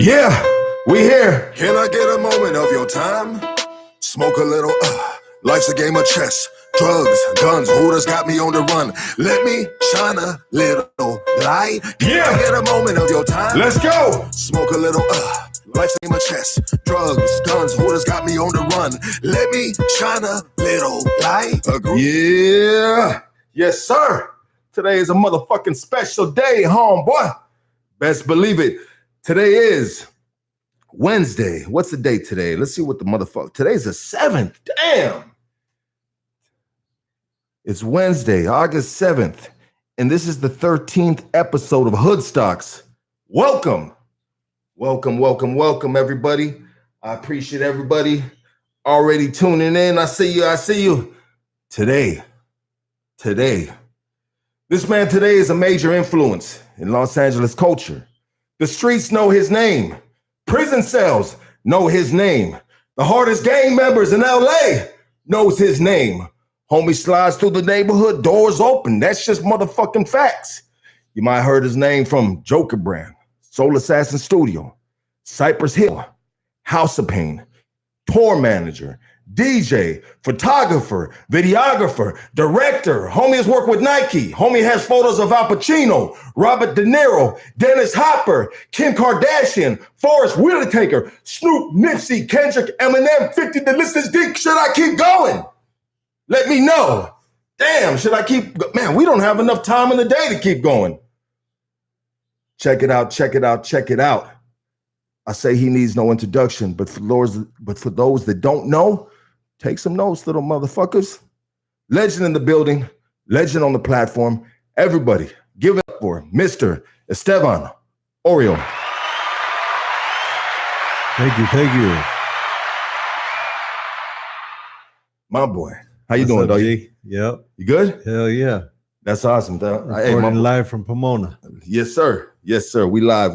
Yeah, we here. Can I get a moment of your time? Smoke a little, life's a game of chess. Drugs, guns, hooters got me on the run. Let me shine a little light. Can I get a moment of your time? Let's go. Smoke a little, life's a game of chess. Drugs, guns, hooters got me on the run. Let me shine a little light. Yeah. Yes, sir. Today is a motherfucking special day, homeboy. Best believe it. Today is Wednesday. What's the date today? Let's see what the motherfucker. Today's the 7th. Damn. It's Wednesday, August 7th. And this is the 13th episode of Hoodstocks. Welcome. Welcome, everybody. I appreciate everybody already tuning in. I see you. Today. This man today is a major influence in Los Angeles culture. The streets know his name. Prison cells know his name. The hardest gang members in LA knows his name. Homie slides through the neighborhood, doors open. That's just motherfucking facts. You might have heard his name from Joker Brand, Soul Assassin Studio, Cypress Hill, House of Pain, tour manager, DJ, photographer, videographer, director. Homie has worked with Nike. Homie has photos of Al Pacino, Robert De Niro, Dennis Hopper, Kim Kardashian, Forrest Whitaker, Snoop, Nipsey, Kendrick, Eminem, 50. The list is deep. Should I keep going? Let me know. Damn, should I keep? Man, we don't have enough time in the day to keep going. Check it out. I say he needs no introduction, but for those that don't know, take some notes, little motherfuckers. Legend in the building, legend on the platform. Everybody, give it up for Mr. Estevan, Oriol. Thank you. My boy, how you doing, dog? Yep. You good? Hell yeah. That's awesome, dog. Recording live from Pomona. Yes, sir. We live,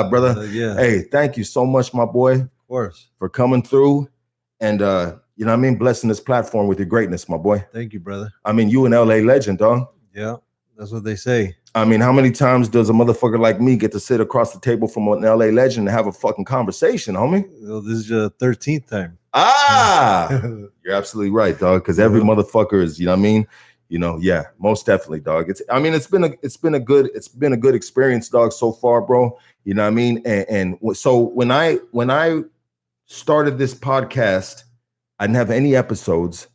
brother. Yeah. Hey, thank you so much, my boy. Of course. For coming through and, you know what I mean, blessing this platform with your greatness, my boy. Thank you, brother. I mean, you an LA legend, dog. Yeah, that's what they say. I mean, how many times does a motherfucker like me get to sit across the table from an LA legend and have a fucking conversation, homie? Well, this is your 13th time. You're absolutely right, dog. Because every motherfucker is, you know what I mean? You know, yeah, most definitely, dog. It's been a good experience, dog, so far, bro. You know what I mean? And so when I started this podcast, I didn't have any episodes.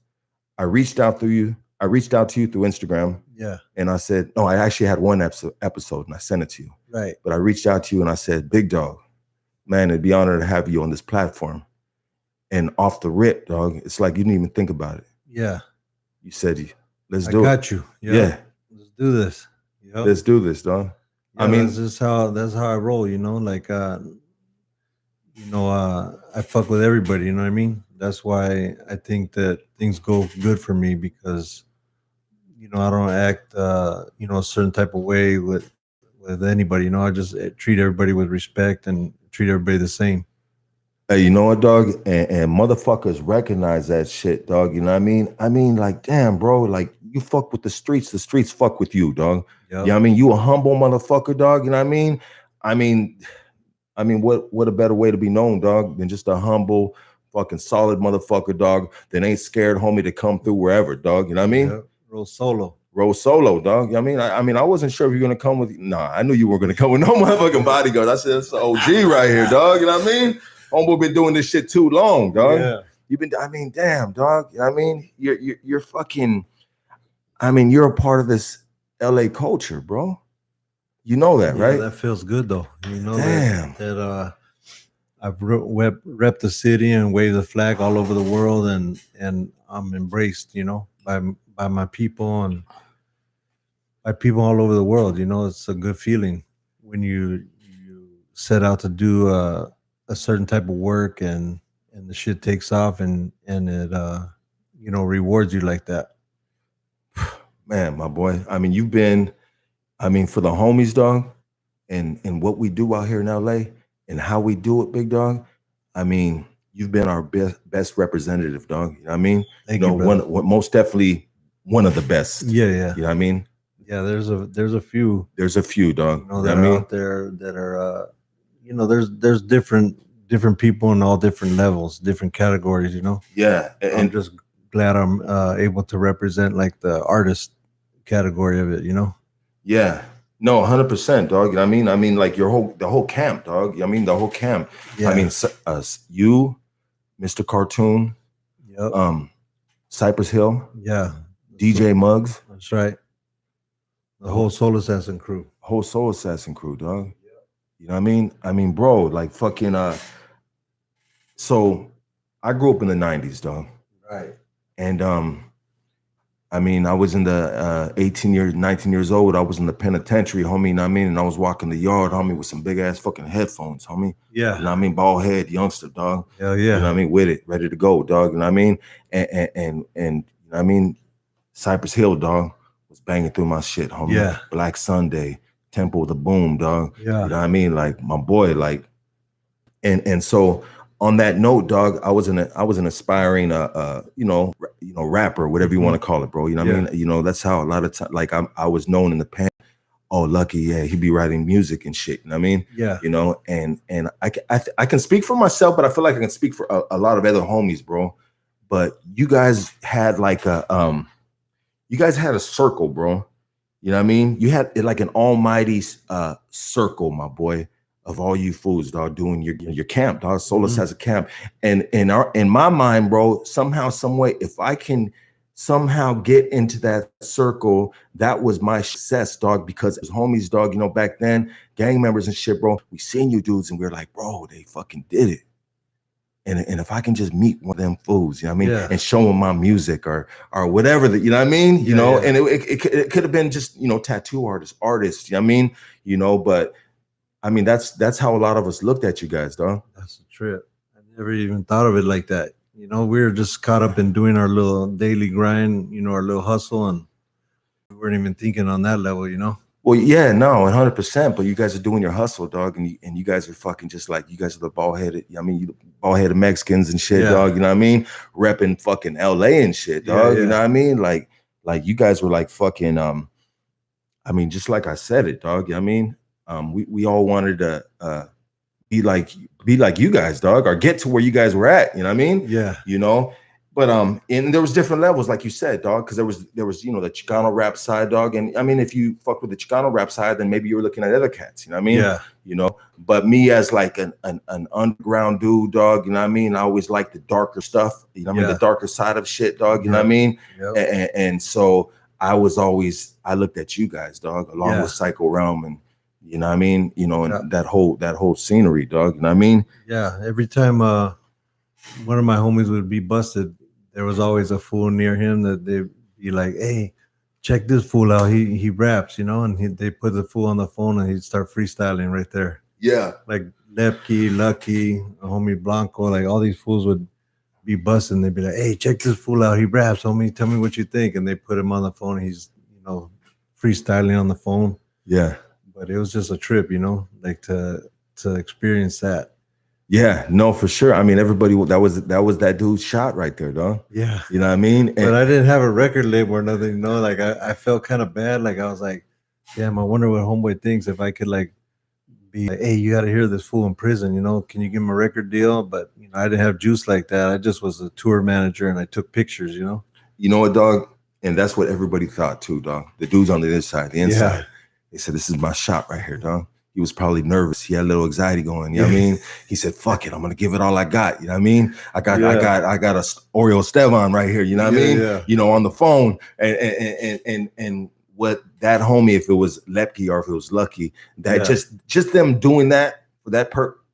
I reached out to you through Instagram. Yeah. And I said, no, I actually had one episode and I sent it to you. Right. But I reached out to you and I said, big dog, man, it'd be an honor to have you on this platform. And off the rip, dog, it's like you didn't even think about it. Yeah. You said, let's do it. I got you. Yep. Yeah. Let's do this. Yep. Let's do this, dog. Yeah, I mean, that's how I roll, you know, like, I fuck with everybody, you know what I mean? That's why I think that things go good for me because, you know, I don't act, a certain type of way with anybody, you know, I just treat everybody with respect and treat everybody the same. Hey, you know what, dog? And motherfuckers recognize that shit, dog. You know what I mean? I mean, like, damn, bro, like, you fuck with the streets fuck with you, dog. Yep. You know what I mean? You a humble motherfucker, dog. You know what I mean? I mean, what a better way to be known, dog, than just a humble, fucking solid motherfucker, dog, that ain't scared, homie, to come through wherever, dog. You know what I mean? Yep. Roll solo, dog. You know what I mean, I wasn't sure if you were gonna come with. Nah, I knew you weren't gonna come with no motherfucking bodyguard. I said, that's an OG right here, dog. You know what I mean? Homeboy been doing this shit too long, dog. Yeah. You've been, I mean, damn, dog. You know what I mean? You're fucking, I mean, you're a part of this LA culture, bro. You know that, right? That feels good though. You know damn. that I've repped the city and waved the flag all over the world and I'm embraced, you know, by my people and by people all over the world. You know, it's a good feeling when you set out to do a certain type of work and the shit takes off and it rewards you like that. Man, my boy. I mean, you've been, I mean, for the homies, dog, and what we do out here in LA and how we do it, big dog. I mean, you've been our best representative, dog. You know what I mean? Thank you, most definitely one of the best. Yeah. You know what I mean? Yeah, there's a few. There's a few, dog. You know, that are out there that are you know, there's different people in all different levels, different categories, you know. Yeah, I'm just glad I'm able to represent like the artist category of it, you know. yeah. No, 100%, dog. You know what I mean? I mean, like the whole camp, dog. I mean, the whole camp. Yeah. I mean, you, Mr. Cartoon, Yep. Cypress Hill, Yeah. DJ Muggs, That's right. The whole Soul Assassin crew. whole Soul Assassin crew, dog. You know what I mean? I mean, bro, like fucking so I grew up in the 90s, dog. Right. And I mean, I was in the 19 years old. I was in the penitentiary, homie, you know what I mean? And I was walking the yard, homie, with some big ass fucking headphones, homie. Yeah. You know what I mean? Bald head, youngster, dog. Hell yeah. You know what I mean? With it, ready to go, dog. You know what I mean? And you know what I mean? Cypress Hill, dog, was banging through my shit, homie. Yeah. Black Sunday, Temple of the Boom, dog. Yeah. You know what I mean? Like my boy, like, and so on that note, dog, I was an aspiring you know, rapper, whatever you want to call it, bro. You know what I mean? You know, that's how a lot of time, like I was known in the pen. Oh, Lucky, yeah, he'd be writing music and shit. You know what I mean? Yeah. You know, and I can speak for myself, but I feel like I can speak for a lot of other homies, bro. But you guys had like you guys had a circle, bro. You know what I mean? You had like an almighty circle, my boy, of all you fools, dog, doing your camp, dog. Solus has a camp. And in my mind, bro, somehow, some way, if I can somehow get into that circle, that was my success, dog, because as homies, dog, you know, back then, gang members and shit, bro, we seen you dudes and we were like, bro, they fucking did it. And if I can just meet one of them fools, you know what I mean, and show them my music or whatever that, you know what I mean, you know, and it could have been just, you know, tattoo artists, you know what I mean, you know, but I mean, that's how a lot of us looked at you guys, dog. That's a trip. I never even thought of it like that. You know, we were just caught up in doing our little daily grind, you know, our little hustle, and we weren't even thinking on that level, you know. Well, yeah, no, 100%. But you guys are doing your hustle, dog, and you guys are fucking just like you guys are the bald-headed. I mean, you bald-headed Mexicans and shit, dog. You know what I mean? Repping fucking LA and shit, dog. You know what I mean? Like you guys were like fucking. I mean, just like I said it, dog. You know what I mean? We all wanted to be like you guys, dog, or get to where you guys were at. You know what I mean? Yeah. You know. But and there was different levels, like you said, dog, because there was you know the Chicano rap side, dog, and I mean if you fuck with the Chicano rap side, then maybe you were looking at other cats, you know what I mean? Yeah. You know, but me as like an underground dude, dog, you know what I mean? I always like the darker stuff, you know what I mean? The darker side of shit, dog, you know what I mean? Yep. And so I looked at you guys, dog, along with Psycho Realm and you know what I mean? You know, and that whole scenery, dog, you know what I mean? Yeah. Every time one of my homies would be busted, there was always a fool near him that they'd be like, hey, check this fool out. He raps, you know, and they put the fool on the phone and he'd start freestyling right there. Yeah. Like Lepke, Lucky, homie Blanco, like all these fools would be busting. They'd be like, hey, check this fool out. He raps, homie. Tell me what you think. And they put him on the phone. He's, you know, freestyling on the phone. Yeah. But it was just a trip, you know, like to experience that. Yeah, no, for sure. I mean, everybody that was that dude's shot right there, dog. Yeah, you know what I mean. And, but I didn't have a record label or nothing. You know, like I felt kind of bad. Like I was like, damn, I wonder what homeboy thinks if I could like be like, hey, you got to hear this fool in prison. You know, can you give him a record deal? But you know, I didn't have juice like that. I just was a tour manager and I took pictures. You know. You know what, dog? And that's what everybody thought too, dog. The dudes on the inside, the inside. They said, "This is my shot right here, dog." He was probably nervous. He had a little anxiety going. You know what I mean? He said, "Fuck it, I'm gonna give it all I got." You know what I mean? I got a Oriol Estevan right here. You know what I mean? Yeah. You know, on the phone. And what that homie, if it was Lepke or if it was Lucky, that just them doing that for that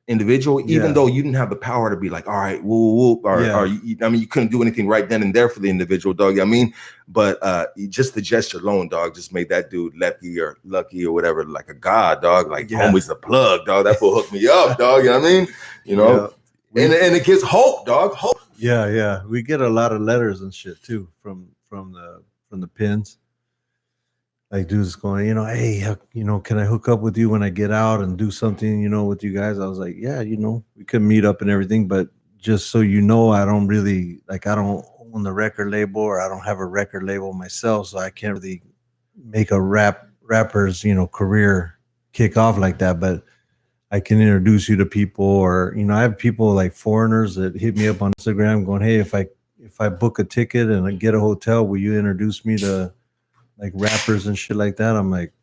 individual, even though you didn't have the power to be like, all right, whoop, or I mean, you couldn't do anything right then and there for the individual, dog. You know what I mean? But just the gesture alone, dog, just made that dude Lepke or Lucky or whatever like a god, dog. Like homie's the plug, dog. That fool hooked me up, dog. You know what I mean? You know, and it gives hope, dog. Hope. Yeah. We get a lot of letters and shit too from the pins. Like dudes going, you know, hey, you know, can I hook up with you when I get out and do something, you know, with you guys? I was like, yeah, you know, we could meet up and everything, but just so you know, I don't really I don't own the record label or I don't have a record label myself, so I can't really make a rapper's, you know, career kick off like that. But I can introduce you to people, or I have people like foreigners that hit me up on Instagram going, "Hey, if I book a ticket and I get a hotel, will you introduce me to like rappers and shit like that?" I'm like,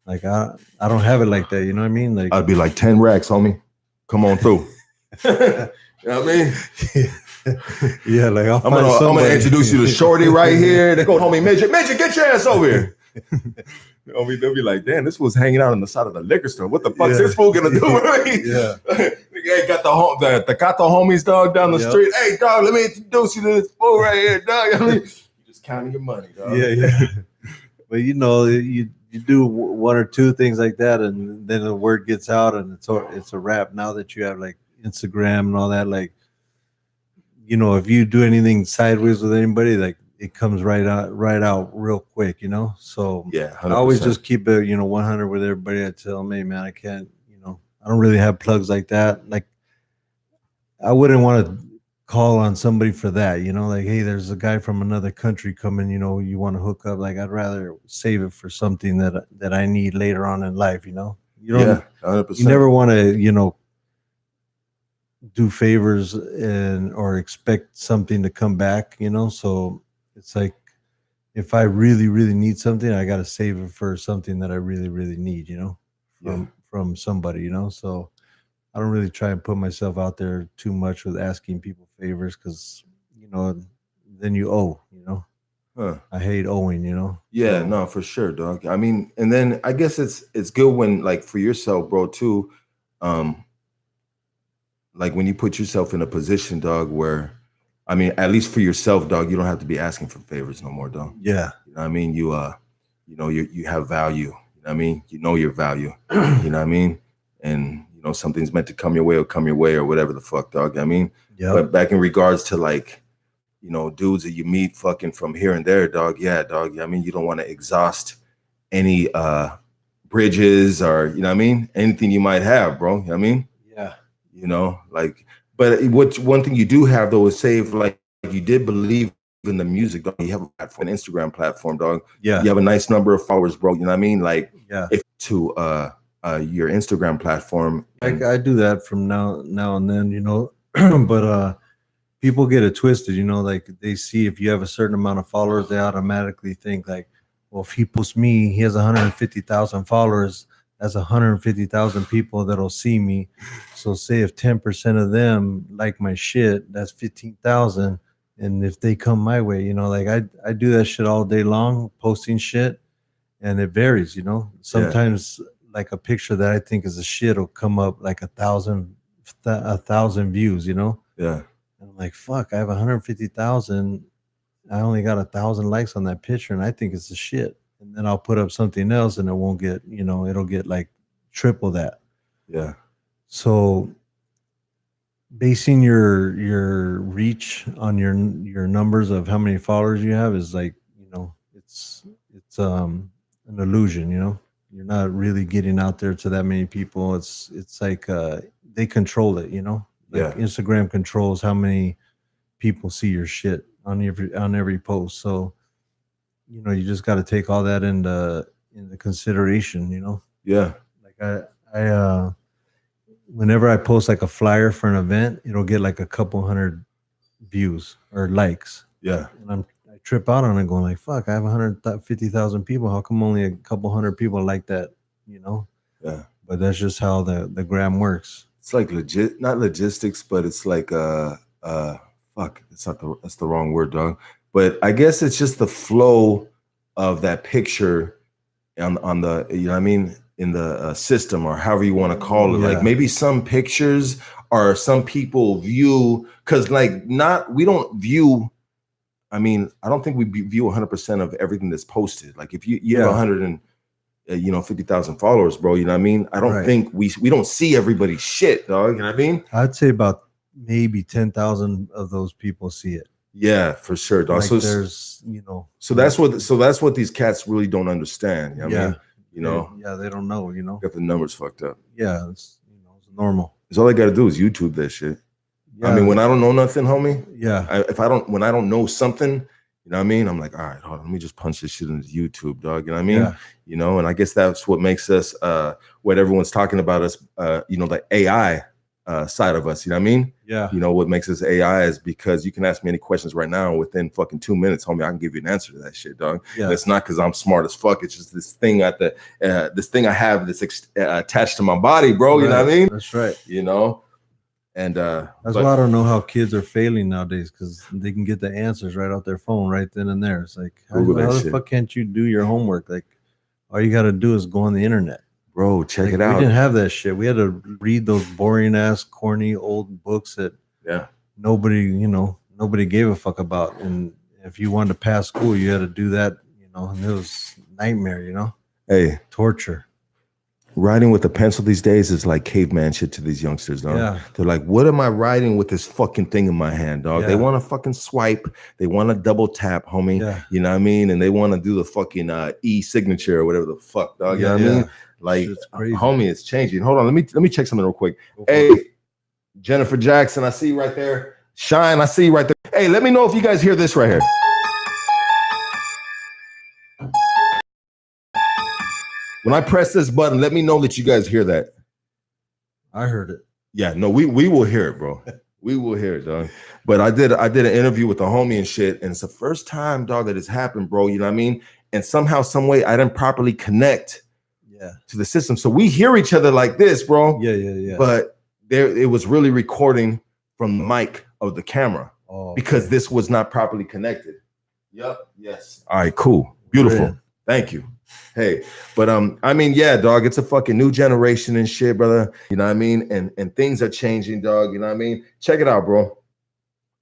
like I don't have it like that. You know what I mean? Like I'd be like 10 racks, homie. Come on through. You know what I mean? Yeah, like I'm gonna introduce you to Shorty right here. They go, homie, Midget, get your ass over here. They'll be like, damn, this was hanging out on the side of the liquor store. What the fuck's this fool gonna do with me? Yeah. Nigga got the Gato homies, dog, down the street. Hey, dog, let me introduce you to this fool right here, dog. I mean, you just counting your money, dog. Yeah. But you do one or two things like that, and then the word gets out, and it's a wrap. Now that you have like Instagram and all that, like, if you do anything sideways with anybody, like it comes right out real quick, So yeah, 100%. I always just keep it 100 with everybody. I tell them, hey man, I can't, I don't really have plugs like that. Like I wouldn't want to call on somebody for that, like, hey, there's a guy from another country coming, you want to hook up. Like I'd rather save it for something that I need later on in life. You don't, 100%. You never want to do favors or expect something to come back, so it's like if I really really need something, I got to save it for something that I really really need, from somebody, so I don't really try and put myself out there too much with asking people favors, because then you owe, I hate owing, Yeah, no, for sure, dog. I mean, and then I guess it's good when, like, for yourself, bro, too, like when you put yourself in a position, dog, where, I mean, at least for yourself, dog, you don't have to be asking for favors no more, dog. Yeah. You know what I mean? You you have value. You know what I mean? You know your value. You know what I mean? And something's meant to come your way or whatever the fuck, dog. I mean, but back in regards to like, dudes that you meet fucking from here and there, dog. Yeah, dog. I mean, you don't want to exhaust any bridges or, you know what I mean? Anything you might have, bro. You know what I mean? Yeah. Like, but one thing you do have though is save, like you did believe in the music, dog. You have a platform, an Instagram platform, dog. Yeah. You have a nice number of followers, bro. You know what I mean? Like, yeah. If to your Instagram platform. I do that from now and then, but people get it twisted, like they see if you have a certain amount of followers, they automatically think like, well, if he posts me, he has 150,000 followers. That's 150,000 people that'll see me. So say if 10% of them like my shit, that's 15,000. And if they come my way, like I do that shit all day long, posting shit, and it varies, Sometimes like a picture that I think is a shit will come up like 1,000 views, Yeah. And I'm like, fuck, I have 150,000. I only got 1,000 likes on that picture, and I think it's a shit. And then I'll put up something else, and it won't get, it'll get like triple that. Yeah. So basing your reach on your numbers of how many followers you have is like, it's an illusion, You're not really getting out there to that many people. It's like they control it, Like Instagram controls how many people see your shit on every post. So, you just got to take all that into consideration, Yeah. Like I whenever I post like a flyer for an event, it'll get like a couple hundred views or likes. Yeah. And I trip out on it going like, fuck, I have 150,000 people. How come only a couple hundred people like that, Yeah. But that's just how the gram works. It's like not logistics, but it's like fuck, that's the wrong word, dog. But I guess it's just the flow of that picture on the, you know what I mean, in the system, or however you want to call it. Yeah. Like maybe some pictures or some people view, because like we don't view, I mean, I don't think we view 100% of everything that's posted. Like if you have 50,000 followers, bro, you know what I mean? I don't think we don't see everybody's shit, dog. You know what I mean? I'd say about maybe 10,000 of those people see it. Yeah, for sure, dog. Like so there's, so that's what these cats really don't understand. You know what I mean? They don't know, Got the numbers fucked up. Yeah, it's normal. It's all I got to do is YouTube that shit. Yeah. I mean, when I don't know nothing, homie. Yeah. When I don't know something, You know what I mean? I'm like, all right, hold on, let me just punch this shit into YouTube, dog. You know what I mean? Yeah. You know, and I guess that's what makes us what everyone's talking about us, you know, the AI side of us, you know what I mean? Yeah. You know, what makes us AI is because you can ask me any questions right now, and within fucking 2 minutes, homie, I can give you an answer to that shit, dog. Yeah. And it's not because I'm smart as fuck. It's just this thing this thing I have that's attached to my body, bro. Right. You know what I mean? That's right. You know, and that's why I don't know how kids are failing nowadays, because they can get the answers right off their phone right then and there. It's like, how the fuck can't you do your homework? Like, all you got to do is go on the internet. Bro, check it out. We didn't have that shit. We had to read those boring ass, corny old books that nobody gave a fuck about. And if you wanted to pass school, you had to do that, you know, and it was nightmare, you know? Hey. Torture. Writing with a pencil these days is like caveman shit to these youngsters, dog. Yeah. They're like, what am I writing with this fucking thing in my hand, dog? Yeah. They want to fucking swipe. They want to double tap, homie. Yeah. You know what I mean? And they want to do the fucking e-signature or whatever the fuck, dog. You know what I mean? Like, homie, it's changing. Hold on, let me check something real quick. Hey, Jennifer Jackson, I see you right there. Shine, I see you right there. Hey, let me know if you guys hear this right here. When I press this button, let me know that you guys hear that. I heard it. Yeah, no, we will hear it, bro. We will hear it, dog. But I did an interview with a homie and shit, and it's the first time, dog, that it's happened, bro. You know what I mean? And somehow, some way, I didn't properly connect to the system. So we hear each other like this, bro. Yeah. But it was really recording from the mic of the camera because this was not properly connected. Yep. Yes. All right, cool. Beautiful. Brilliant. Thank you. Hey, but I mean, yeah, dog, it's a fucking new generation and shit, brother. You know what I mean? And things are changing, dog. You know what I mean? Check it out, bro.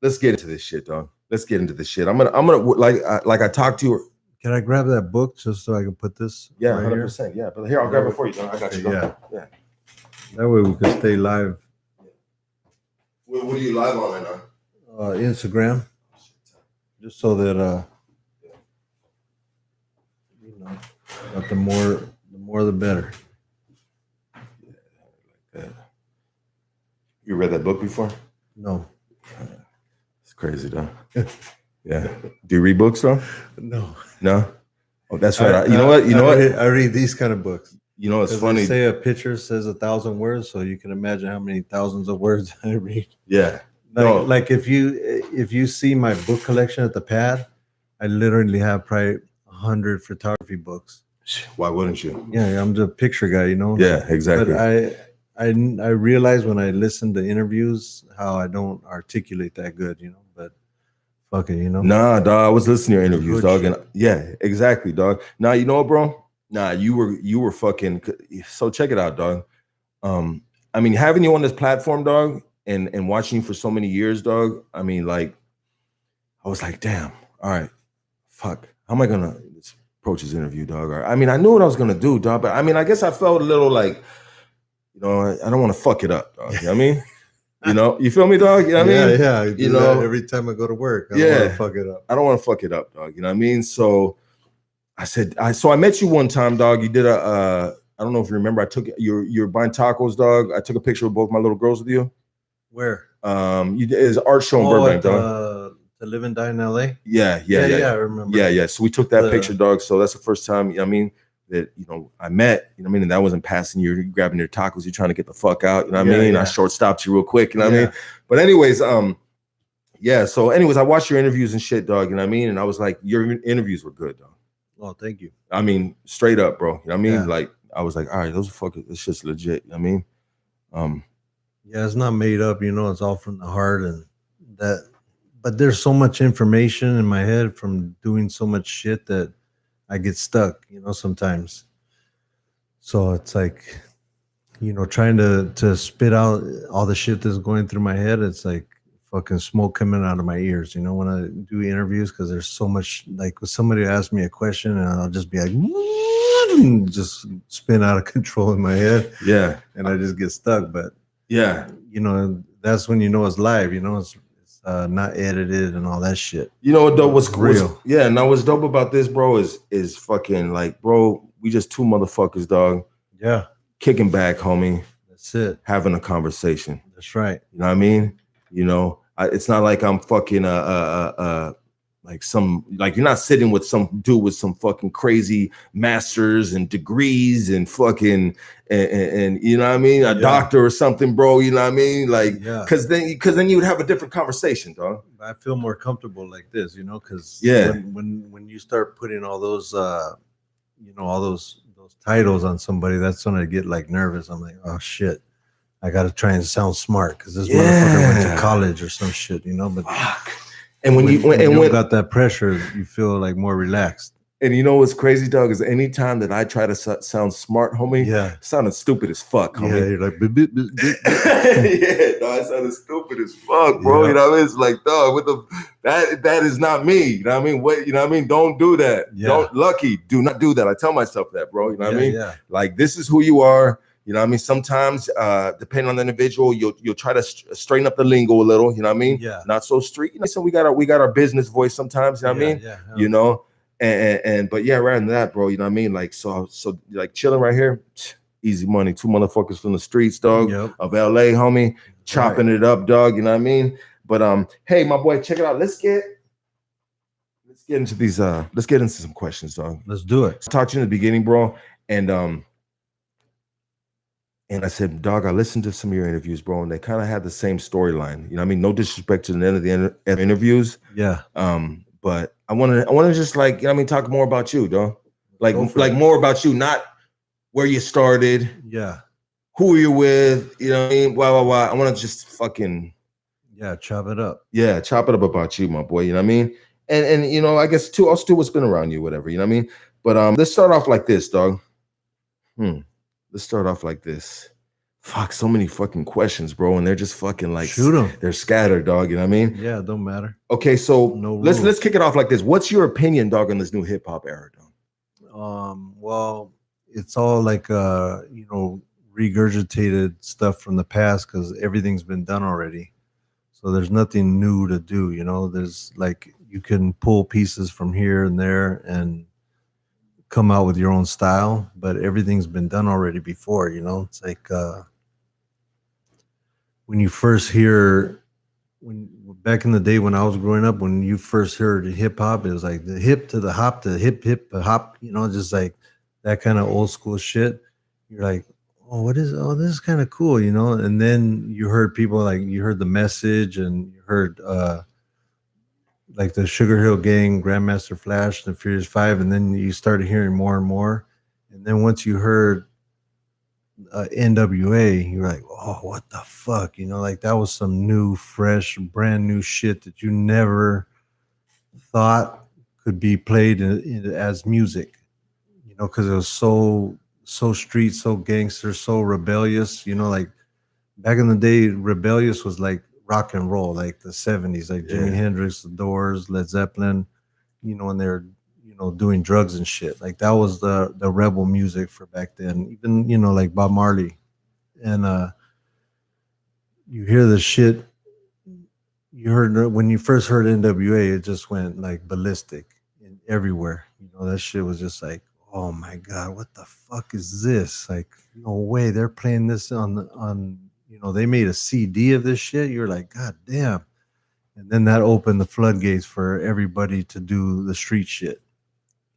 Let's get into this shit, dog. Let's get into this shit. I'm gonna like I talked to you. Can I grab that book just so I can put this? Yeah, 100%. Yeah, but here, I'll grab it for you, dog. I got you. Yeah. That way we can stay live. What are you live on right now? Instagram. Just so that you know, but the more the better. You read that book before? No. It's crazy, though. Yeah. Do you read books, though? No. No? Oh, that's right. You know what? I read these kind of books. You know, it's funny. They say a picture says 1,000 words, so you can imagine how many thousands of words I read. Yeah. Like if you see my book collection at the pad, I literally have probably 100 photography books. Why wouldn't you? Yeah, I'm the picture guy, you know. Yeah, exactly. But I realize when I listen to interviews how I don't articulate that good, you know. But fuck it, you know. Nah, dog. I was listening to your interviews, dog, and yeah, exactly, dog. Nah, you know what, bro? Nah, you were fucking. So check it out, dog. I mean, having you on this platform, dog, and watching you for so many years, dog. I mean, like, I was like, damn. All right, fuck. How am I gonna approach this interview, dog? Or, I mean, I knew what I was gonna do, dog, but I mean, I guess I felt a little like, you know, I don't want to fuck it up, dog. You know what I mean? You know, you feel me, dog? You know what I mean? Yeah. You know, every time I go to work, I don't want to fuck it up. I don't want to fuck it up, dog. You know what I mean? So I said, so I met you one time, dog. You did I don't know if you remember, you were buying tacos, dog. I took a picture of both my little girls with you. Where? You did an art show in Burbank, dog. To Live and Die in LA? Yeah, I remember. Yeah. So we took that picture, dog. So that's the first time, you know what I mean, that, you know, I met, you know what I mean, and that wasn't passing. You're grabbing your tacos, you're trying to get the fuck out, you know what I mean? I short stopped you real quick, you know what I mean? But anyways, so anyways, I watched your interviews and shit, dog, you know what I mean? And I was like, your interviews were good, dog. Oh, thank you. I mean, straight up, bro. You know what I mean? Like, I was like, all right, those are fucking, it's just legit, you know what I mean? Yeah, it's not made up, you know, it's all from the heart and that. But there's so much information in my head from doing so much shit that I get stuck, you know, sometimes. So it's like, you know, trying to spit out all the shit that's going through my head. It's like fucking smoke coming out of my ears, you know, when I do interviews, because there's so much, like when somebody asks me a question and I'll just be like, and just spin out of control in my head. Yeah. And I just get stuck. But yeah, you know, that's when you know it's live, you know, it's not edited and all that shit. You know what dope was real. Yeah, now what's dope about this, bro, is fucking like, bro, we just two motherfuckers, dog. Yeah. Kicking back, homie. That's it. Having a conversation. That's right. You know what I mean? You know, it's not like I'm fucking like you're not sitting with some dude with some fucking crazy masters and degrees and fucking and you know what I mean, a doctor or something, bro. You know what I mean, like because then you would have a different conversation, dog. I feel more comfortable like this, you know, because when you start putting all those you know, all those titles on somebody, that's when I get like nervous. I'm like, oh shit, I got to try and sound smart because this motherfucker went to college or some shit, you know. But and when you got that pressure, you feel like more relaxed. And you know what's crazy, dog, is anytime that I try to sound smart, homie, sounding stupid as fuck, homie. Yeah, you're like, yeah, dog, I sounded stupid as fuck, bro. You know what I mean? It's like, dog, that is not me. You know what I mean? What, you know what I mean? Don't do that. Do not do that. I tell myself that, bro. You know what I mean? Yeah. Like, this is who you are. You know what I mean? Sometimes, depending on the individual, you'll try to straighten up the lingo a little. You know what I mean? Yeah. Not so street. You know, so we got our business voice sometimes. You know what I mean? Yeah. You know. But yeah, rather than that, bro, you know what I mean? Like, so like chilling right here, easy money. 2 motherfuckers from the streets, dog, of LA, homie, chopping it up, dog. You know what I mean? But hey, my boy, check it out. Let's get into these. Let's get into some questions, dog. Let's do it. I talked to you in the beginning, bro, and I said, dog, I listened to some of your interviews, bro, and they kind of had the same storyline. You know what I mean? No disrespect to the end of the interviews. Yeah. But I want to just, like, you know what I mean, talk more about you, dog. Like more about you, not where you started. Yeah. Who you're with, you know what I mean? Why. I want to just fucking chop it up. Yeah, chop it up about you, my boy. You know what I mean? And you know, I guess too, us too, what's been around you, whatever, you know what I mean? But let's start off like this, dog. Let's start off like this. Fuck, so many fucking questions, bro, and they're just fucking like shoot them. They're scattered, dog. You know what I mean? Yeah, it don't matter. Okay, so let's kick it off like this. What's your opinion, dog, on this new hip hop era, dog? Well, it's all like you know, regurgitated stuff from the past because everything's been done already. So there's nothing new to do. You know, there's like you can pull pieces from here and there and come out with your own style, but everything's been done already before. You know, it's like when you first hear, when back in the day when I was growing up, when you first heard hip hop, it was like the hip to the hop to hip hop, you know, just like that kind of old school shit. You're like, oh, what is? Oh, this is kind of cool, you know. And then you heard people like you heard The Message, and you heard like the Sugar Hill Gang, Grandmaster Flash, the Furious Five, and then you started hearing more and more. And then once you heard NWA, you're like, oh, what the fuck? You know, like that was some new, fresh, brand new shit that you never thought could be played as music, you know, because it was so street, so gangster, so rebellious. You know, like back in the day, rebellious was like rock and roll, like the 70s, like Jimi Hendrix, The Doors, Led Zeppelin, you know, and they're, you know, doing drugs and shit. Like that was the rebel music for back then. Even, you know, like Bob Marley. And you hear the shit, you heard when you first heard NWA, it just went like ballistic and everywhere. You know, that shit was just like, oh my God, what the fuck is this? Like, no way, they're playing this on you know, they made a CD of this shit. You're like, God damn. And then that opened the floodgates for everybody to do the street shit.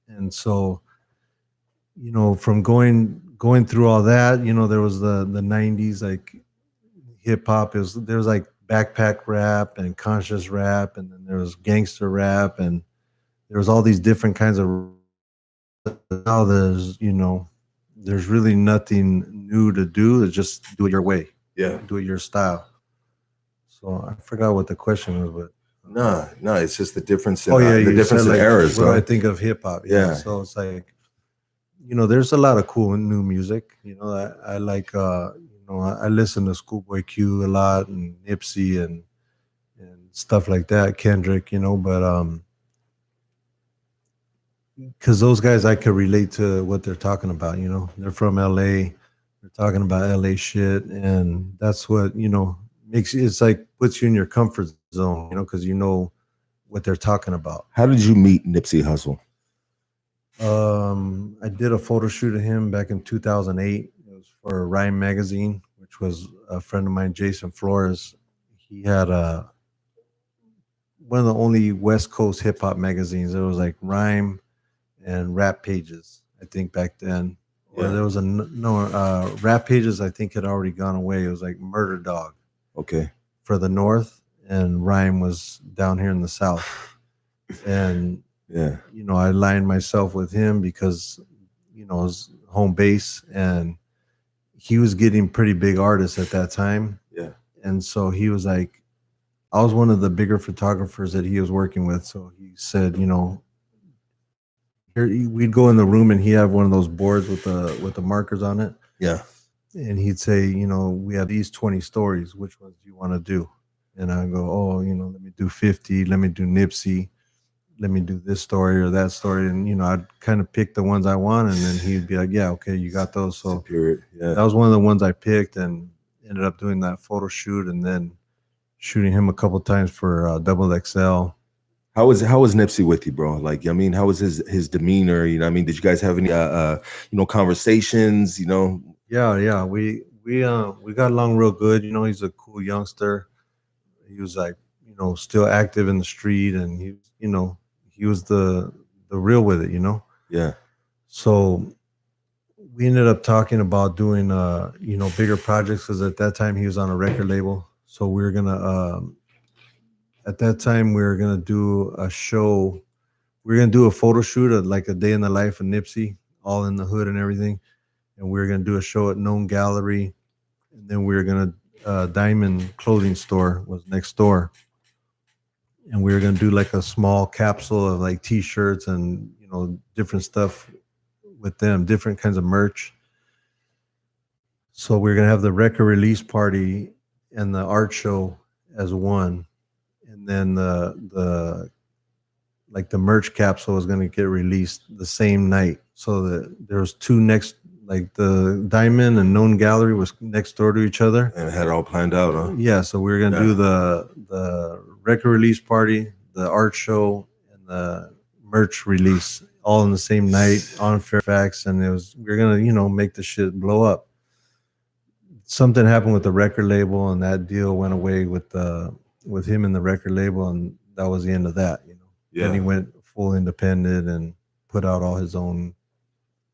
And so, you know, from going through all that, you know, there was the 90s, like hip hop, there was like backpack rap and conscious rap, and then there was gangster rap, and there was all these different kinds of. Now there's, you know, there's really nothing new to do. It's just do it your way. Yeah. Do it your style. So I forgot what the question was, but no, it's just the difference in the difference in like, eras. What do I think of hip hop? Yeah. So it's like, you know, there's a lot of cool new music. You know, I like you know, I listen to Schoolboy Q a lot and Nipsey and stuff like that, Kendrick, you know, but because those guys, I could relate to what they're talking about. You know, they're from LA, they're talking about LA shit, and that's what, you know, makes you, it's like puts you in your comfort zone, you know, because you know what they're talking about. How did you meet Nipsey Hussle? I did a photo shoot of him back in 2008. It was for Rhyme magazine, which was a friend of mine, Jason Flores. He had one of the only West Coast hip hop magazines. There was like Rhyme and Rap Pages, I think back then. Or there was Rap Pages, I think had already gone away. It was like Murder Dog. Okay. For the North, and Rhyme was down here in the South. And you know, I aligned myself with him because, you know, it was home base, and he was getting pretty big artists at that time. Yeah. And so he was like, I was one of the bigger photographers that he was working with. So he said, you know, here, we'd go in the room and he'd have one of those boards with the markers on it. Yeah. And he'd say, you know, we have these 20 stories. Which ones do you want to do? And I go, oh, you know, let me do 50. Let me do Nipsey. Let me do this story or that story. And, you know, I'd kind of pick the ones I want. And then he'd be like, yeah, okay, you got those. So that was one of the ones I picked and ended up doing that photo shoot and then shooting him a couple times for Double XL. How was Nipsey with you, bro? Like, I mean, how was his demeanor? You know, I mean, did you guys have any you know, conversations? You know? Yeah. We got along real good. You know, he's a cool youngster. He was like, you know, still active in the street, and he, you know, he was the real with it, you know? Yeah. So we ended up talking about doing you know, bigger projects, because at that time he was on a record label. So we were gonna at that time we were gonna do a show. We were gonna do a photo shoot of like a day in the life of Nipsey, all in the hood and everything. And we were gonna do a show at Known Gallery, and then we were gonna Diamond Clothing Store was next door, and we were gonna do like a small capsule of like T-shirts and, you know, different stuff with them, different kinds of merch. So we were gonna have the record release party and the art show as one, and then the like the merch capsule was gonna get released the same night. So that there was two next, like the Diamond and Known Gallery was next door to each other. And it had it all planned out, huh? Yeah, so we were gonna do the record release party, the art show, and the merch release all in the same night on Fairfax, and we were gonna, you know, make the shit blow up. Something happened with the record label, and that deal went away with him and the record label, and that was the end of that, you know. Yeah. And he went full independent and put out all his own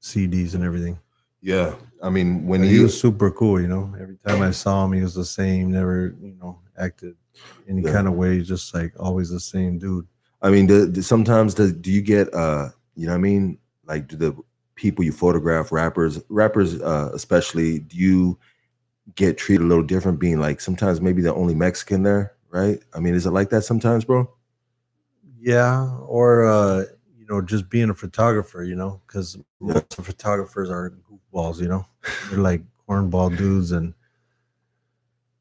CDs and everything. Yeah. I mean, when he was super cool, you know. Every time I saw him, he was the same, never, you know, acted any kind of way, just like always the same dude. I mean, sometimes do you get you know what I mean? Like, do the people you photograph, rappers especially, do you get treated a little different, being like sometimes maybe the only Mexican there, right? I mean, is it like that sometimes, bro? Yeah, or you know, just being a photographer, you know, because most photographers are goofballs, you know. They're like cornball dudes, and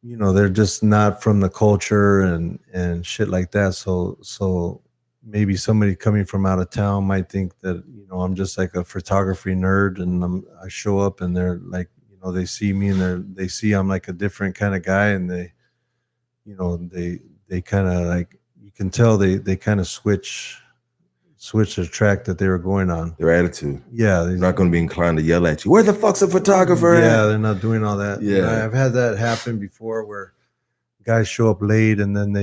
you know, they're just not from the culture and shit like that. So maybe somebody coming from out of town might think that, you know, I'm just like a photography nerd, and I show up and they're like, you know, they see me and they see I'm like a different kind of guy, and they, you know, they kind of like, you can tell they kind of switch the track that they were going on. Their attitude. Yeah. They're not going to be inclined to yell at you. Where the fuck's a photographer at? Yeah, they're not doing all that. Yeah. You know, I've had that happen before where guys show up late and then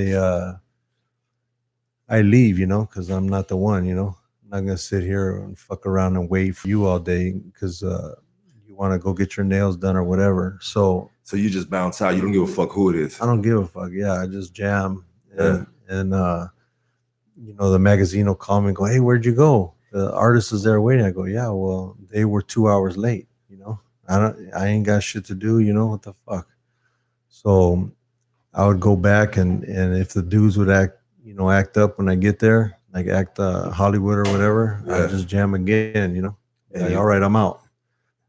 I leave, you know, because I'm not the one, you know. I'm not going to sit here and fuck around and wait for you all day because you want to go get your nails done or whatever. So you just bounce out. You don't give a fuck who it is. I don't give a fuck. Yeah, I just jam. And you know, the magazine will call me and go, hey, where'd you go? The artist is there waiting. I go, yeah, well, they were 2 hours late, you know. I ain't got shit to do, you know, what the fuck. So I would go back and if the dudes would act up when I get there, like act Hollywood or whatever, I'd just jam again, you know. Like, all right, I'm out.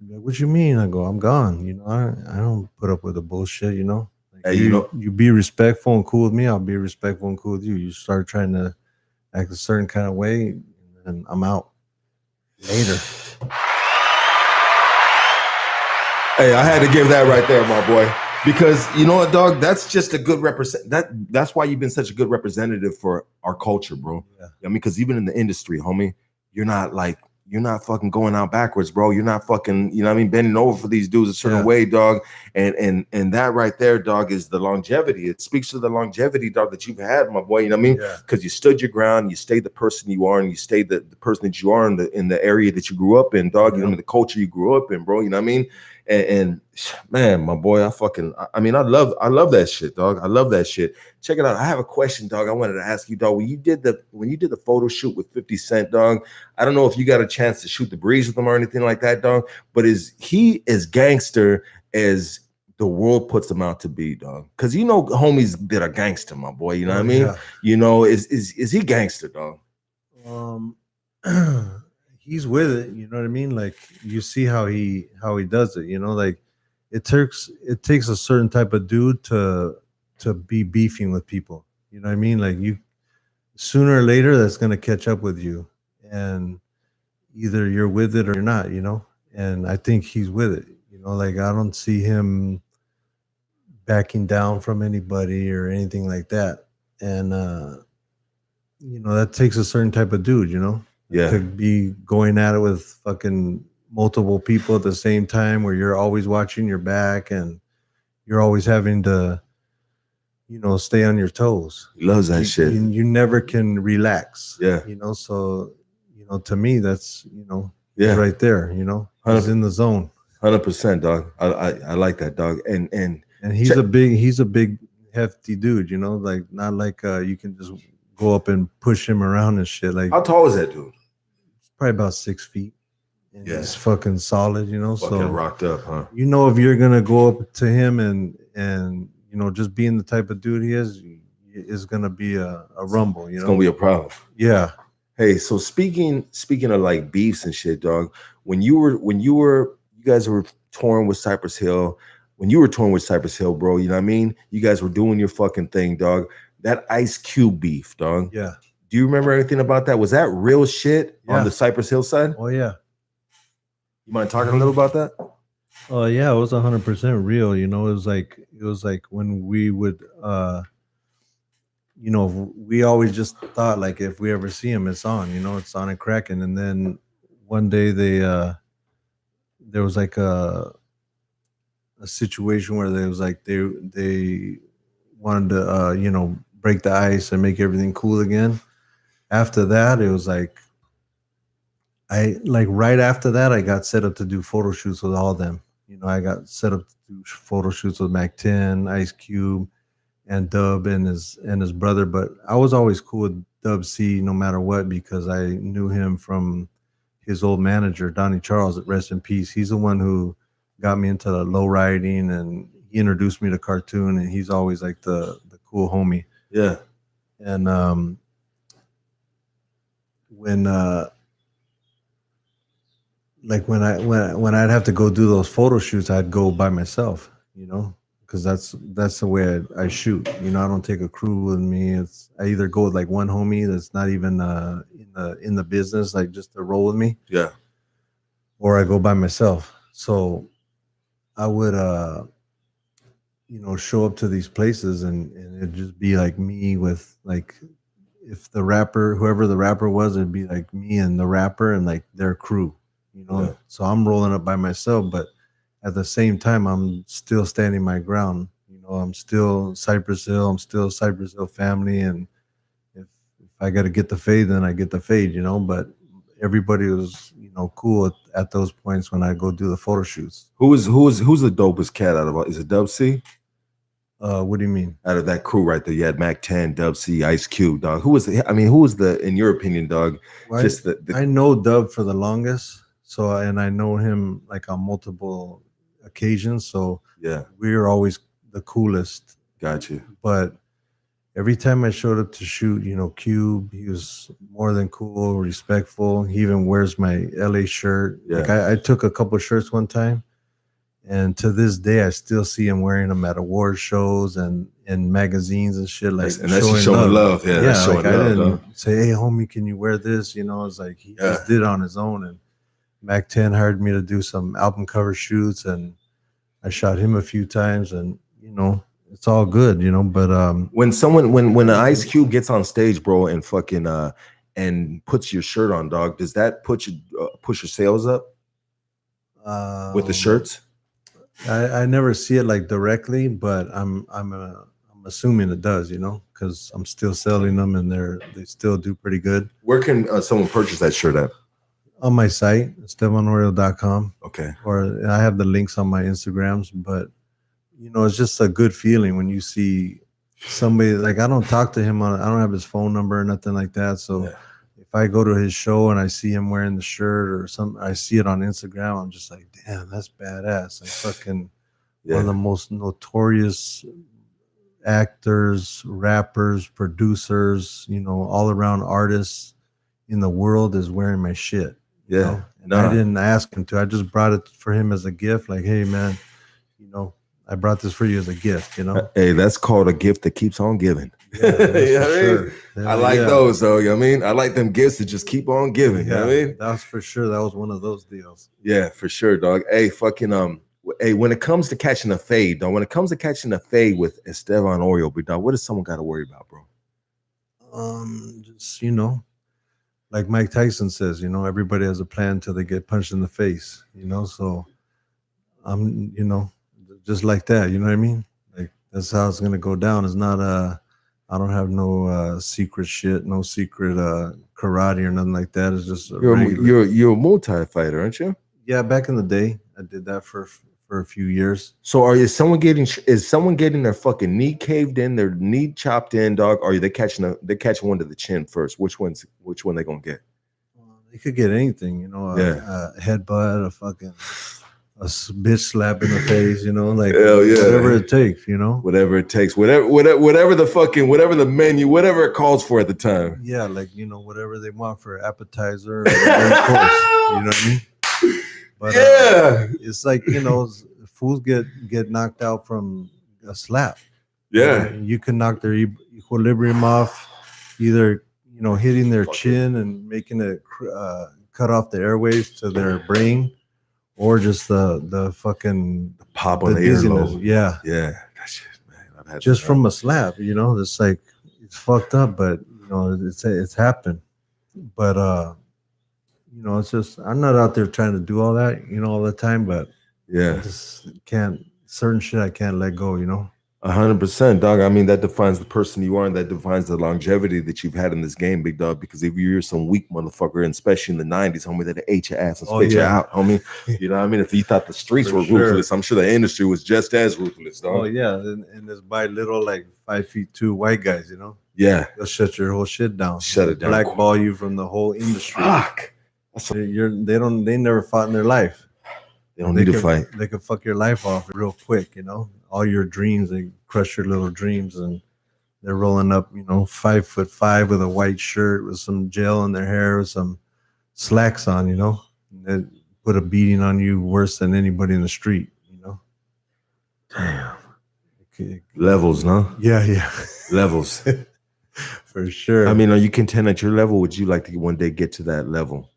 Like, what you mean? I go, I'm gone. You know, I don't put up with the bullshit, you know. Like, hey, you be respectful and cool with me, I'll be respectful and cool with you. You start trying to act a certain kind of way, and I'm out. Later. Hey, I had to give that right there, my boy. Because you know what, dog? That's just a good that's why you've been such a good representative for our culture, bro. Yeah. I mean, because even in the industry, homie, you're not like you're not fucking going out backwards, bro. You're not fucking, you know what I mean, bending over for these dudes a certain way, dog. And that right there, dog, is the longevity. It speaks to the longevity, dog, that you've had, my boy. You know what I mean? Because you stood your ground, you stayed the person you are, and you stayed the person that you are in the area that you grew up in, dog. You know, the culture you grew up in, bro. You know what I mean? And man, my boy, I love that shit, dog. I love that shit. Check it out. I have a question, dog. I wanted to ask you, dog. When you did the photo shoot with 50 Cent, dog, I don't know if you got a chance to shoot the breeze with him or anything like that, dog. But is he as gangster as the world puts him out to be, dog? Because you know homies that are gangster, my boy. You know what I mean? You know, is he gangster, dog? He's with it, you know what I mean? Like you see how he does it, you know, like it takes a certain type of dude to be beefing with people. You know what I mean? Like you sooner or later that's gonna catch up with you. And either you're with it or you're not, you know. And I think he's with it, you know, like I don't see him backing down from anybody or anything like that. And you know, that takes a certain type of dude, you know. To be going at it with fucking multiple people at the same time, where you're always watching your back and you're always having to, you know, stay on your toes. He loves that shit. You never can relax. Yeah. You know, so, you know, to me, that's, you know, right there, you know, he's in the zone. 100%, dog. I like that, dog. And he's a big hefty dude, you know, like not like you can just go up and push him around and shit. Like, how tall is that dude? Probably about 6 feet. And he's fucking solid, you know. Fucking rocked up, huh? You know, if you're gonna go up to him and you know, just being the type of dude he is gonna be a rumble, you know. It's gonna be a problem. Yeah. Hey, so speaking of like beefs and shit, dog, when you guys were touring with Cypress Hill, bro, you know what I mean? You guys were doing your fucking thing, dog. That Ice Cube beef, dog. Yeah. Do you remember anything about that? Was that real shit on the Cypress Hill side? Oh yeah. You mind talking a little about that? Oh yeah, it was 100% real. You know, it was like when we would, you know, we always just thought like if we ever see him, it's on. You know, it's on and cracking. And then one day there was like a situation where there was like they wanted to you know, break the ice and make everything cool again. After that, it was like right after that, I got set up to do photo shoots with all of them. You know, I got set up to do photo shoots with Mac 10, Ice Cube, and Dub and his brother. But I was always cool with Dub C no matter what, because I knew him from his old manager, Donnie Charles, rest in peace. He's the one who got me into the low riding, and he introduced me to cartoon, and he's always like the cool homie. Yeah. And when when I'd have to go do those photo shoots, I'd go by myself, you know, because that's the way I shoot. You know, I don't take a crew with me. I either go with like one homie that's not even in the business, like just to roll with me. Yeah. Or I go by myself. So I would you know, show up to these places and it'd just be like me with like, if the rapper, whoever the rapper was, it'd be like me and the rapper and like their crew, you know. Yeah. So I'm rolling up by myself, but at the same time, I'm still standing my ground. You know, I'm still Cypress Hill. I'm still Cypress Hill family. And if I got to get the fade, then I get the fade, you know. But everybody was, you know, cool at those points when I go do the photo shoots. Who's the dopest cat out of? Is it Dub C? What do you mean? Out of that crew right there, you had Mac 10, Dub C, Ice Cube, dog. Who was the, in your opinion, dog? Well, just I know Dub for the longest, so and I know him like on multiple occasions. So yeah, we were always the coolest. Got you. But every time I showed up to shoot, you know, Cube, he was more than cool, respectful. He even wears my LA shirt. Yeah. Like I took a couple of shirts one time. And to this day, I still see him wearing them at award shows and in magazines and shit. Like, and that's showing love. Yeah, that's showing like love. I didn't say, "Hey, homie, can you wear this?" You know, it's like he just did it on his own. And Mac 10 hired me to do some album cover shoots, and I shot him a few times. And you know, it's all good, you know. But when an Ice Cube gets on stage, bro, and fucking and puts your shirt on, dog, does that push your sales up with the shirts? I never see it like directly, but I'm assuming it does, you know, because I'm still selling them and they still do pretty good. Where can someone purchase that shirt at? On my site, EstevanOriol.com. Okay. Or I have the links on my Instagrams, but you know, it's just a good feeling when you see somebody. Like, I don't talk to him I don't have his phone number or nothing like that. So if I go to his show and I see him wearing the shirt or I see it on Instagram, I'm just like, damn, that's badass. Like fucking one of the most notorious actors, rappers, producers, you know, all around artists in the world is wearing my shit. Yeah. You know? And I didn't ask him to. I just brought it for him as a gift. Like, hey man, you know, I brought this for you as a gift, you know. Hey, that's called a gift that keeps on giving. Yeah, you know sure. I like those though. You know what I mean? I like them gifts that just keep on giving. Yeah, you know what I mean? That's for sure. That was one of those deals. Yeah, for sure, dog. Hey, fucking hey, when it comes to catching a fade, dog, when it comes to catching a fade with Estevan Oriol, big dog, what does someone got to worry about, bro? Just, you know, like Mike Tyson says, you know, everybody has a plan until they get punched in the face, you know. So I'm, you know, just like that, you know what I mean? Like, that's how it's gonna go down. It's not I don't have no secret shit, no secret karate or nothing like that. It's just you're a Muay fighter, aren't you? Yeah, back in the day, I did that for a few years. So is someone getting their fucking knee caved in, their knee chopped in, dog? Or are they catching one to the chin first? Which one they gonna get? They could get anything, you know, a headbutt, a fucking bitch slap in the face, you know, like whatever it takes, you know, whatever it takes, whatever the menu, whatever it calls for at the time. Yeah, like, you know, whatever they want for appetizer, or course, you know what I mean? But it's like, you know, fools get knocked out from a slap. Yeah, you can knock their equilibrium off, either, you know, hitting their chin and making it cut off the airways to their brain, or just the fucking pop on the earlobe. Yeah. That shit, man. I've had just from a slap, you know. It's like, it's fucked up, but you know, it's happened. But you know, it's just, I'm not out there trying to do all that, you know, all the time, but I just can't, certain shit I can't let go, you know. 100%, dog. I mean, that defines the person you are, and that defines the longevity that you've had in this game, big dog. Because if you're some weak motherfucker, and especially in the 90s, homie, that ate your ass and spit you out, homie. You know what I mean? If you thought the streets were ruthless, I'm sure the industry was just as ruthless, dog. Oh yeah, and there's by little, like 5'2" white guys, you know. Yeah, they'll shut your whole shit down. Shut it down. Blackball you from the whole industry. Fuck. They never fought in their life. They don't need to fight. They could fuck your life off real quick, you know. All your dreams, they crush your little dreams, and they're rolling up, you know, 5'5" with a white shirt with some gel in their hair with some slacks on, you know. They put a beating on you worse than anybody in the street, you know. Damn. Levels, no? Yeah. Levels. For sure. I mean, are you content at your level? Would you like to one day get to that level?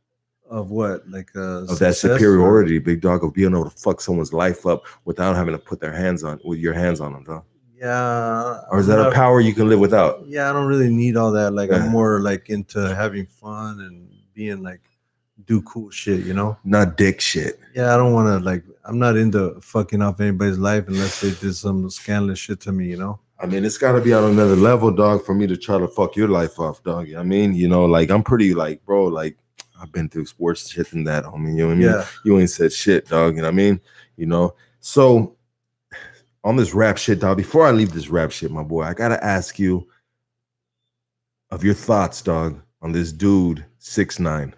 Of what? Like of that superiority, big dog, of being able to fuck someone's life up without having to put your hands on them, dog. Yeah. Or is that a power you can live without? Yeah, I don't really need all that. Like, I'm more like into having fun and being like, do cool shit, you know? Not dick shit. Yeah, I don't want to, like, I'm not into fucking off anybody's life unless they did some scandalous shit to me, you know? I mean, it's got to be on another level, dog, for me to try to fuck your life off, dog. I mean, you know, like, I'm pretty, like, bro, like, I've been through worse shit than that, homie. You know what I mean? Yeah. You ain't said shit, dog. You know what I mean? You know? So, on this rap shit, dog, before I leave this rap shit, my boy, I got to ask you of your thoughts, dog, on this dude, 6ix9ine.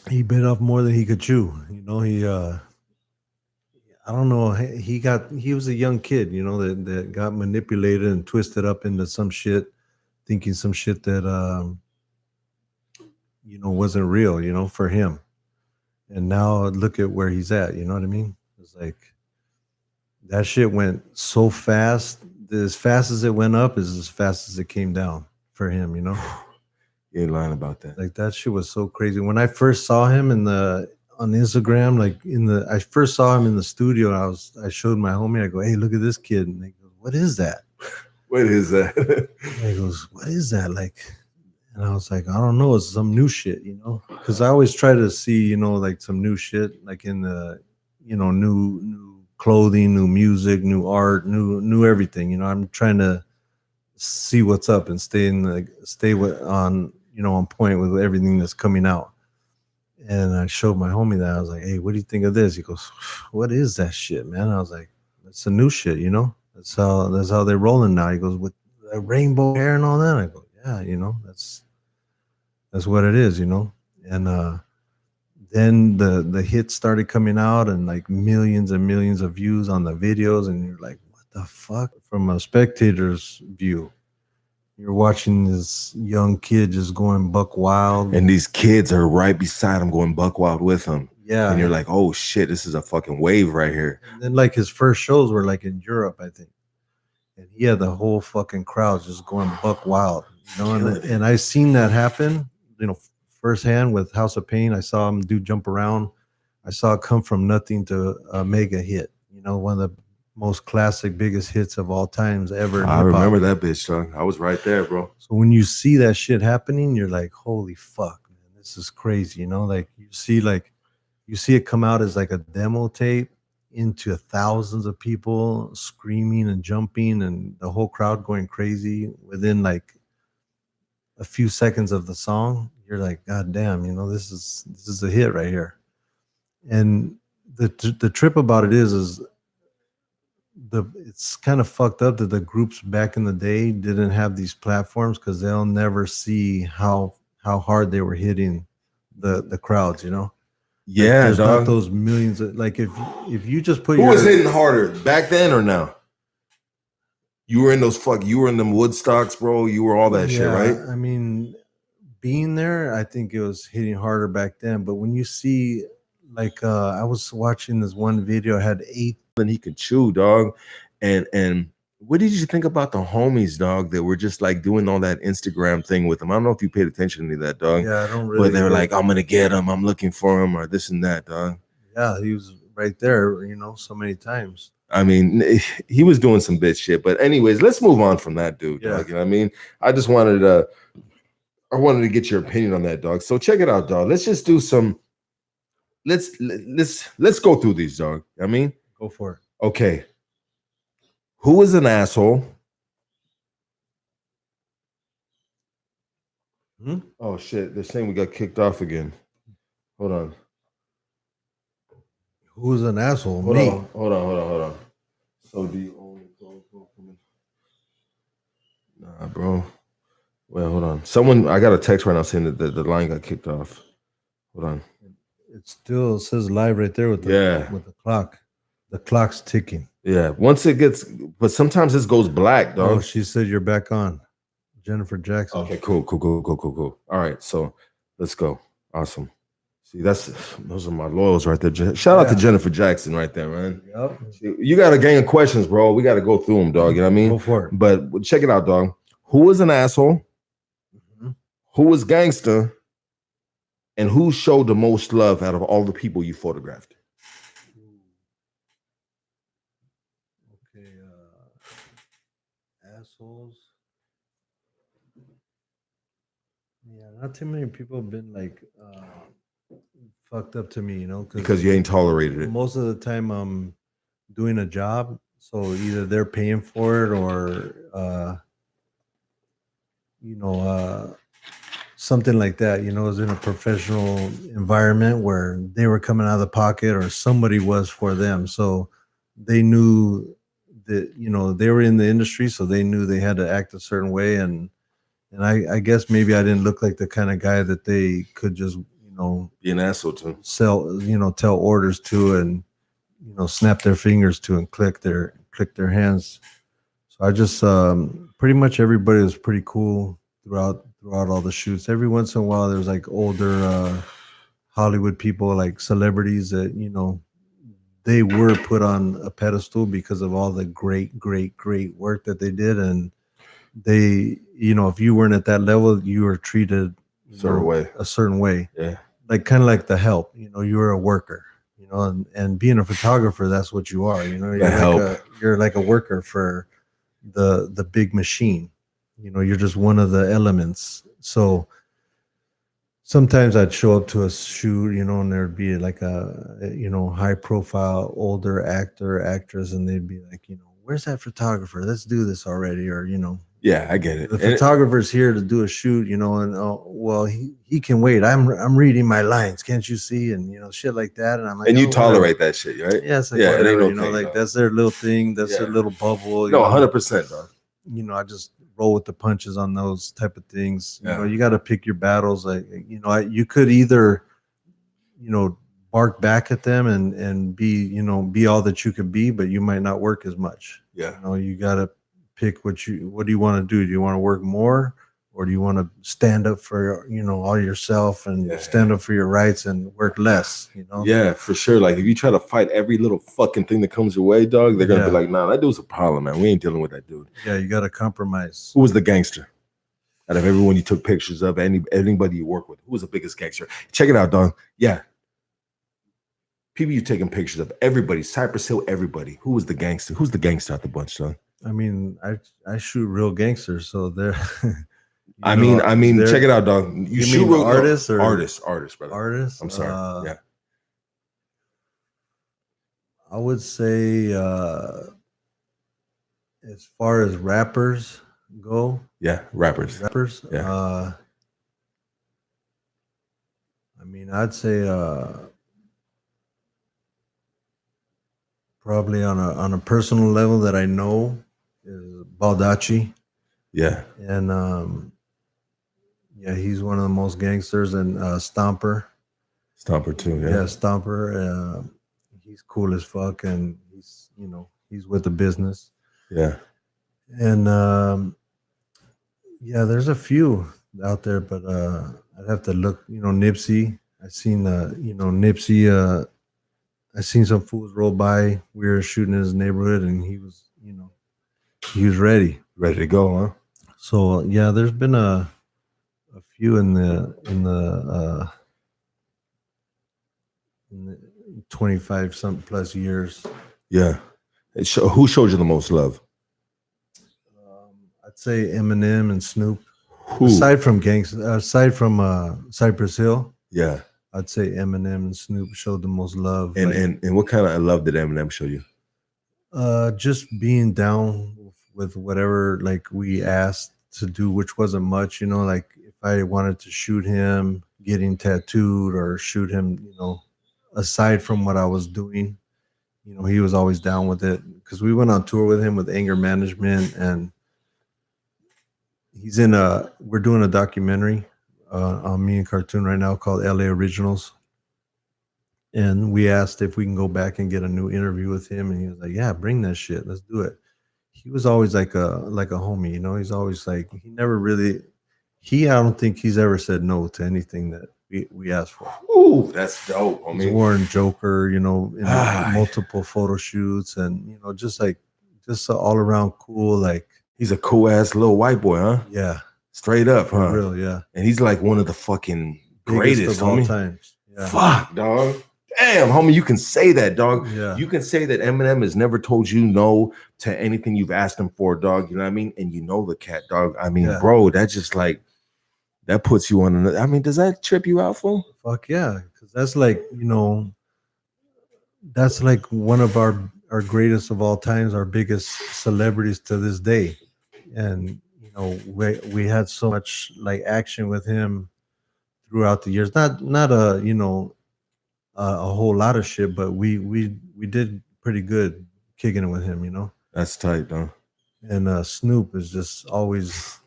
He bit off more than he could chew. You know, I don't know. He was a young kid, you know, that got manipulated and twisted up into some shit, thinking some shit that, you know, wasn't real, you know, for him. And now look at where he's at. You know what I mean? It's like that shit went so fast. As fast as it went up is as fast as it came down for him, you know? You ain't lying about that. Like, that shit was so crazy. When I first saw him on Instagram, like I first saw him in the studio. I showed my homie, I go, hey, look at this kid. And they go, what is that? What is that? And he goes, what is that? Like, and I was like, I don't know. It's some new shit, you know? Because I always try to see, you know, like some new shit, like in the, you know, new clothing, new music, new art, new everything. You know, I'm trying to see what's up and stay on, you know, on point with everything that's coming out. And I showed my homie that. I was like, hey, what do you think of this? He goes, what is that shit, man? I was like, it's the new shit, you know? That's how they're rolling now. He goes, with the rainbow hair and all that. I go, yeah, you know, that's what it is, you know. And then the hits started coming out and like millions and millions of views on the videos, and you're like, what the fuck? From a spectator's view, you're watching this young kid just going buck wild, and these kids are right beside him going buck wild with him. Yeah. And you're like, oh shit, this is a fucking wave right here. And then like his first shows were like in Europe, I think. And he had the whole fucking crowd just going buck wild, you know. And I seen that happen, you know, firsthand with House of Pain. I saw him do Jump Around. I saw it come from nothing to a mega hit, you know, one of the most classic, biggest hits of all times ever. I remember that bitch, son. I was right there, bro. So when you see that shit happening, you're like, holy fuck, man, this is crazy, you know. Like you see it come out as like a demo tape into thousands of people screaming and jumping and the whole crowd going crazy within like a few seconds of the song. You're like, god damn, you know, this is a hit right here. And the trip about it is it's kind of fucked up that the groups back in the day didn't have these platforms, because they'll never see how hard they were hitting the crowds, you know. Yeah, there's dog. not those millions of, like if you just put who was hitting harder back then or now? You were in you were in them Woodstocks, bro. You were all that shit, right? I mean, being there, I think it was hitting harder back then. But when you see, like, I was watching this one video, had 8. And he could chew, dog. And what did you think about the homies, dog, that were just like doing all that Instagram thing with him? I don't know if you paid attention to that, dog. Yeah, I don't really. But they were like, I'm gonna get him. I'm looking for him, or this and that, dog. Yeah, he was right there, you know, so many times. I mean, he was doing some bitch shit. But anyways, let's move on from that, dude. Yeah. Dog, you know what I mean? I just wanted to get your opinion on that, dog. So check it out, dog. Let's just do some. Let's go through these, dog. I mean, go for it. Okay. Who is an asshole? Oh shit! They're saying we got kicked off again. Hold on. Who's an asshole? Hold Me. on. Hold on. So do you only go for me? Nah, bro. Well, hold on. I got a text right now saying that the line got kicked off. Hold on. It still says live right there with the clock. The clock's ticking. Yeah. Once it gets, but sometimes this goes black, dog. Oh, she said you're back on. Jennifer Jackson. Okay, cool. All right, so let's go. Awesome. See, those are my loyals right there. Shout out to Jennifer Jackson right there, man. Yep. See, you got a gang of questions, bro. We got to go through them, dog. You know what I mean? Go for it. But check it out, dog. Who was an asshole? Mm-hmm. Who was gangster? And who showed the most love out of all the people you photographed? Okay, assholes. Yeah, not too many people have been like fucked up to me, you know, because you ain't tolerated it. Most of the time I'm doing a job, so either they're paying for it or something like that, you know, is in a professional environment where they were coming out of the pocket or somebody was for them. So they knew that, you know, they were in the industry, so they knew they had to act a certain way. And I guess maybe I didn't look like the kind of guy that they could just, you know, be an asshole to, tell orders to, and, you know, snap their fingers to and click their hands. So I just pretty much everybody was pretty cool throughout all the shoots. Every once in a while there's like older Hollywood people, like celebrities that, you know, they were put on a pedestal because of all the great work that they did. And they, you know, if you weren't at that level, you were treated a certain way. Yeah. Like kind of like the help, you know, you were a worker, you know, and being a photographer, that's what you are, you know, you're like a worker for the big machine. You're just one of the elements. So sometimes I'd show up to a shoot, and there'd be like a high profile older actor, actress, and they'd be like, where's that photographer? Let's do this already. Or, Yeah, I get it. the photographer's here to do a shoot, and well, he can wait. I'm reading my lines. Can't you see? And shit like that. And I'm like, and you oh, tolerate whatever. that shit, right? Yeah, it's like Yeah, it whatever, ain't okay, like dog. that's their little thing. That's their Yeah. little bubble. No, 100%, dog. I just roll with the punches on those type of things. Yeah. You got to pick your battles. Like, you could either, bark back at them and be, be all that you could be, but you might not work as much. Yeah. You got to pick what do you want to do? Do you want to work more, or do you want to stand up for, all yourself and stand up for your rights and work less, Yeah, for sure. Like if you try to fight every little fucking thing that comes your way, dog, they're gonna be like, nah, that dude's a problem, man. We ain't dealing with that dude. Yeah, you got to compromise. Who was the gangster out of everyone you took pictures of, anybody you work with? Who was the biggest gangster? Check it out, dog. Yeah. People you taking pictures of, everybody, Cypress Hill, everybody. Who was the gangster? Who's the gangster out the bunch, dog? I mean, I shoot real gangsters, so they're. I mean, check it out, dog. You shoot real artists or artists, brother. Artists. I'm sorry. Yeah. I would say, as far as rappers go. Yeah, rappers. Yeah. I mean, I'd say probably on a personal level that I know is Baldacci. Yeah. And yeah, he's one of the most gangsters. And Stomper too. Yeah, Stomper. He's cool as fuck, and he's with the business. Yeah. And yeah, there's a few out there, but I'd have to look. Nipsey. I seen Nipsey. I seen some fools roll by. We were shooting in his neighborhood, and he was ready to go, huh? So yeah, there's been a few in the 25 something plus years. Yeah. Who showed you the most love? I'd say Eminem and Snoop. Who? Aside from Cypress Hill. Yeah. I'd say Eminem and Snoop showed the most love. And what kind of love did Eminem show you? Just being down with whatever we asked to do, which wasn't much. Like if I wanted to shoot him getting tattooed or shoot him, aside from what I was doing, he was always down with it, because we went on tour with him with Anger Management, and we're doing a documentary on me and Cartoon right now called LA Originals. And we asked if we can go back and get a new interview with him, and he was like, yeah, bring that shit, let's do it. He was always like a homie, he's always I don't think he's ever said no to anything that we asked for. Ooh, that's dope. He's worn Joker, in multiple photo shoots, and just all around cool. He's a cool ass little white boy, huh? Yeah, straight up, huh? For real, yeah. And he's like one of the fucking greatest of all times. Yeah. Fuck, dog. Damn, homie, you can say that, dog. Yeah. You can say that Eminem has never told you no to anything you've asked him for, dog. You know what I mean? And the cat, dog. I mean, bro, that's just that puts you on another. I mean, does that trip you out, fool? Fuck yeah, because that's that's one of our greatest of all times, our biggest celebrities to this day. And we had so much action with him throughout the years. Not a whole lot of shit, but we did pretty good kicking it with him. That's tight, though. And Snoop is just always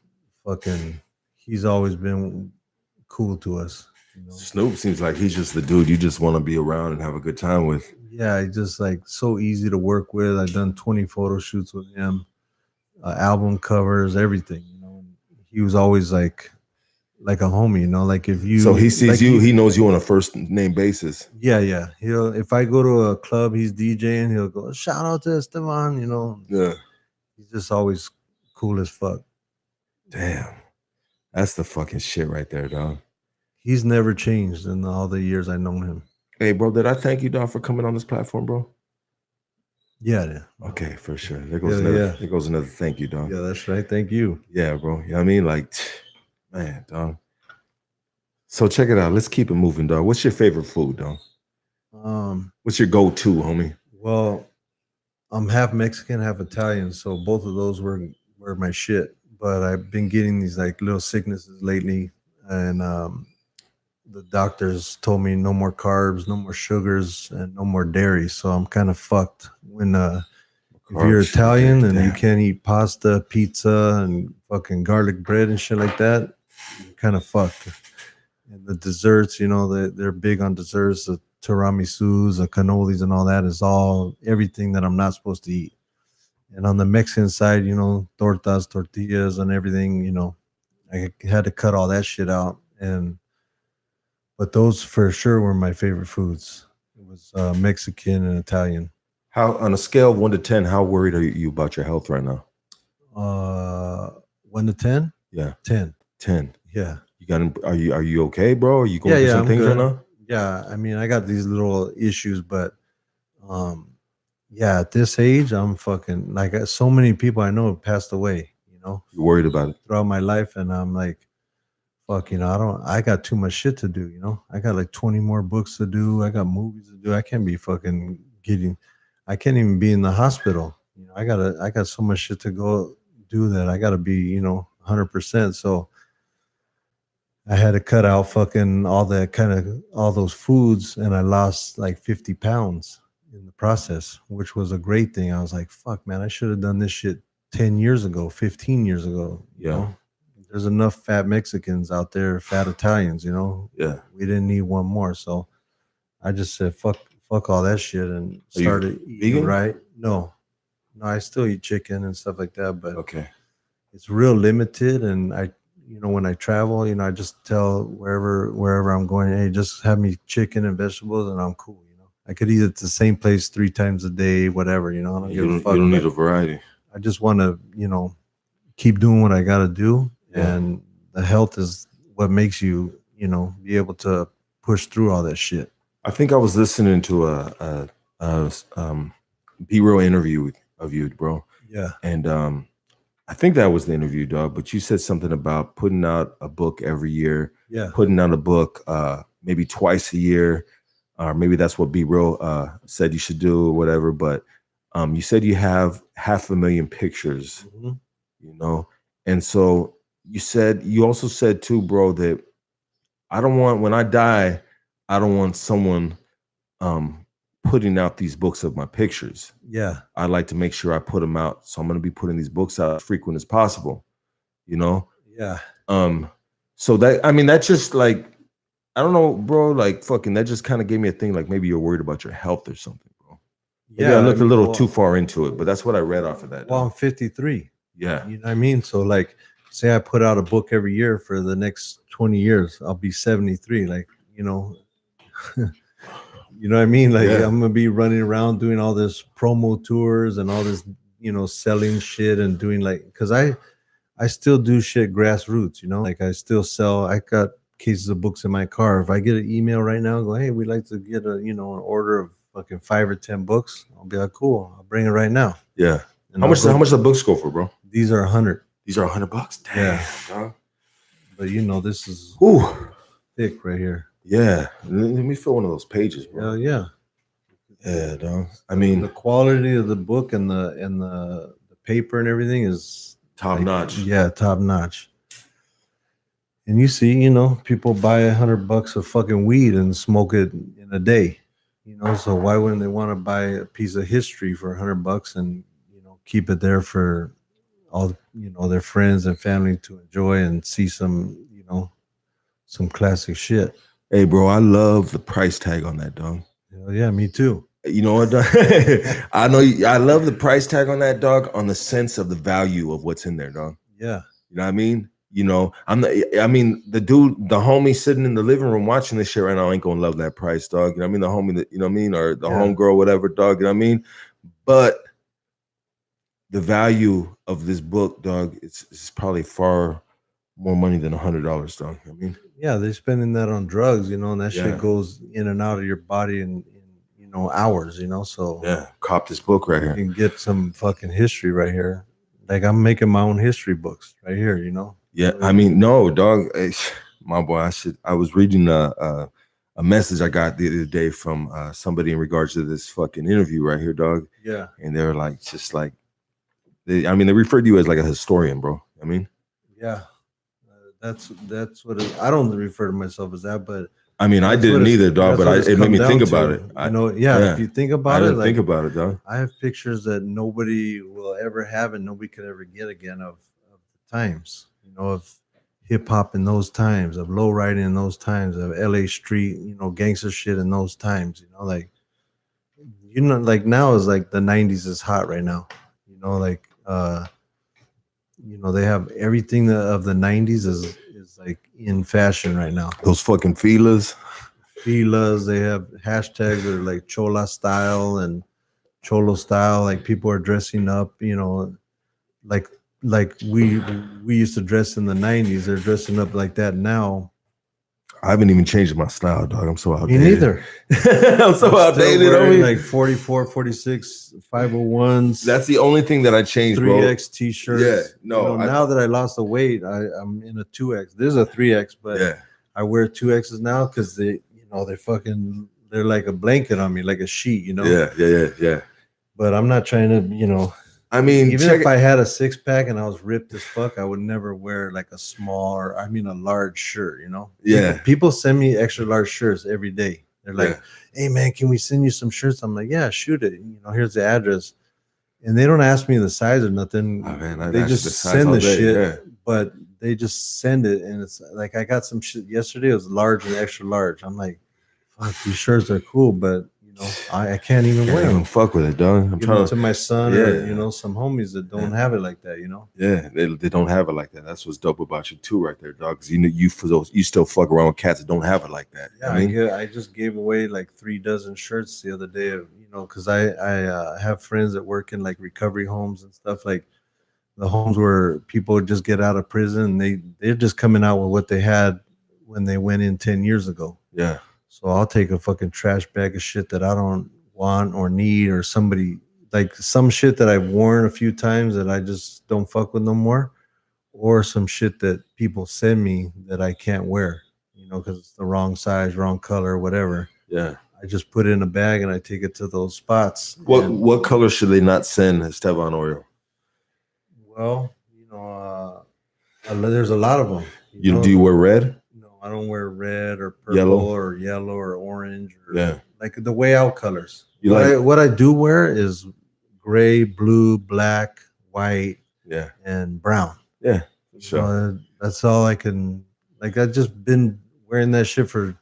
fucking. He's always been cool to us. Snoop seems like he's just the dude you just want to be around and have a good time with. Yeah, he's just so easy to work with. I've done 20 photo shoots with him, album covers, everything. He was always like a homie. If you. So he sees you, he knows you on a first name basis. Yeah. If I go to a club, he's DJing. He'll go, shout out to Estevan. Yeah. He's just always cool as fuck. Damn. That's the fucking shit right there, dog. He's never changed in all the years I've known him. Hey, bro, did I thank you, dog, for coming on this platform, bro? Yeah. Okay, for sure. There goes another thank you, dog. Yeah, that's right. Thank you. Yeah, bro. You know what I mean? Like, man, dog. So check it out. Let's keep it moving, dog. What's your favorite food, dog? What's your go-to, homie? Well, I'm half Mexican, half Italian, so both of those were my shit. But I've been getting these like little sicknesses lately, and the doctors told me no more carbs, no more sugars, and no more dairy. So I'm kind of fucked. When if you're Italian and you can't eat pasta, pizza, and fucking garlic bread and shit like that, you're kind of fucked. And the desserts, you know, they're big on desserts, the tiramisus, the cannolis, and all that is all everything that I'm not supposed to eat. And on the Mexican side, you know, tortas, tortillas, and everything, you know, I had to cut all that shit out. But those for sure were my favorite foods. It was Mexican and Italian. How, on a scale of 1 to 10, how worried are you about your health right now? 1 to 10? Yeah. 10. 10. Yeah. Are you okay, bro? Are you going through some things right now? Yeah. I mean, I got these little issues, but yeah, at this age, I'm fucking like so many people I know have passed away, you know. You're worried about it throughout my life, and I'm like, fuck, you know, I got too much shit to do, you know. I got like 20 more books to do. I got movies to do. I can't be fucking I can't even be in the hospital. You know, I got so much shit to go do that I gotta be, you know, 100%. So I had to cut out fucking all those foods, and I lost like 50 pounds in the process, which was a great thing. I was like, fuck, man, I should have done this shit 10 years ago, 15 years ago. You know? There's enough fat Mexicans out there, fat Italians, you know? Yeah. We didn't need one more. So I just said, fuck all that shit and started eating right. No, I still eat chicken and stuff like that, but it's real limited. And you know, when I travel, you know, I just tell wherever I'm going, hey, just have me chicken and vegetables and I'm cool, you know. I could eat at the same place 3 times a day, whatever, you know. I don't give a fuck. You don't need a variety. I just want to, you know, keep doing what I got to do. And the health is what makes you, you know, be able to push through all that shit. I think I was listening to a B-roll interview of you, bro. Yeah. And I think that was the interview, dog. But you said something about putting out a book every year. Yeah. Putting out a book maybe twice a year, or maybe that's what B-roll said you should do or whatever. But you said you have 500,000 pictures, you know, and so you also said too, bro, that when I die, I don't want someone putting out these books of my pictures. Yeah. I'd like to make sure I put them out. So I'm going to be putting these books out as frequent as possible, you know? Yeah. So that's just like, I don't know, bro, like fucking, that just kind of gave me a thing. Like maybe you're worried about your health or something, bro. Maybe I looked a little too far into it, but that's what I read off of that. Well, I'm 53. Yeah. You know what I mean? So like, say I put out a book every year for the next 20 years, I'll be 73. Like, you know, you know what I mean? Like I'm gonna be running around doing all this promo tours and all this, you know, selling shit and doing like, because I still do shit grassroots, you know, like I still sell. I got cases of books in my car. If I get an email right now, go, hey, we'd like to get an order of fucking 5 or 10 books. I'll be like, cool, I'll bring it right now. Yeah. And how much the books go for, bro? These are 100. These are $100. Damn. Yeah. Dog. But you know, this is thick right here. Yeah. Let me fill one of those pages, bro. Hell yeah. Yeah, dog. I mean, the quality of the book and the paper and everything is top notch. Yeah, top notch. And you see, you know, people buy $100 of fucking weed and smoke it in a day. You know, so why wouldn't they want to buy a piece of history for $100 and, you know, keep it there for all, you know, their friends and family to enjoy and see some, you know, some classic shit. Hey, bro, I love the price tag on that, dog. Hell yeah, me too. You know what, dog? I love the price tag on that, dog, on the sense of the value of what's in there, dog. Yeah. You know what I mean? You know, the dude, the homie sitting in the living room watching this shit right now ain't gonna love that price, dog. You know what I mean? The homie that, you know what I mean? Or the homegirl, whatever, dog, you know what I mean? But the value of this book, dog, it's probably far more money than $100, dog. I mean, yeah, they're spending that on drugs, you know, and that shit goes in and out of your body, and you hours, so Yeah, cop this book right you here. can get some fucking history right here. Like I'm making my own history books right here, Yeah, I mean, no, dog. My boy, I was reading a message I got the other day from somebody in regards to this fucking interview right here, dog. Yeah. And they're like, just like, they referred to you as like a historian, bro. I mean, Yeah. That's what I don't refer to myself as that, but I that's didn't what either, dog. that's But what it's it made come me think down about to, it. If you think I about it, didn't think like about it, dog. I have pictures that nobody will ever have and nobody could ever get again of the times, of hip hop in those times, of low riding in those times, of LA street, gangster shit in those times, like like now is like the 90s is hot right now, like they have everything of the 90s is like in fashion right now. Those fucking feelers. They have hashtags that are like chola style and cholo style, like people are dressing up, like we used to dress in the 90s. They're dressing up like that now. I haven't even changed my style, dog. I'm so outdated. Me neither. I'm so outdated. Wearing like 44, 46, 501s. That's the only thing that I changed, 3X t-shirts. Yeah, no. Now that I lost the weight, I'm in a 2X. There's a 3X, but Yeah. I wear 2Xs now because they're like a blanket on me, like a sheet, Yeah. But I'm not trying to, even if I had a 6-pack and I was ripped as fuck, I would never wear like a small or a large shirt, Yeah. People send me extra large shirts every day. They're like, hey man, can we send you some shirts? I'm like, yeah, shoot it. Here's the address. And they don't ask me the size or nothing. Oh, man, they just send the shit, but they just send it. And it's like, I got some shit yesterday. It was large and extra large. I'm like, fuck, these shirts are cool, but I can't even wear them. Fuck with it, dog. I'm trying to my son or some homies that don't have it like that, Yeah, they don't have it like that. That's what's dope about you too, right there, dog. Because you still fuck around with cats that don't have it like that. Yeah, I just gave away like 3 dozen shirts the other day, because I have friends that work in like recovery homes and stuff, like the homes where people just get out of prison and they're just coming out with what they had when they went in 10 years ago. Yeah. So I'll take a fucking trash bag of shit that I don't want or need, or somebody like some shit that I've worn a few times that I just don't fuck with no more, or some shit that people send me that I can't wear, because it's the wrong size, wrong color, whatever. Yeah. I just put it in a bag and I take it to those spots. What color should they not send Estevan Oriol? Well, there's a lot of them. Do you wear red? I don't wear red or purple or yellow or orange or like the way out colors. What I do wear is gray, blue, black, white, and brown. Yeah, sure. That's all I can. Like I've just been wearing that shit for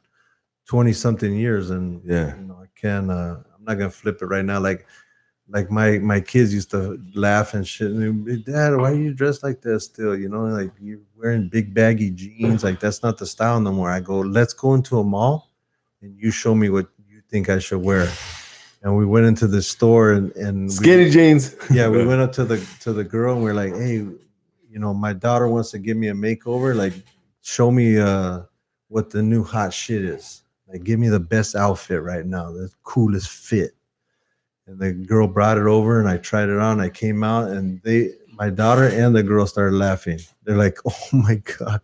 20 something years, and I can't. I'm not gonna flip it right now. Like my kids used to laugh and shit. And Dad, why are you dressed like that still? Like you're wearing big baggy jeans. Like that's not the style no more. I go, let's go into a mall and you show me what you think I should wear. And we went into the store and skinny jeans. Yeah, we went up to the girl and we're like, hey, my daughter wants to give me a makeover. Like, show me what the new hot shit is. Like, give me the best outfit right now, the coolest fit. And the girl brought it over and I tried it on. I came out and my daughter and the girl started laughing. They're like, oh my God.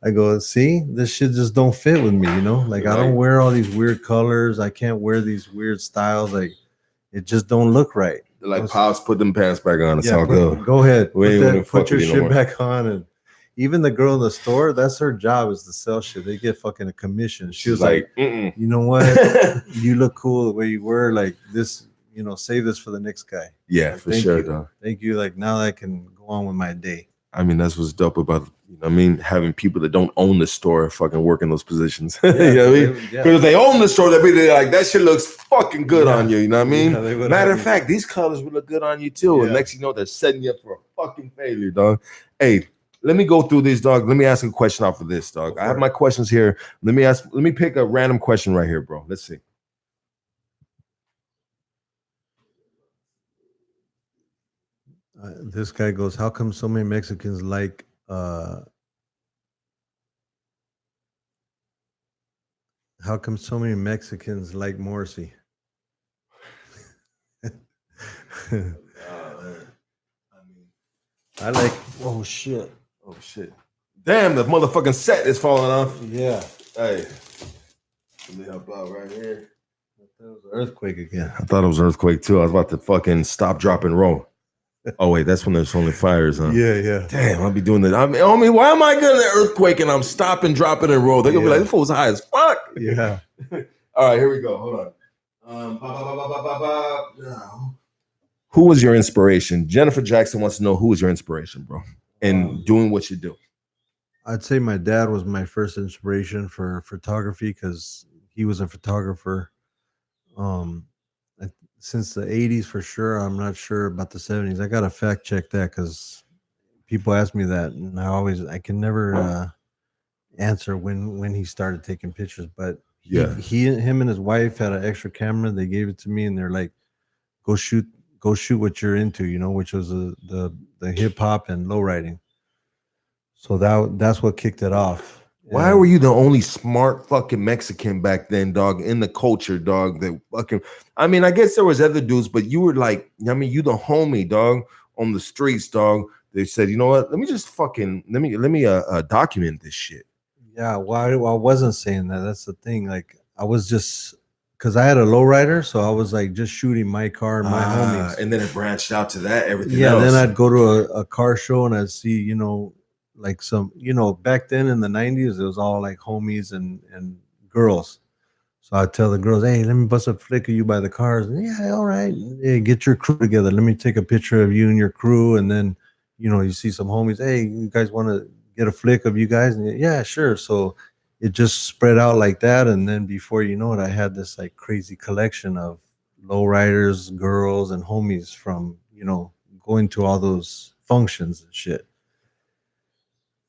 I go, see, this shit just don't fit with me, Like I don't wear all these weird colors. I can't wear these weird styles. Like it just don't look right. They're like, Pops, put them pants back on. It's all good. Go ahead. Put your shit back on. And even the girl in the store, that's her job, is to sell shit. They get fucking a commission. She was like, you know what? You look cool the way you were. Like this, save this for the next guy. Yeah, like, for sure, dog. Thank you. Like now I can go on with my day. That's what's dope about, having people that don't own the store fucking work in those positions. Yeah, you know what I mean? Because if they own the store, they'd be like, that shit looks fucking good on you. You know what I mean? Yeah, matter of fact, these colors would look good on you too. Yeah. And next thing you know, they're setting you up for a fucking failure, dog. Hey, let me go through these, dog. Let me ask a question off of this, dog. I have my questions here. Let me pick a random question right here, bro. Let's see. This guy goes, how come so many Mexicans like Morrissey? I like. Oh shit! Oh shit! Damn, the motherfucking set is falling off. Yeah. Hey, let me help out right here. That was an earthquake again. I thought it was an earthquake too. I was about to fucking stop, drop, and roll. Oh wait, that's when there's only fires, huh? Yeah. Damn, I'll be doing that. Homie, why am I getting an earthquake and I'm stopping, dropping, and roll? They're gonna be like, this fool's high as fuck. Yeah. All right, here we go. Hold on. Who was your inspiration? Jennifer Jackson wants to know who was your inspiration, bro, in doing what you do. I'd say my dad was my first inspiration for photography because he was a photographer. Since the 80s for sure. I'm not sure about the 70s. I gotta fact check that because people ask me that, and I can never answer when he started taking pictures. But him and his wife had an extra camera. They gave it to me, and they're like, go shoot what you're into, which was the hip hop and low riding. So that's what kicked it off. Why were you the only smart fucking Mexican back then, dog, in the culture, dog? That fucking, I mean, I guess there was other dudes, but you were like, I mean, you the homie, dog, on the streets, dog. They said, you know what? Let me just fucking let me document this shit. Yeah, well, I wasn't saying that. That's the thing. Like, I was just because I had a lowrider, so I was like just shooting my car and my homies, and then it branched out to that everything. Yeah, else. Then I'd go to a car show and I'd see, like some, back then in the 90s, it was all like homies and girls. So I'd tell the girls, hey, let me bust a flick of you by the cars. And, yeah, all right. Hey, get your crew together. Let me take a picture of you and your crew. And then, you see some homies, hey, you guys want to get a flick of you guys? And yeah, sure. So it just spread out like that. And then before you know it, I had this like crazy collection of lowriders, girls, and homies from, going to all those functions and shit.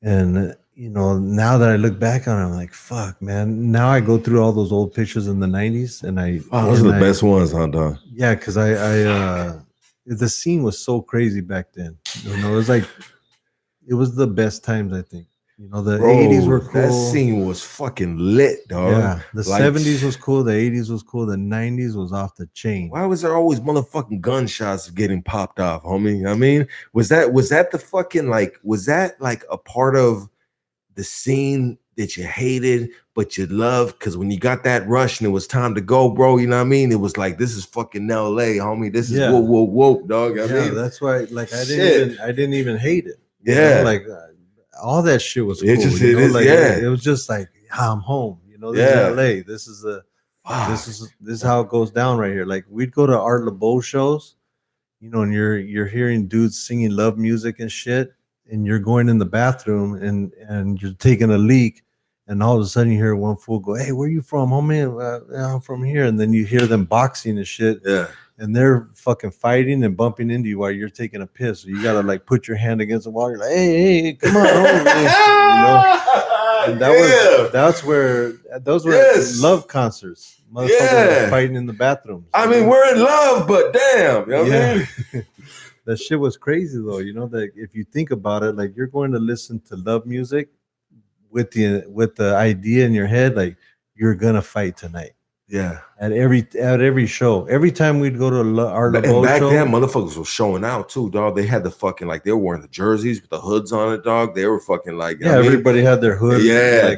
And now that I look back on it, I'm like, fuck, man. Now I go through all those old pictures in the 90s and those are the best ones, huh, dog? Yeah, because the scene was so crazy back then. It was the best times, I think. The 80s were cool. That scene was fucking lit, dog. Yeah, the 70s was cool. The 80s was cool. The 90s was off the chain. Why was there always motherfucking gunshots getting popped off, homie? I mean, was that the fucking was that like a part of the scene that you hated but you loved? Because when you got that rush and it was time to go, bro, you know what I mean? It was like, this is fucking LA, homie. This is whoa, dog. I mean, that's why. Like, I didn't even hate it. Yeah, all that shit was cool. It was just like, I'm home. This is LA. This is how it goes down right here. Like, we'd go to Art LeBeau shows, and you're hearing dudes singing love music and shit, and you're going in the bathroom and you're taking a leak, and all of a sudden you hear one fool go, hey, where you from, homie? I'm from here. And then you hear them boxing and shit. Yeah. And they're fucking fighting and bumping into you while you're taking a piss. So you gotta like put your hand against the wall. You're like, hey, come on, And those were love concerts. Motherfuckers were fighting in the bathroom. I mean, we're in love, but damn, I mean? That shit was crazy though. That if you think about it, like, you're going to listen to love music with the idea in your head, like, you're gonna fight tonight. Yeah, at every show, every time we'd go to our and back then, motherfuckers were showing out too, dog. They had the fucking they were wearing the jerseys with the hoods on it, dog. They were fucking everybody had their hood,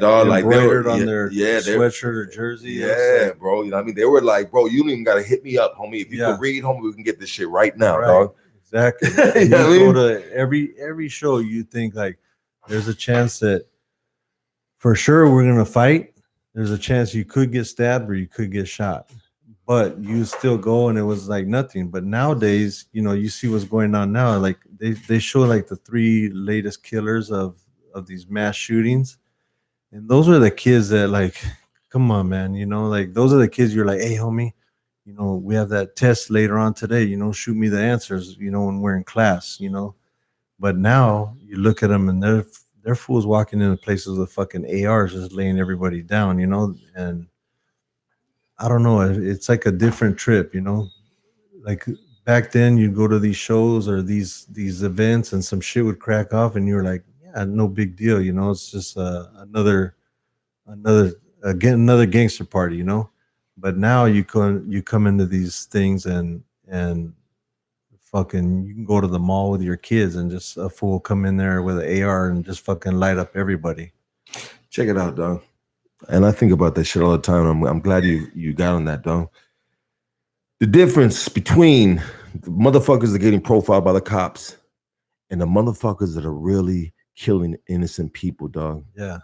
dog, embroidered on their sweatshirt or jersey. Yeah, bro. I mean, they were like, bro, you don't even gotta hit me up, homie. If you can read, homie, we can get this shit right now, dog. Exactly. You go to every show, you think like, there's a chance that for sure we're gonna fight. There's a chance you could get stabbed or you could get shot, but you still go, and it was like nothing. But nowadays, you see what's going on now. Like, they show like the 3 latest killers of these mass shootings, and those are the kids that, like, come on, man. Like, those are the kids you're like, hey, homie, we have that test later on today. Shoot me the answers. When we're in class. But now you look at them and they're fools walking into places with fucking ARs, just laying everybody down, and I don't know. It's like a different trip, Like, back then, you'd go to these shows or these events, and some shit would crack off, and you were like, yeah, no big deal, It's just another gangster party, But now you come into these things, and fucking, you can go to the mall with your kids and just a fool come in there with an AR and just fucking light up everybody. Check it out, dog. And I think about that shit all the time. I'm glad you got on that, dog. The difference between the motherfuckers that are getting profiled by the cops and the motherfuckers that are really killing innocent people, dog. Yeah.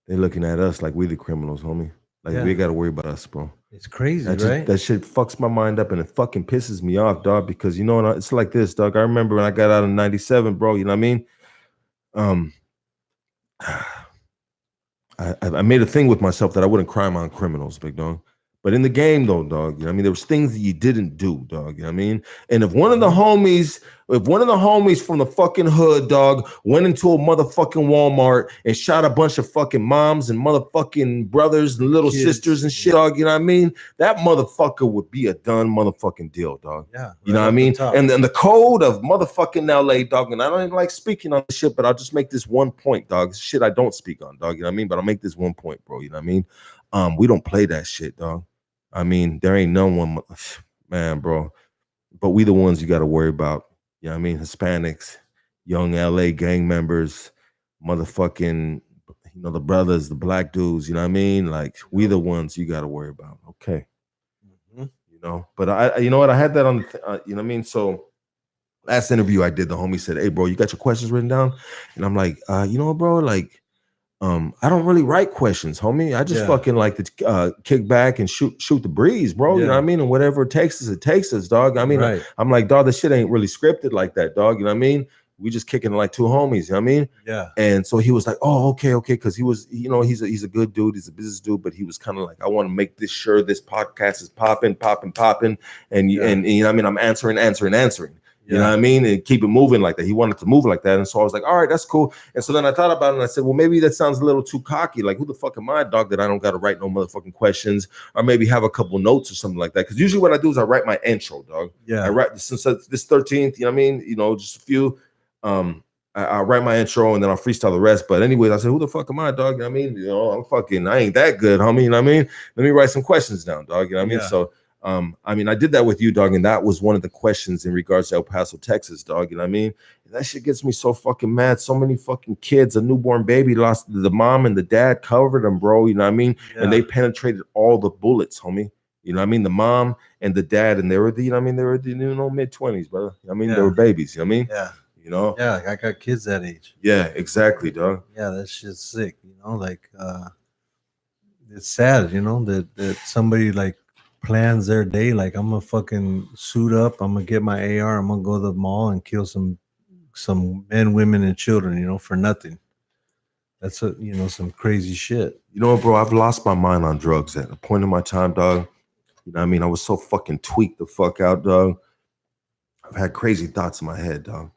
They're looking at us like we the criminals, homie. Like we got to worry about us, bro. It's crazy, right? That shit fucks my mind up and it fucking pisses me off, dog, because, you know, it's like this, dog. I remember when I got out in 97, bro, you know what I mean? I made a thing with myself that I wouldn't crime on criminals, big dog. But in the game, though, dog, you know what I mean? There was things that you didn't do, dog, you know what I mean? And if one of the homies from the fucking hood, dog, went into a motherfucking Walmart and shot a bunch of fucking moms and motherfucking brothers and little sisters and shit, dog, you know what I mean? That motherfucker would be a done motherfucking deal, dog. Yeah. You know what I mean? And then the code of motherfucking LA, dog, and I don't even like speaking on this shit, but I'll just make this one point, dog. This shit I don't speak on, dog, you know what I mean? But I'll make this one point, bro, you know what I mean? We don't play that shit, dog. I mean, there ain't no one, man, bro. But we the ones you got to worry about. You know what I mean? Hispanics, young LA gang members, motherfucking, you know, the brothers, the black dudes, you know what I mean? Like, we the ones you got to worry about. Okay. You know, but you know what? I had that on, you know what I mean? So last interview I did, the homie said, "Hey, bro, you got your questions written down?" And I'm like, you know what, bro? Like, I don't really write questions, homie. I just fucking like to kick back and shoot the breeze, bro. You know what I mean? And whatever it takes us, dog. I mean, I'm like, dog, this shit ain't really scripted like that, dog. You know what I mean? We just kicking like two homies, you know what I mean? Yeah. And so he was like, oh, okay. Because he was, you know, he's a good dude, he's a business dude, but he was kind of like, I want to make this sure this podcast is popping. And you know what I mean? I'm answering. You know what I mean? And keep it moving like that. He wanted to move like that. And so I was like, all right, that's cool. And so then I thought about it and I said, well, maybe that sounds a little too cocky. Like, who the fuck am I, dog, that I don't got to write no motherfucking questions or maybe have a couple notes or something like that? Because usually what I do is I write my intro, dog. Yeah. I write since this 13th, you know what I mean? You know, just a few. I write my intro and then I'll freestyle the rest. But anyways, I said, who the fuck am I, dog? You know what I mean? You know, I ain't that good, homie. You know what I mean? Let me write some questions down, dog. You know what I mean? So I mean, I did that with you, dog, and that was one of the questions in regards to El Paso, Texas, dog. You know what I mean? That shit gets me so fucking mad. So many fucking kids, a newborn baby lost the mom and the dad covered them, bro. You know what I mean? And they penetrated all the bullets, homie. You know what I mean? The mom and the dad, and they were the, you know what I mean? They were the, you know, mid-20s, brother. You know what I mean? They were babies, you know what I mean? Yeah. You know? Yeah, I got kids that age. Yeah, exactly, dog. Yeah, that shit's sick, you know, like it's sad, you know, that somebody like plans their day like, I'm gonna fucking suit up, I'm gonna get my AR, I'm gonna go to the mall and kill some men, women, and children, you know, for nothing. That's you know, some crazy shit. You know what, bro? I've lost my mind on drugs at a point in my time, dog. You know what I mean? I was so fucking tweaked the fuck out, dog. I've had crazy thoughts in my head, dog.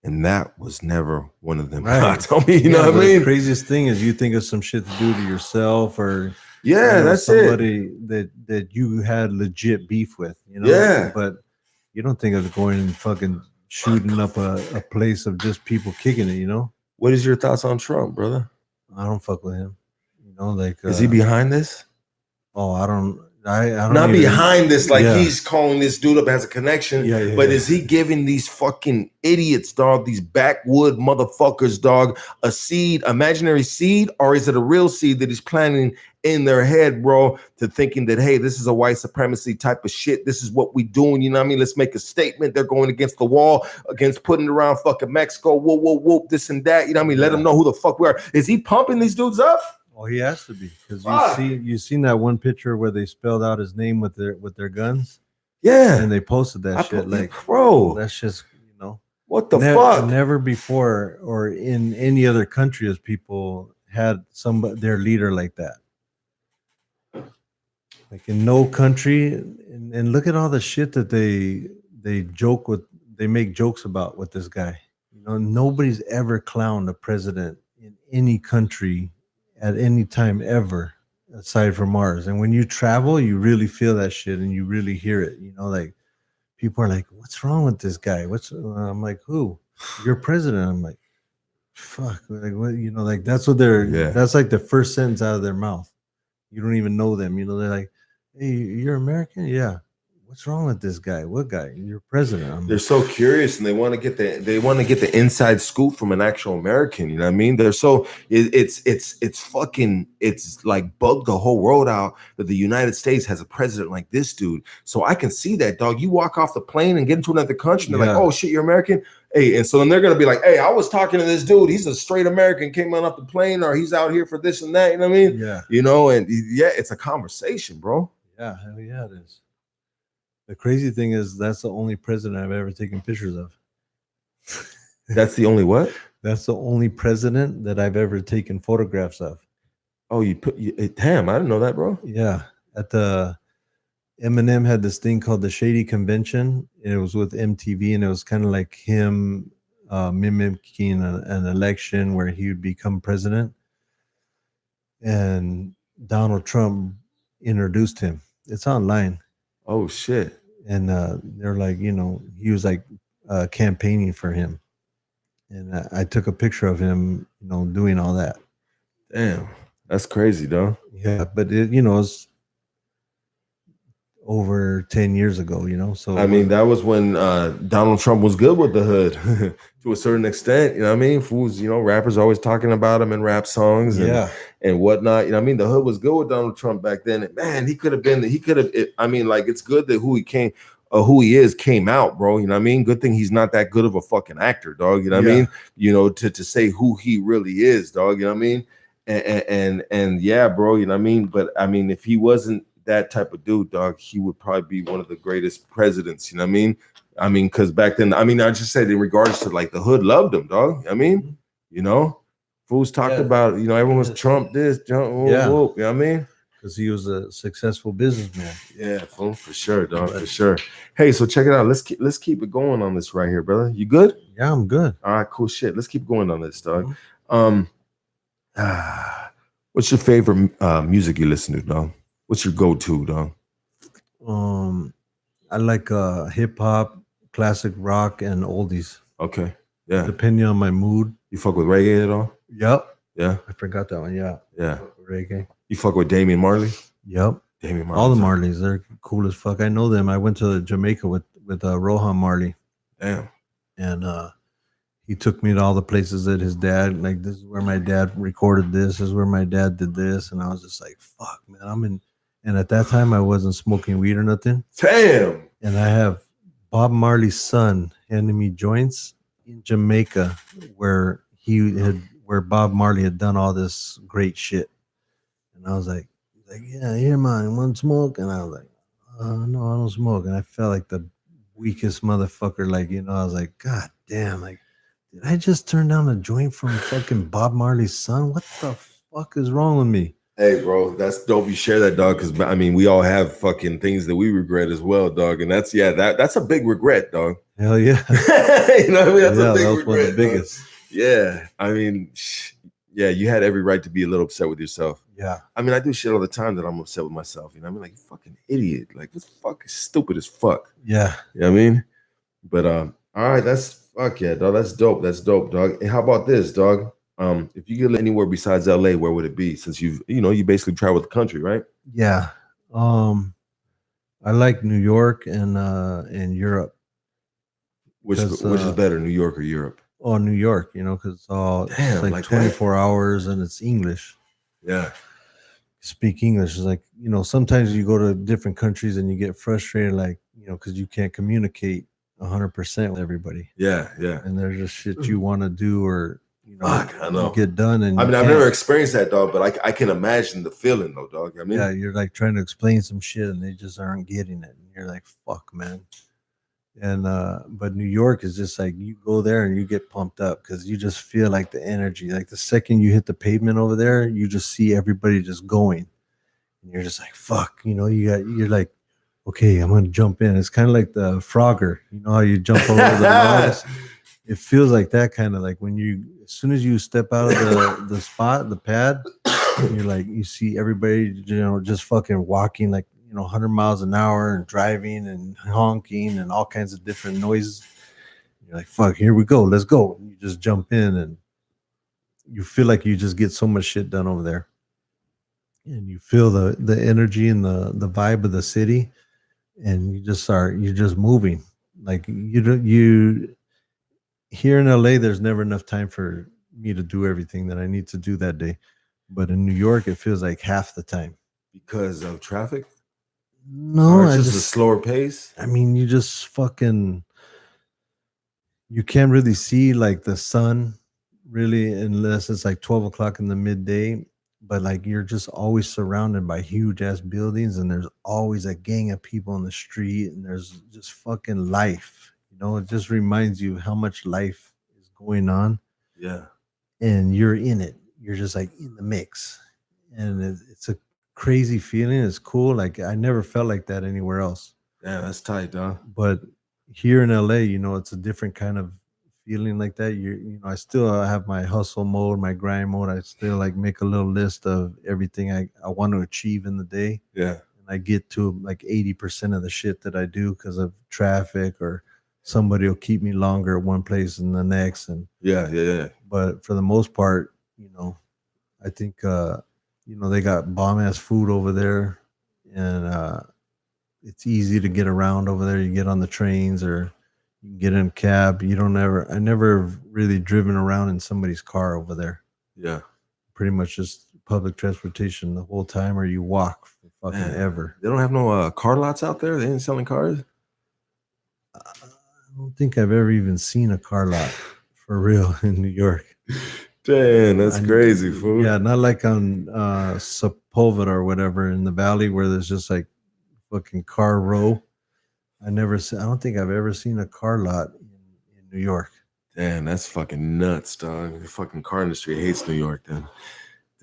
And that was never one of them. Thoughts, homie, you know what I mean? The craziest thing is you think of some shit to do to yourself or that's somebody that you had legit beef with, you know? Yeah. But you don't think of going and fucking shooting up a place of just people kicking it, you know? What is your thoughts on Trump, brother? I don't fuck with him. You know, like is he behind this? Oh, I don't not behind this, like he's calling this dude up as a connection. But is he giving these fucking idiots, dog, these backwood motherfuckers, dog, a seed, imaginary seed, or is it a real seed that he's planting in their head, bro, to thinking that, hey, this is a white supremacy type of shit. This is what we doing, you know what I mean? Let's make a statement. They're going against the wall, against putting it around fucking Mexico, whoop, this and that, you know what I mean? Let them know who the fuck we are. Is he pumping these dudes up? Oh, he has to be, because you seen that one picture where they spelled out his name with their guns. Yeah, and they posted that shit. Like, bro, that's just, you know, what the fuck? Never before or in any other country has people had their leader like that. Like in no country, and look at all the shit that they joke with. They make jokes about with this guy. You know, nobody's ever clowned a president in any country at any time ever, aside from ours. And when you travel, you really feel that shit and you really hear it. You know, like people are like, "What's wrong with this guy?" I'm like, "Who? Your president?" I'm like, "Fuck!" Like, what? You know, like that's what they're. That's like the first sentence out of their mouth. You don't even know them. You know, they're like, "Hey, you're American?" Yeah. what's wrong with this guy? What guy? You're president. They're so curious and they want to get the inside scoop from an actual American. You know what I mean? They're so it's like bugged the whole world out that the United States has a president like this dude. So I can see that, dog. You walk off the plane and get into another country, and they're like, oh shit, you're American. Hey, and so then they're gonna be like, hey, I was talking to this dude. He's a straight American, came on up the plane, or he's out here for this and that. You know what I mean? Yeah. You know, and yeah, it's a conversation, bro. Yeah, hell yeah, it is. The crazy thing is that's the only president I've ever taken pictures of. That's the only what? That's the only president that I've ever taken photographs of. Oh, damn, I didn't know that, bro. Yeah. At the Eminem had this thing called the Shady Convention. And it was with MTV, and it was kind of like him mimicking an election where he would become president. And Donald Trump introduced him. It's online. Oh shit. And they're like, you know, he was like campaigning for him. And I took a picture of him, you know, doing all that. Damn, that's crazy, though. Yeah, but it, you know, it's over 10 years ago, you know. So I mean, that was when Donald Trump was good with the hood to a certain extent. You know what I mean? Fools, you know, rappers always talking about him in rap songs and whatnot. You know what I mean? The hood was good with Donald Trump back then. And man, I mean, like, it's good that who he is came out, bro. You know what I mean? Good thing he's not that good of a fucking actor, dog. You know what I mean? You know, to say who he really is, dog. You know what I mean? And yeah, bro. You know what I mean? But I mean, if he wasn't that type of dude, dog, he would probably be one of the greatest presidents. You know what I mean? I mean, because back then, I mean, I just said in regards to like the hood loved him, dog. I mean, you know, fools talked about, you know, everyone was Trump this, Trump, whoop, whoop, you know what I mean? Because he was a successful businessman. Yeah, fool, for sure, dog, for sure. Hey, so check it out. Let's keep it going on this right here, brother. You good? Yeah, I'm good. All right, cool shit. Let's keep going on this, dog. What's your favorite music you listen to, dog? What's your go-to, dog? I like hip hop, classic rock, and oldies. Okay, yeah. Depending on my mood. You fuck with reggae at all? Yep. Yeah. I forgot that one. Yeah. Yeah. Reggae. You fuck with Damian Marley? Yep. Damian Marley. All the Marleys, they're cool as fuck. I know them. I went to Jamaica with Rohan Marley. Damn. And he took me to all the places that his dad, like, this is where my dad recorded this is where my dad did this. And I was just like, fuck, man, and at that time I wasn't smoking weed or nothing. Damn. And I have Bob Marley's son handing me joints in Jamaica where Bob Marley had done all this great shit. And I was like, yeah, here, man, want smoke? And I was like, no, I don't smoke. And I felt like the weakest motherfucker. Like, you know, I was like, God damn, like, did I just turn down a joint from fucking Bob Marley's son? What the fuck is wrong with me? Hey, bro, that's dope. You share that, dog, because I mean, we all have fucking things that we regret as well, dog. And that's a big regret, dog. Hell yeah. You know what I mean? That's a big that was regret, one of the biggest. Dog. Yeah, I mean, yeah, you had every right to be a little upset with yourself. Yeah. I mean, I do shit all the time that I'm upset with myself. You know what I mean? Like, you fucking idiot. Like, this fucking stupid as fuck. Yeah. You know what I mean? But all right, fuck yeah, dog. That's dope. That's dope, dog. And how about this, dog? If you could live anywhere besides LA, where would it be? Since you basically traveled the country, right? Yeah. I like New York and Europe. Which is better, New York or Europe? Oh, New York, you know, because it's like 24 hours and it's English. Yeah. Speak English. Is like, you know, sometimes you go to different countries and you get frustrated, like, you know, because you can't communicate 100% with everybody. Yeah, yeah. And there's just shit you want to do or, you know, I know. get done. And I mean, I've never experienced that, dog, but I can imagine the feeling, though, dog. I mean, yeah, you're like trying to explain some shit and they just aren't getting it. And you're like, fuck, man. And but New York is just like, you go there and you get pumped up because you just feel like the energy. Like the second you hit the pavement over there, you just see everybody just going. And you're just like, fuck, you know, you're like, okay, I'm gonna jump in. It's kind of like the Frogger, you know how you jump over the logs. It feels like that, kind of like when as soon as you step out of the spot, the pad, you're like, you see everybody, you know, just fucking walking like, you know, 100 miles an hour and driving and honking and all kinds of different noises. You're like, fuck, here we go, let's go. And you just jump in and you feel like you just get so much shit done over there. And you feel the energy and the vibe of the city. and you're just moving. Like you here in LA, there's never enough time for me to do everything that I need to do that day. But in New York, it feels like half the time. Because of traffic? No, Or it's I just a just, slower pace? I mean, you just fucking, you can't really see like the sun really unless it's like 12 o'clock in the midday. But like you're just always surrounded by huge ass buildings, and there's always a gang of people on the street, and there's just fucking life. You know, it just reminds you how much life is going on, Yeah. and you're in it. You're just like in the mix, and it's a crazy feeling. It's cool. Like I never felt like that anywhere else. Damn, that's tight, dog. But here in LA, you know, it's a different kind of feeling like that. You know, I still have my hustle mode, my grind mode. I still like make a little list of everything I want to achieve in the day. Yeah. And I get to like 80% of the shit that I do because of traffic, or somebody will keep me longer at one place than the next. And Yeah. but for the most part, you know, I think you know, they got bomb ass food over there, and it's easy to get around over there. You get on the trains, or you can get in a cab. I never really driven around in somebody's car over there. Yeah. Pretty much just public transportation the whole time, or you walk for fucking Man, ever. They don't have no car lots out there? They ain't selling cars? I don't think I've ever even seen a car lot for real in New York. Damn, that's crazy, fool. Yeah, not like on Sepulveda or whatever in the valley where there's just like fucking car row. I don't think I've ever seen a car lot in New York. Damn, that's fucking nuts, dog. The fucking car industry hates New York, then.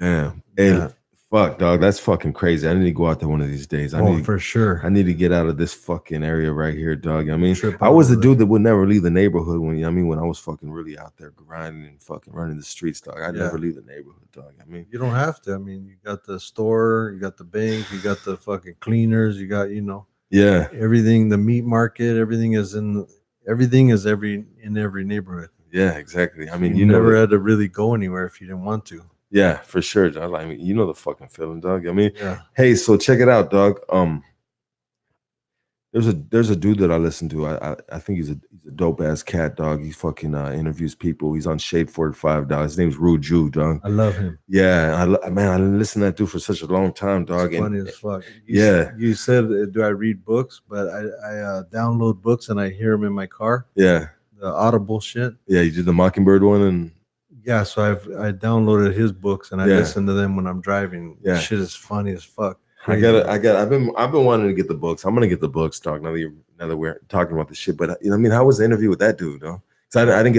Damn. And Yeah. fuck, dog, that's fucking crazy. I need to go out there one of these days. For sure. I need to get out of this fucking area right here, dog. I mean, Trip I was the over dude that would never leave the neighborhood when when I was fucking really out there grinding and fucking running the streets, dog. I'd never leave the neighborhood, dog. I mean, You don't have to. I mean, you got the store, you got the bank, you got the fucking cleaners, you got, you know, yeah, everything, the meat market, everything is in every neighborhood. yeah, exactly. I mean, You never had to really go anywhere if you didn't want to. yeah, for sure, dog. I mean, you know the fucking feeling, dog. I mean, Yeah. hey, so check it out, dog. There's a dude that I listen to. I think he's a dope ass cat, dog. He fucking interviews people. He's on Shade 45, dog. His name's Ruju, dog. I love him. Yeah, man, I listened to that dude for such a long time, dog. It's funny as fuck. Yeah. You said, do I read books? But I download books and I hear them in my car. Yeah. The Audible shit. Yeah, you did the Mockingbird one, and yeah, so I downloaded his books and I listen to them when I'm driving. Yeah. Shit is funny as fuck. Crazy. I've been wanting to get the books. I'm gonna get the books, dog. Now that we're talking about the shit, but you know, I mean, how was the interview with that dude, though? Because I didn't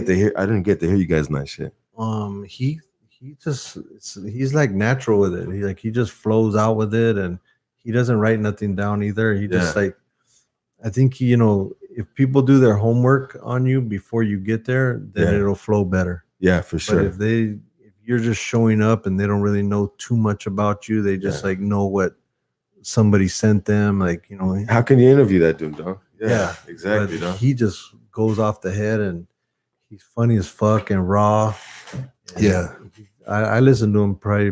get to hear you guys nice shit. He's like natural with it. He just flows out with it, and he doesn't write nothing down either. He just like, I think you know, if people do their homework on you before you get there, then it'll flow better. Yeah, for sure. But if you're just showing up and they don't really know too much about you, they just like know what somebody sent them, like, you know. How can you interview that dude, dog? Yeah, exactly, dog. He just goes off the head, and he's funny as fuck and raw. And I listen to him probably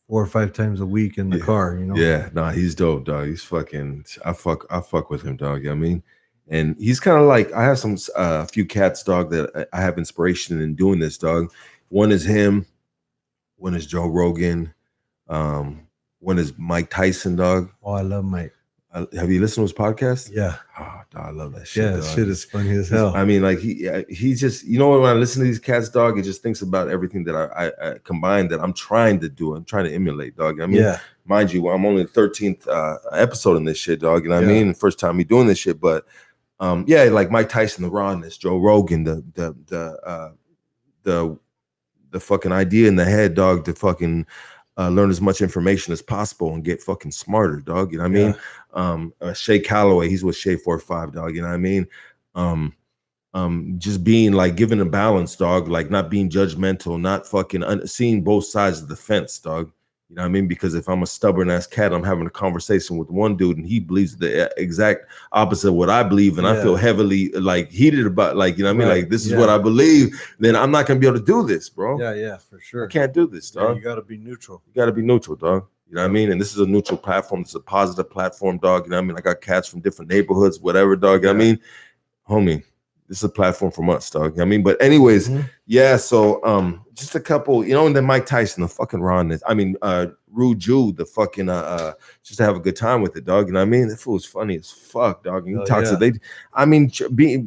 4 or 5 times a week in the car, you know. Yeah, nah, he's dope, dog. He's fucking I fuck with him, dog. You know what I mean? And he's kind of like, I have some a few cats, dog, that I have inspiration in doing this, dog. One is him, one is Joe Rogan, one is Mike Tyson, dog. Oh, I love Mike. Have you listened to his podcast? Yeah. Oh, dog, I love that shit. Yeah, dog. shit is funny as hell. I mean, like he just, you know, when I listen to these cats, dog, it just thinks about everything that I combined that I'm trying to do. I'm trying to emulate, dog. I mean, mind you, I'm only the 13th episode in this shit, dog. You know what I mean? The first time me doing this shit, but like Mike Tyson, the rawness, Joe Rogan, the fucking idea in the head, dog, to fucking learn as much information as possible and get fucking smarter, dog. You know what I mean? Shay Calloway, he's with Shay 45, dog. You know what I mean? Just being like given a balance, dog, like not being judgmental, not fucking seeing both sides of the fence, dog. You know what I mean? Because if I'm a stubborn ass cat, I'm having a conversation with one dude and he believes the exact opposite of what I believe, and I feel heavily like heated about, like, you know what I mean? Like, this is what I believe, then I'm not gonna be able to do this, bro. Yeah, for sure. I can't do this, dog. You gotta be neutral. You gotta be neutral, dog. You know what I mean? And this is a neutral platform. It's a positive platform, dog. You know what I mean? I got cats from different neighborhoods, whatever, dog. You know what I mean? Homie, this is a platform from us, dog. You know what I mean? But anyways, yeah, so just a couple, you know, and then Mike Tyson, the fucking rawness. I mean, Rude Jude, the fucking just to have a good time with it, dog. You know what I mean? That fool was funny as fuck, dog. And he talks to I mean,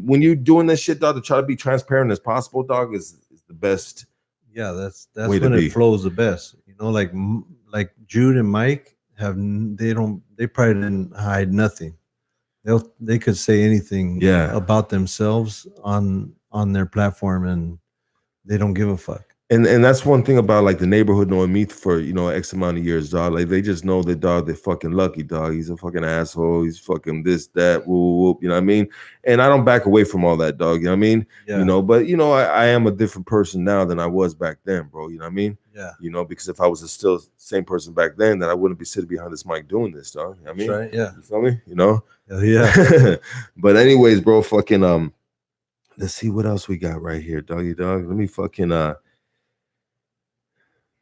when you're doing this shit, dog, to try to be transparent as possible, dog, is the best. Yeah, that's when it flows the best. You know, like Jude and Mike they probably didn't hide nothing. They could say anything about themselves on their platform, and they don't give a fuck. And that's one thing about like the neighborhood knowing me for, you know, X amount of years, dog. Like they just know that, dog, they're fucking lucky, dog. He's a fucking asshole. He's fucking this, that, whoop, whoop, you know what I mean? And I don't back away from all that, dog. You know what I mean? Yeah. You know, but you know, I am a different person now than I was back then, bro. You know what I mean? Yeah. You know, because if I was still the same person back then, then I wouldn't be sitting behind this mic doing this, dog. You know what I mean? That's right. Yeah. You feel me? You know? Yeah. But anyways, bro, fucking let's see what else we got right here, doggy dog. Let me fucking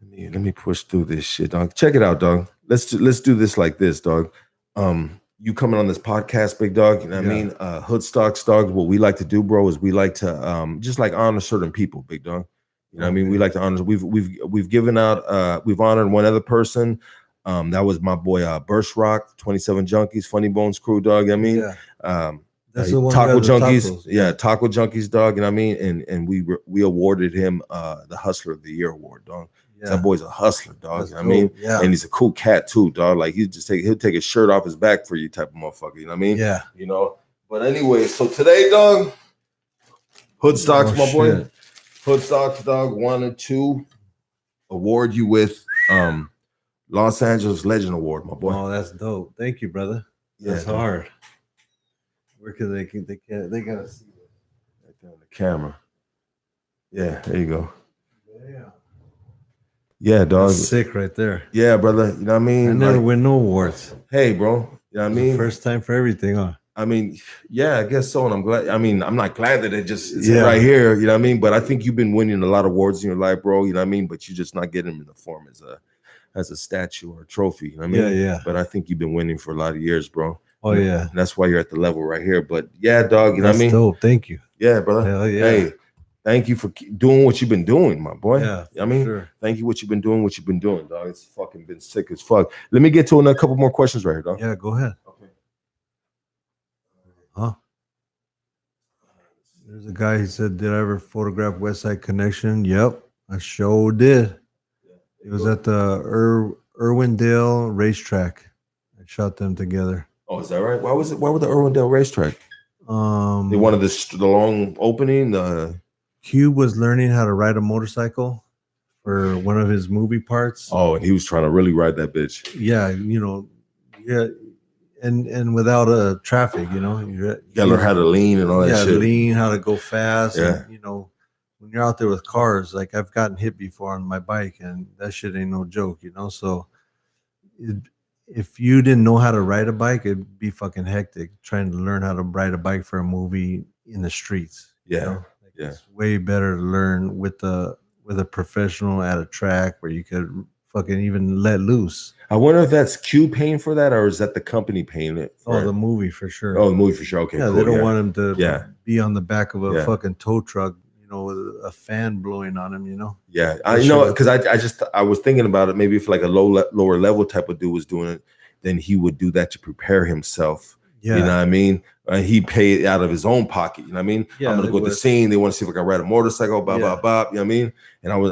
let me push through this shit, dog. Check it out, dog. Let's do this like this, dog. You coming on this podcast, big dog, you know what I mean? Hood Stocks, dog. What we like to do, bro, is we like to just like honor certain people, big dog. You know what I mean? We like to honor. We've given out. We've honored one other person. That was my boy Burst Rock, 27 Junkies, Funny Bones crew, dog. You know what I mean? That's the one Taco Junkies, tacos. Taco Junkies, dog. You know what I mean? And we awarded him the Hustler of the Year award, dog. Yeah. That boy's a hustler, dog. You know what I mean? Yeah. And he's a cool cat too, dog. Like he'll take his shirt off his back for you, type of motherfucker. You know what I mean? Yeah. You know. But anyway, so today, dog, Hood Stocks, my boy. Hood Stocks, dog, 1 and 2 award you with Los Angeles Legend Award, my boy. Oh, that's dope. Thank you, brother. Yeah, that's hard. Where can they gotta see it right there on the camera. Yeah, there you go. Yeah. Yeah, dog. That's sick right there. Yeah, brother. You know what I mean? I never win no awards. Hey, bro. You know what I mean? First time for everything, huh? I mean, yeah, I guess so. And I'm glad. I mean, I'm not glad that it's right here. You know what I mean? But I think you've been winning a lot of awards in your life, bro. You know what I mean? But you're just not getting them in the form as a statue or a trophy. You know what I mean? Yeah. But I think you've been winning for a lot of years, bro. Oh, yeah. And that's why you're at the level right here. But yeah, dog, you know what I mean? Dope. Thank you. Yeah, brother. Hell yeah. Hey, thank you for doing what you've been doing, my boy. Yeah, I mean, thank you what you've been doing, dog. It's fucking been sick as fuck. Let me get to a couple more questions right here, dog. Yeah, go ahead. Okay. Huh? There's a guy, he said, did I ever photograph West Side Connection? Yep, I sure did. It was at the Irwindale racetrack. I shot them together. Oh, is that right? Why was the Irwindale racetrack? They wanted the long opening. Cube was learning how to ride a motorcycle for one of his movie parts. Oh, and he was trying to really ride that bitch. Yeah, you know, yeah, and without traffic, you know, you gotta learn how to lean and all that shit. Yeah, lean, how to go fast. Yeah, and, you know, when you're out there with cars, like I've gotten hit before on my bike, and that shit ain't no joke, you know. So, if you didn't know how to ride a bike, it'd be fucking hectic trying to learn how to ride a bike for a movie in the streets. Yeah. You know? It's way better to learn with a professional at a track where you could fucking even let loose. I wonder if that's Q paying for that, or is that the company paying it? The movie for sure. Oh, the movie for sure. Okay, yeah, cool. They don't want him to be on the back of a fucking tow truck, you know, with a fan blowing on him, you know? Yeah, you know, because I was thinking about it. Maybe if like a lower level type of dude was doing it, then he would do that to prepare himself. Yeah. You know what I mean? He paid out of his own pocket. You know what I mean? Yeah, I'm gonna go to the scene. They want to see if I can ride a motorcycle. Blah blah blah. You know what I mean? And I was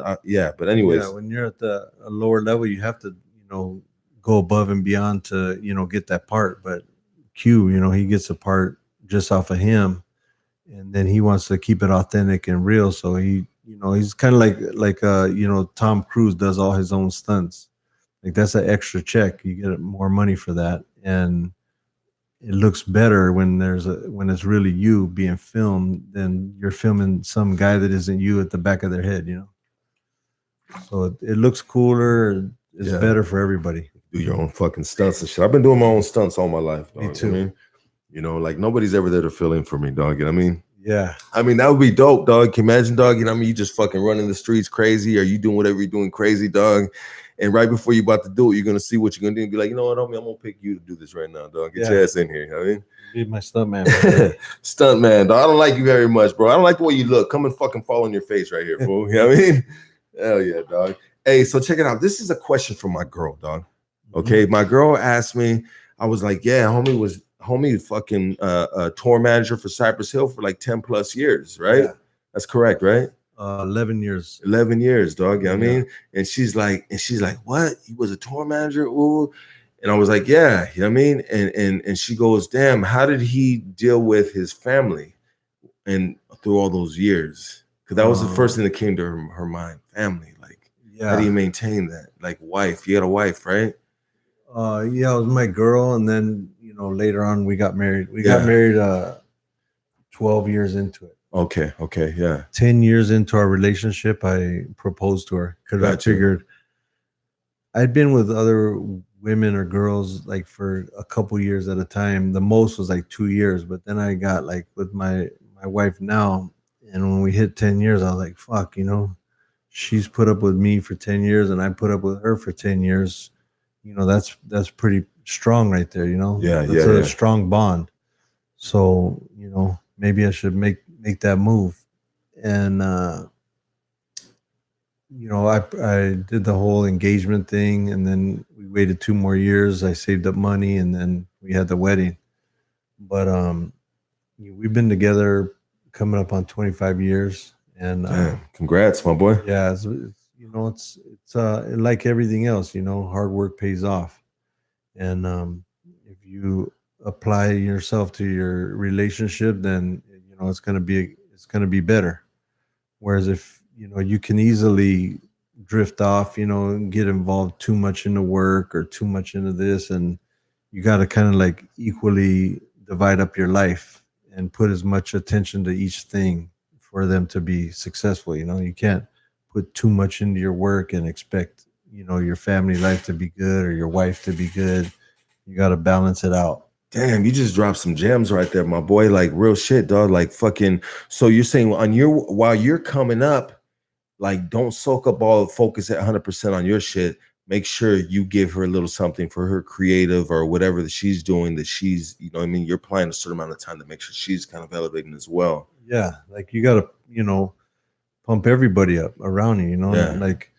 But anyways, when you're at a lower level, you have to, you know, go above and beyond to, you know, get that part. But Q, you know, he gets a part just off of him, and then he wants to keep it authentic and real. So he, you know, he's kind of like you know, Tom Cruise does all his own stunts. Like that's an extra check. You get more money for that, and it looks better when it's really you being filmed than you're filming some guy that isn't you at the back of their head, you know. So it looks cooler. It's better for everybody. Do your own fucking stunts and shit. I've been doing my own stunts all my life. Dog. Me too. I mean, you know, like nobody's ever there to fill in for me, dog. You know what I mean? Yeah. I mean, that would be dope, dog. Can you imagine, dog? You know what I mean? You just fucking running the streets crazy, or you doing whatever you're doing crazy, dog. And right before you're about to do it, you're gonna see what you're gonna do and be like, you know what, homie, I'm gonna pick you to do this right now, dog. Get your ass in here. You know what I mean? Be my stunt man. Sure. Stunt man, dog. I don't like you very much, bro. I don't like the way you look. Come and fucking fall on your face right here, fool. You know what I mean? Hell yeah, dog. Hey, so check it out. This is a question from my girl, dog. Okay, my girl asked me. I was like, yeah, homie fucking tour manager for Cypress Hill for like 10 plus years, right? Yeah. That's correct, right? 11 years. 11 years, dog. You know what I mean? And she's like, what? He was a tour manager? Ooh. And I was like, yeah, you know what I mean? And she goes, damn, how did he deal with his family and through all those years? Because that was the first thing that came to her mind. Family. Like, how do you maintain that? Like, wife. You got a wife, right? Yeah, it was my girl, and then later on we got married. We got married 12 years into it. Okay, yeah. 10 years into our relationship, I proposed to her because I figured I'd been with other women or girls like for a couple years at a time. The most was like 2 years, but then I got like with my wife now, and when we hit 10 years, I was like, fuck, she's put up with me for 10 years, and I put up with her for 10 years. That's pretty strong right there, Yeah, that's a strong bond. So, maybe I should make that move. And I did the whole engagement thing, and then we waited 2 more years. I saved up money, and then we had the wedding. But we've been together coming up on 25 years. And congrats, my boy. Yeah, it's like everything else, hard work pays off. And if you apply yourself to your relationship, then it's gonna be better. Whereas if you can easily drift off, and get involved too much into work or too much into this, and you got to kind of like equally divide up your life and put as much attention to each thing for them to be successful. You can't put too much into your work and expect your family life to be good or your wife to be good. You got to balance it out. Damn, you just dropped some gems right there, my boy. Like real shit, dog. Like fucking. So you're saying while you're coming up, like don't soak up all the focus at 100% on your shit. Make sure you give her a little something for her creative or whatever that she's doing. That she's, what I mean, you're applying a certain amount of time to make sure she's kind of elevating as well. Yeah, like you got to, pump everybody up around you. Yeah. Like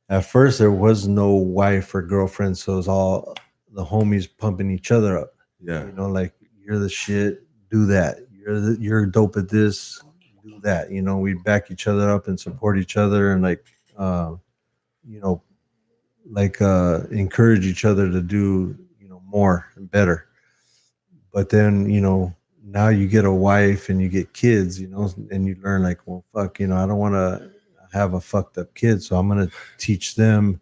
at first there was no wife or girlfriend, so it was all the homies pumping each other up. Yeah. Like you're the shit, do that. You're dope at this, do that. We back each other up and support each other, and encourage each other to do, more and better. But then, now you get a wife and you get kids, and you learn like, well, fuck, I don't want to have a fucked up kid, so I'm going to teach them,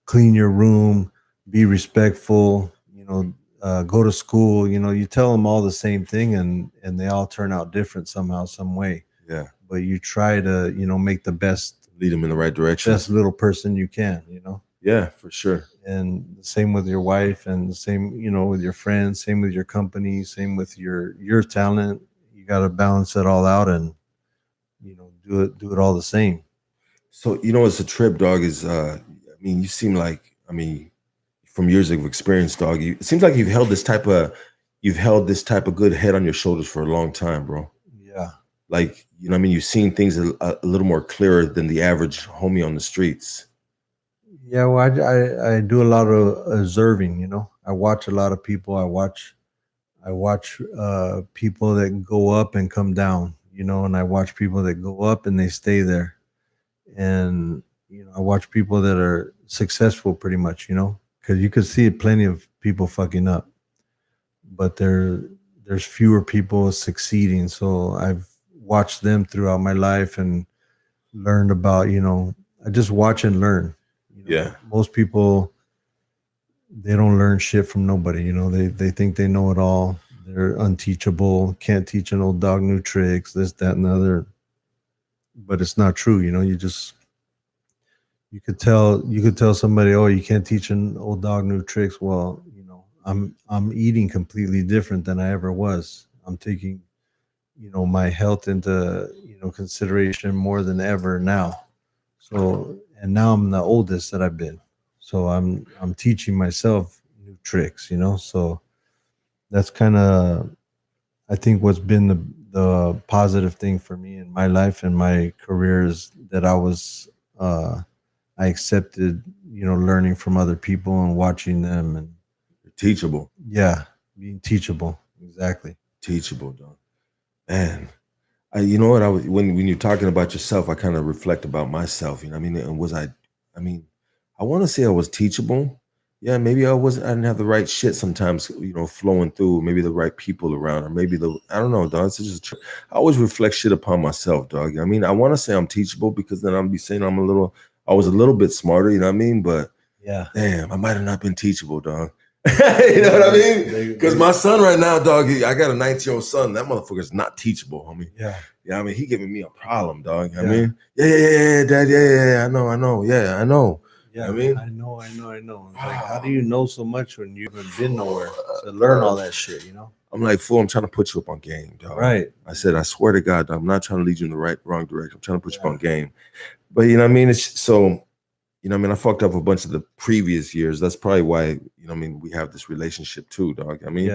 clean your room, be respectful, go to school. You tell them all the same thing, and they all turn out different somehow, some way. Yeah. But you try to, make the best, lead them in the right direction. Best little person you can, Yeah, for sure. And the same with your wife, and the same, with your friends, same with your company, same with your talent. You got to balance it all out and, do it all the same. So, it's a trip, dog, is, you seem like, from years of experience, dog, it seems like you've held this type of good head on your shoulders for a long time, bro. Yeah. Like, you've seen things a little more clearer than the average homie on the streets. Yeah, well, I do a lot of observing. I watch a lot of people. I watch people that go up and come down. And I watch people that go up and they stay there. And I watch people that are successful, pretty much. Because you could see plenty of people fucking up, but there's fewer people succeeding. So I've watched them throughout my life and learned about. I just watch and learn. Yeah. Most people, they don't learn shit from nobody. They think they know it all. They're unteachable. Can't teach an old dog new tricks, this, that, and the other. But it's not true. You could tell somebody, oh, you can't teach an old dog new tricks. Well, I'm eating completely different than I ever was. I'm taking, my health into, consideration more than ever now. So, and now I'm the oldest that I've been. So I'm teaching myself new tricks, So that's kind of, I think, what's been the positive thing for me in my life and my career is that I accepted, learning from other people and watching them and Teachable. yeah, being teachable. Exactly. Teachable, dog. Man. You know what? I was when you're talking about yourself, I kind of reflect about myself. You know what I mean? And I mean, I want to say I was teachable. Yeah, maybe I didn't have the right shit sometimes, flowing through, maybe the right people around, or maybe I don't know, dog. It's just, I always reflect shit upon myself, dog. I mean, I want to say I'm teachable because then I'll be saying I was a little bit smarter, you know what I mean? But yeah, damn, I might have not been teachable, dog. You know what I mean? Because my son right now, dog, I got a 19-year-old son. That motherfucker's not teachable, homie. Yeah. Yeah, I mean, he giving me a problem, dog. I mean, yeah, dad, yeah, I know, yeah, I know. Yeah, I mean, I know. It's like, how do you know so much when you haven't been nowhere to learn all that shit, I'm like, fool, I'm trying to put you up on game, dog. Right. I said, I swear to God, I'm not trying to lead you in the wrong direction. I'm trying to put you up on game. But you know what I mean? It's so, you know what I mean? I fucked up a bunch of the previous years. That's probably why, you know what I mean, we have this relationship too, dog. I mean,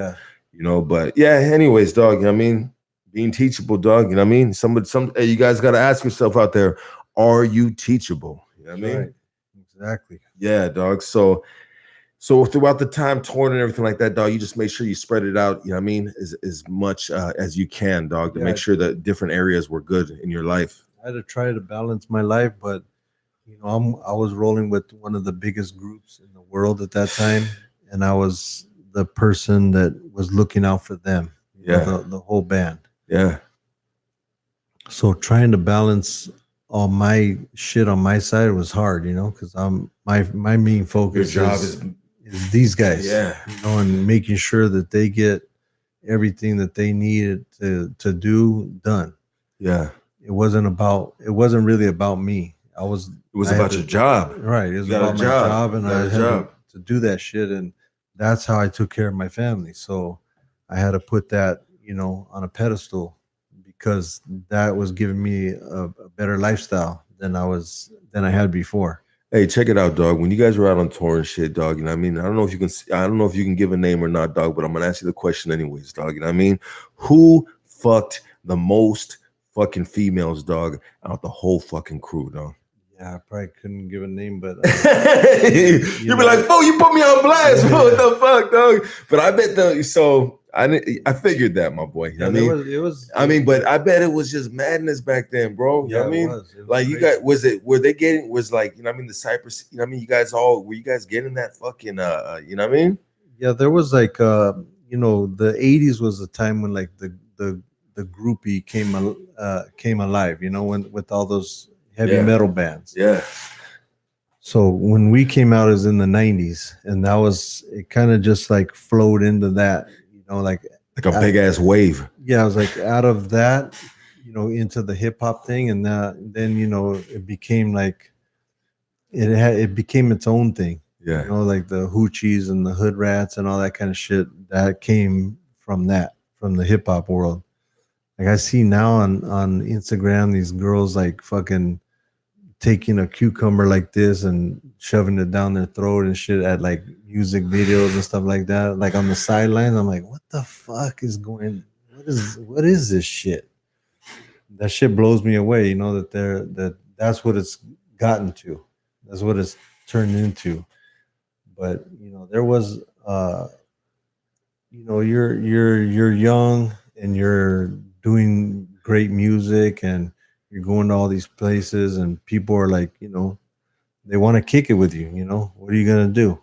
but yeah, anyways, dog, you know what I mean? Being teachable, dog, you know what I mean? Hey, you guys got to ask yourself out there, are you teachable? You know what I mean? Right. Exactly. Yeah, dog. So throughout the time touring and everything like that, dog, you just make sure you spread it out, you know what I mean, as much as you can, dog, to make sure that different areas were good in your life. I had to try to balance my life, but I was rolling with one of the biggest groups in the world at that time, and I was the person that was looking out for them. The whole band. Yeah. So trying to balance all my shit on my side was hard, because my main focus Your job is these guys. Yeah. And making sure that they get everything that they needed to do done. Yeah. It wasn't really about me. It was about your job. Right. It was about my job, and I had to do that shit, and that's how I took care of my family. So I had to put that, on a pedestal because that was giving me a better lifestyle than I had before. Hey, check it out, dog. When you guys were out on tour and shit, dog, you know what I mean? I don't know if you can give a name or not, dog, but I'm gonna ask you the question anyways, dog. You know what I mean? Who fucked the most fucking females, dog, out the whole fucking crew, dog? Yeah, I probably couldn't give a name, but you'd be like, "Oh, you put me on blast, bro. What the fuck, dog?" But I bet I figured that, my boy. Yeah, it was. I mean, but I bet it was just madness back then, bro. You know what I mean? It was like crazy. You guys, the Cypress, you know what I mean? You guys were you guys getting that fucking, you know what I mean? Yeah, there was like, the 80s was the time when like the groupie came alive, when with all those heavy metal bands. Yeah. So when we came out is in the 90s, and it kind of just like flowed into that, like a big ass wave. Yeah, I was like out of that, into the hip hop thing, and then it became like it became its own thing. Yeah. Like the Hoochies and the Hood Rats and all that kind of shit that came from the hip hop world. Like I see now on Instagram, these girls like fucking taking a cucumber like this and shoving it down their throat and shit at like music videos and stuff like that. Like on the sidelines, I'm like, what the fuck is what is this shit? That shit blows me away, that's what it's gotten to. That's what it's turned into. But there was you're young and you're doing great music and you're going to all these places and people are like, they want to kick it with you. What are you going to do?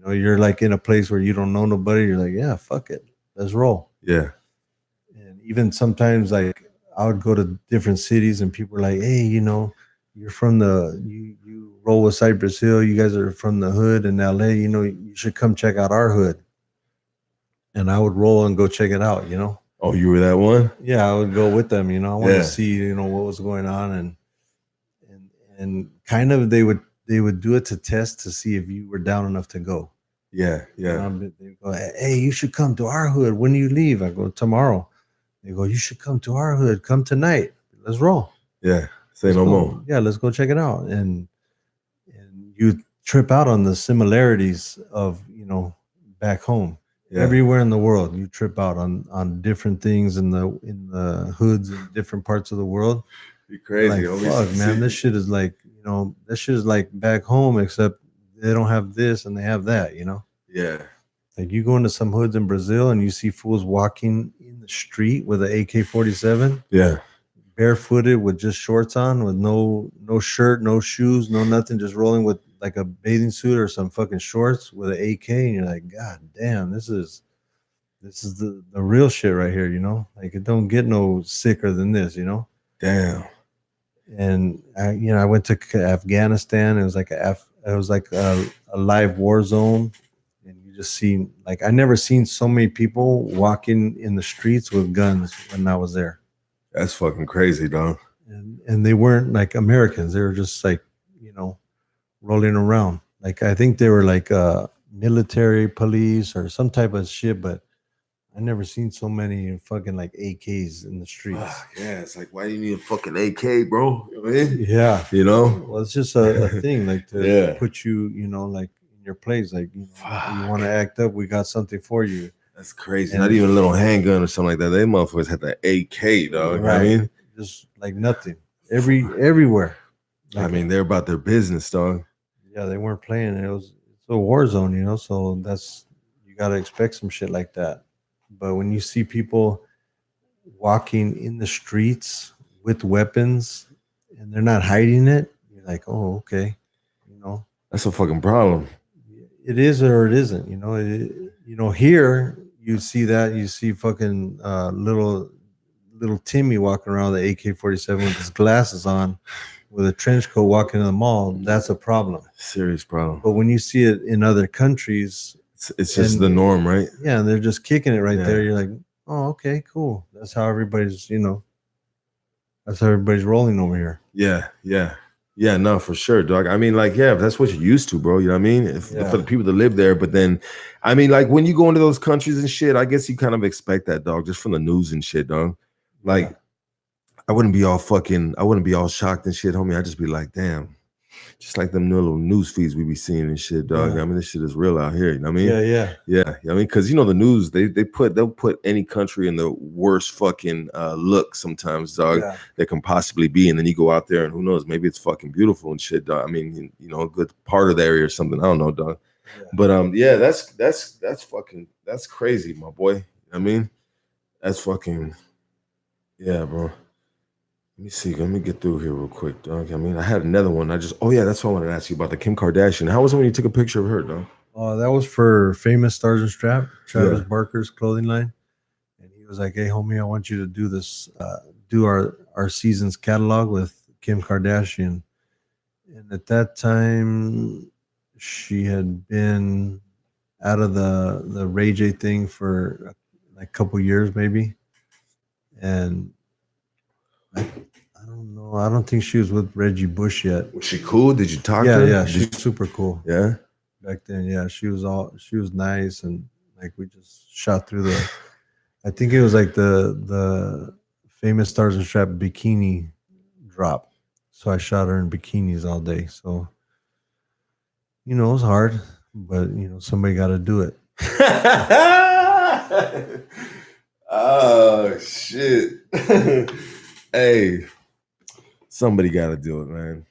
You're like in a place where you don't know nobody. You're like, yeah, fuck it. Let's roll. Yeah. And even sometimes like I would go to different cities and people are like, hey, you're from you roll with Cypress Hill. You guys are from the hood in LA. You should come check out our hood. And I would roll and go check it out, Oh, you were that one? Yeah, I would go with them, I wanted to see, what was going on and kind of they would do it to test to see if you were down enough to go. Yeah, yeah. They go, hey, you should come to our hood. When do you leave? I go, tomorrow. They go, you should come to our hood. Come tonight. Let's roll. Yeah. Say Let's no go. more. Yeah, let's go check it out. And you trip out on the similarities of, back home. Yeah. Everywhere in the world, you trip out on different things in the hoods in different parts of the world. You're crazy. Like, fuck, man, this shit is like, that shit is like back home, except they don't have this and they have that, Yeah. Like you go into some hoods in Brazil and you see fools walking in the street with an AK-47. Yeah. Barefooted with just shorts on, with no shirt, no shoes, no nothing, just rolling with like a bathing suit or some fucking shorts with an AK, and you're like, God damn, this is the real shit right here, Like it don't get no sicker than this, Damn. And I went to Afghanistan. It was like a live war zone, and you just see like I never seen so many people walking in the streets with guns when I was there. That's fucking crazy, dog. And they weren't like Americans. They were just like, rolling around. Like I think they were like military police or some type of shit, but I never seen so many fucking like AKs in the streets. Yeah, it's like, why do you need a fucking AK, bro? You know what I mean? Yeah. Well, it's just a thing like to put you, like in your place. Like, you want to act up, we got something for you. That's crazy. Not even a little handgun or something like that. They motherfuckers had the AK, dog. Right. I mean, just like nothing. Everywhere. Like, I mean, they're about their business, dog. Yeah, they weren't playing. It's a war zone, so you gotta expect some shit like that. But when you see people walking in the streets with weapons and they're not hiding it, you're like, oh, okay. That's a fucking problem. It is or it isn't, here you see that, you see fucking little Timmy walking around with the AK-47 with his glasses on with a trench coat walking in the mall. That's a problem. Serious problem. But when you see it in other countries, it's just the norm, right? Yeah, and they're just kicking it right there. You're like, oh, okay, cool. That's how everybody's, that's how everybody's rolling over here. Yeah, no, for sure, dog. I mean, like, yeah, if that's what you're used to, bro. You know what I mean? For the people that live there. But then, I mean, like, when you go into those countries and shit, I guess you kind of expect that, dog, just from the news and shit, dog. Like, I wouldn't be all shocked and shit, homie. I'd just be like, damn. Just like them little news feeds we be seeing and shit, dog. I mean, this shit is real out here. You know what I mean? Yeah. I mean, because the news, they'll put any country in the worst fucking look sometimes, dog, that can possibly be. And then you go out there and who knows, maybe it's fucking beautiful and shit, dog. I mean, a good part of the area or something. I don't know, dog. But that's crazy, my boy. You know what I mean? That's fucking, yeah, bro. Let me see. Let me get through here real quick, dog. I mean, I had another one. That's what I wanted to ask you about, the Kim Kardashian. How was it when you took a picture of her, dog? Oh, that was for Famous Stars and Strap, Travis Barker's clothing line. And he was like, hey, homie, I want you to do this, do our season's catalog with Kim Kardashian. And at that time, she had been out of the Ray J thing for like a couple years, maybe. And I don't know. I don't think she was with Reggie Bush yet. Was she cool? Did you talk to her? Yeah, she's super cool. Yeah. Back then, yeah, she was nice, and like we just shot through I think it was like the Famous Stars and Strap bikini drop. So I shot her in bikinis all day. So it was hard, but somebody got to do it. Oh shit. Hey, somebody got to do it, man.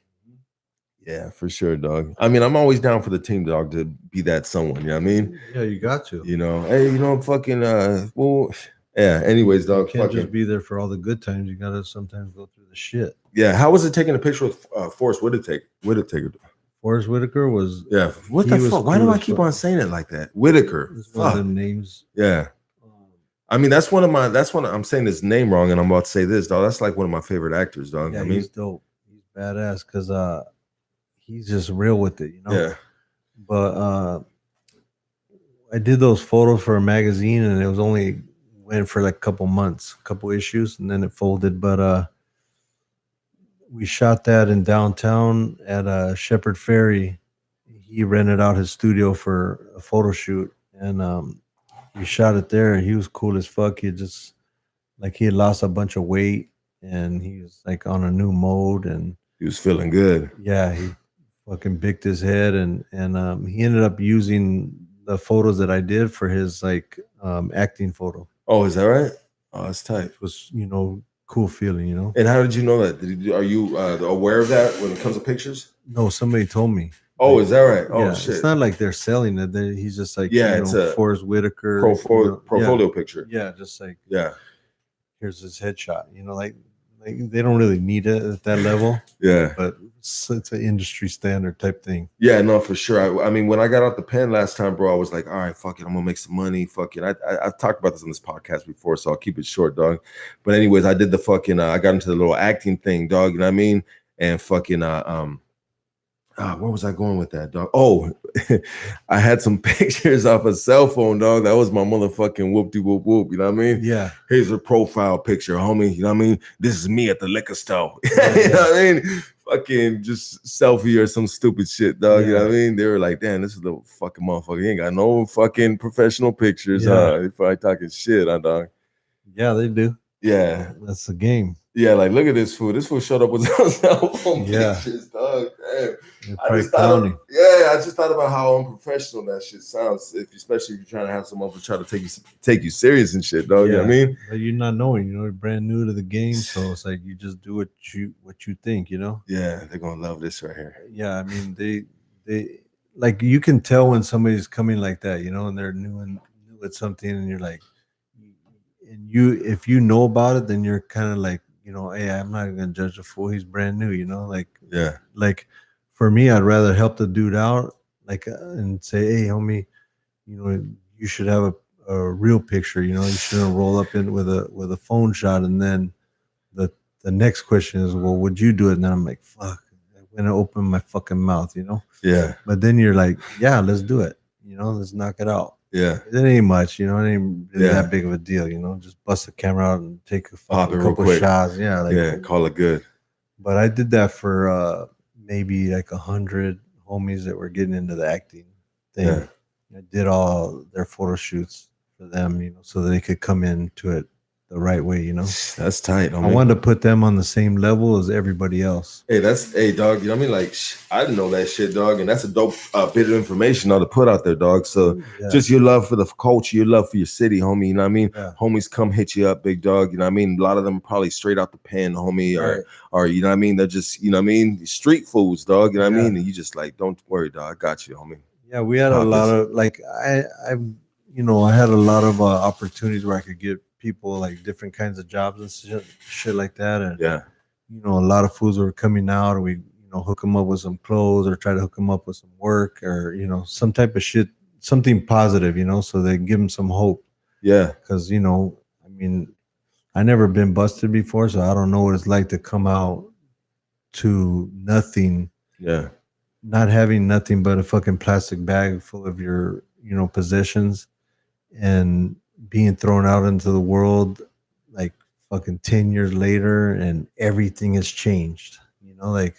Yeah, for sure, dog. I mean, I'm always down for the team, dog, to be that someone. You know what I mean? Yeah, you got to. Hey, fucking, well, yeah. Anyways, dog. You can't just be there for all the good times. You got to sometimes go through the shit. Yeah. How was it taking a picture with Forrest Whitaker? Forrest Whitaker was. Yeah. What the fuck? Why do I keep on saying it like that? Whitaker. One of them names. Yeah. I mean, I'm saying his name wrong, and I'm about to say this, dog. That's like one of my favorite actors, dog. Yeah, I mean, he's dope. He's badass because he's just real with it, Yeah. But I did those photos for a magazine, and it was only went for like a couple months, couple issues, and then it folded. But we shot that in downtown at Shepherd Ferry. he rented out his studio for a photo shoot, and we shot it there. He was cool as fuck. He just like he had lost a bunch of weight, and he was like on a new mode, and He was feeling good. yeah, he fucking bicked his head, and he ended up using the photos that I did for his like acting photo. Oh, is that right? Oh, that's tight. It was, you know, cool feeling, you know. And how did you know that? Are you aware of that when it comes to pictures? No, somebody told me. Oh, is that right? Oh, Yeah, shit. it's not like they're selling it. He's just like, Yeah, you it's know, a Forrest Whitaker portfolio picture. Yeah, just like Yeah. here's his headshot. You know, like they don't really need it at that level. Yeah. But it's an industry standard type thing. Yeah, no, for sure. I mean, when I got out the pen last time, bro, I was like, all right, fuck it, I'm gonna make some money. Fuck it. I've talked about this on this podcast before, so I'll keep it short, dog. But anyways, I did the fucking I got into the little acting thing, dog. You know what I mean? And fucking where was I going with that, dog? Oh, I had some pictures off a cell phone, dog. That was my motherfucking whoop-de-whoop whoop. You know what I mean? Yeah. Here's a profile picture, homie. You know what I mean? This is me at the liquor store. You know what I mean? Fucking just selfie or some stupid shit, dog. Yeah. You know what I mean? They were like, damn, this is the fucking motherfucker. He ain't got no fucking professional pictures. They probably talking shit, dog. Yeah, they do. Yeah. That's the game. Yeah, like look at this fool. This fool showed up with cell phone pictures, dog. Damn. I just thought about how unprofessional that shit sounds. Especially if you're trying to have someone try to take you serious and shit, dog. You know what I mean? But you're not knowing, you know, you're brand new to the game, so it's like you just do what you think, you know. Yeah, they're gonna love this right here. Yeah, I mean they like you can tell when somebody's coming like that, you know, and they're new at something, and you're like, and if you know about it, then you're kind of like, you know, hey, I'm not gonna judge a fool. He's brand new, you know, like like. For me, I'd rather help the dude out, like, and say, "Hey, homie, you know, you should have a real picture. You know, you shouldn't roll up in with a phone shot." And then the next question is, "Well, would you do it?" And then I'm like, "Fuck, I'm gonna open my fucking mouth," you know? Yeah. But then you're like, "Yeah, let's do it. You know, let's knock it out." Yeah. It ain't much, you know. It ain't really that big of a deal, you know. Just bust the camera out and take a couple shots. Yeah, like, call it good. But I did that for maybe like 100 homies that were getting into the acting thing. Yeah. I did all their photo shoots for them, you know, so that they could come into it the right way, you know. That's tight. I wanted to put them on the same level as everybody else. Hey, dog. You know what I mean? Like, I didn't know that shit, dog, and that's a dope bit of information to put out there, dog. So just your love for the culture, your love for your city, homie. You know what I mean? Yeah. Homies come hit you up, big dog. You know what I mean? A lot of them probably straight out the pen, homie, or you know what I mean? They're just, you know what I mean? Street foods, dog. You know what I mean? And you just like, don't worry, dog. I got you, homie. Yeah, we had a lot of like I had a lot of opportunities where I could get people like different kinds of jobs and shit like that, and you know, a lot of fools were coming out, and we, you know, hook them up with some clothes or try to hook them up with some work, or, you know, some type of shit, something positive, you know, so they give them some hope. Yeah, because, you know, I mean, I never been busted before, so I don't know what it's like to come out to nothing. Yeah, not having nothing but a fucking plastic bag full of your, you know, possessions, and being thrown out into the world like fucking 10 years later, and everything has changed, you know. Like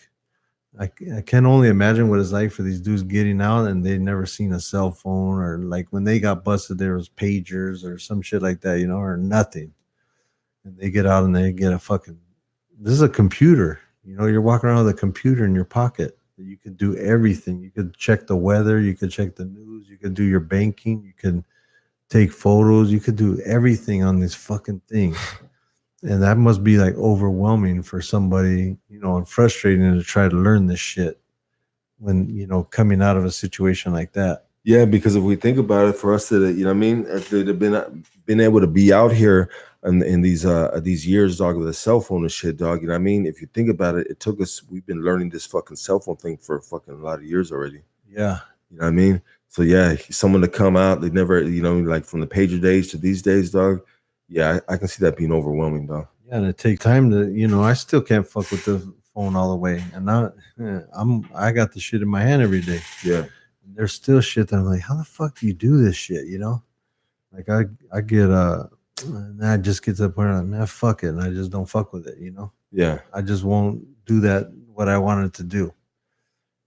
I can only imagine what it's like for these dudes getting out and they'd never seen a cell phone, or like when they got busted there was pagers or some shit like that, you know, or nothing, and they get out and they get a fucking, this is a computer, you know, you're walking around with a computer in your pocket. You could do everything. You could check the weather, you could check the news, you could do your banking, you could take photos, you could do everything on this fucking thing. And that must be like overwhelming for somebody, you know, and frustrating to try to learn this shit when, you know, coming out of a situation like that. Yeah, because if we think about it, for us to, you know what I mean, if they'd have been able to be out here in these years, dog, with a cell phone and shit, dog, you know what I mean? If you think about it, it took us, we've been learning this fucking cell phone thing for fucking a lot of years already. Yeah. You know what I mean? So yeah, someone to come out, they never, you know, like from the pager days to these days, dog. Yeah, I can see that being overwhelming, dog. Yeah, and it takes time to, you know, I still can't fuck with the phone all the way. And now I got the shit in my hand every day. Yeah. And there's still shit that I'm like, how the fuck do you do this shit, you know? Like I get and I just get to the point where I'm like, man, fuck it. And I just don't fuck with it, you know? Yeah. I just won't do that what I wanted to do.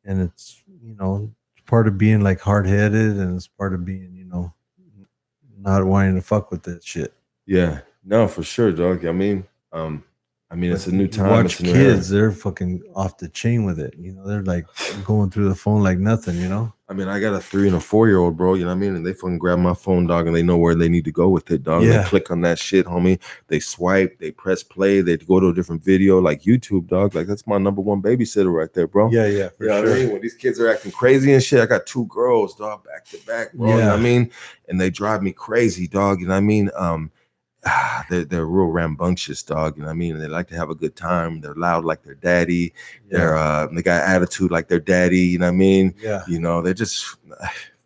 And it's, you know, part of being like hard headed, and it's part of being, not wanting to fuck with that shit. Yeah, no, for sure, dog. I mean, it's a new time. Watch it's a new kids; era. they're fucking off the chain with it. They're like going through the phone like nothing. I mean, I got a 3 and a 4-year-old, bro. You know what I mean? And they fucking grab my phone, dog, and they know where they need to go with it, dog. Yeah. They click on that shit, homie. They swipe, they press play, they go to a different video, like YouTube, dog. Like that's my number one babysitter right there, bro. Yeah, for You know sure. what I mean? When these kids are acting crazy and shit, I got 2 girls, dog, back to back, bro. You know what I mean? And they drive me crazy, dog. You know what I mean? They're real rambunctious, dog. You know what I mean? And they like to have a good time. They're loud like their daddy. They got attitude like their daddy. You know what I mean? Yeah. They're just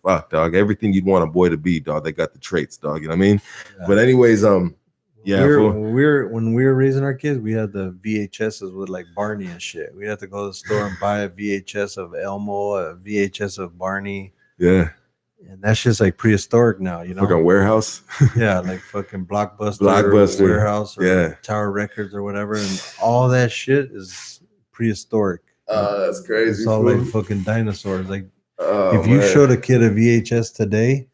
fuck, dog. Everything you'd want a boy to be, dog. They got the traits, dog. You know what I mean? Yeah. But anyways, when we were raising our kids, we had the VHSs with like Barney and shit. We had to go to the store and buy a VHS of Elmo, a VHS of Barney. Yeah. And that shit's like prehistoric now, Fucking Warehouse. Yeah, like fucking Blockbuster, Warehouse, or Tower Records or whatever, and all that shit is prehistoric. That's crazy. It's all like fucking dinosaurs. Like, if you showed a kid a VHS today,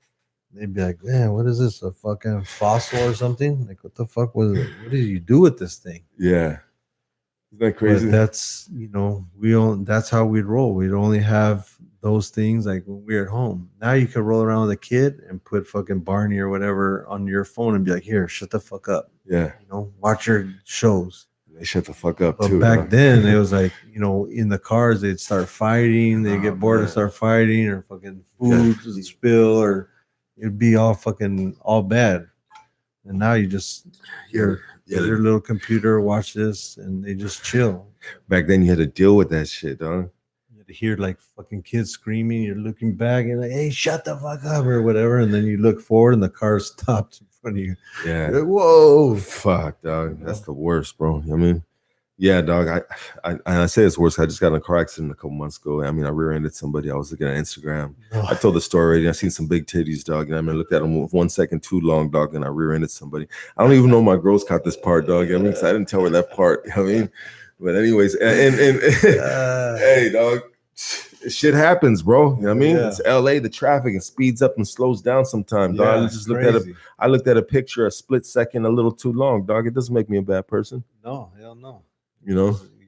they'd be like, "Man, what is this? A fucking fossil or something? Like, what the fuck was it? What did you do with this thing?" Yeah. Isn't that crazy? But that's that's how we'd roll. We'd only have those things like when we're at home. Now you can roll around with a kid and put fucking Barney or whatever on your phone and be like, "Here, shut the fuck up." Yeah. Watch your shows. They shut the fuck up but too. Back then it was like, in the cars they'd start fighting, they get bored and start fighting, or fucking food spill, or it'd be all bad. And now you just your little computer, watch this, and they just chill. Back then you had to deal with that shit, dog. You had to hear like fucking kids screaming, you're looking back and like, "Hey, shut the fuck up," or whatever, and then you look forward and the car stopped in front of you. Yeah. Like, whoa, fuck, dog. That's the worst, bro. I mean, yeah, dog. I say it's worse. I just got in a car accident a couple months ago. I mean, I rear-ended somebody. I was looking at Instagram. I told the story already. I seen some big titties, dog. And I looked at them 1 second too long, dog. And I rear-ended somebody. I don't even know my girls caught this part, dog. I mean, I didn't tell her that part. I mean, but anyways, and hey, dog. Shit happens, bro. You know what I mean? It's LA, the traffic, and speeds up and slows down sometimes, dog. I just looked at a picture a split second a little too long, dog. It doesn't make me a bad person. No, hell no.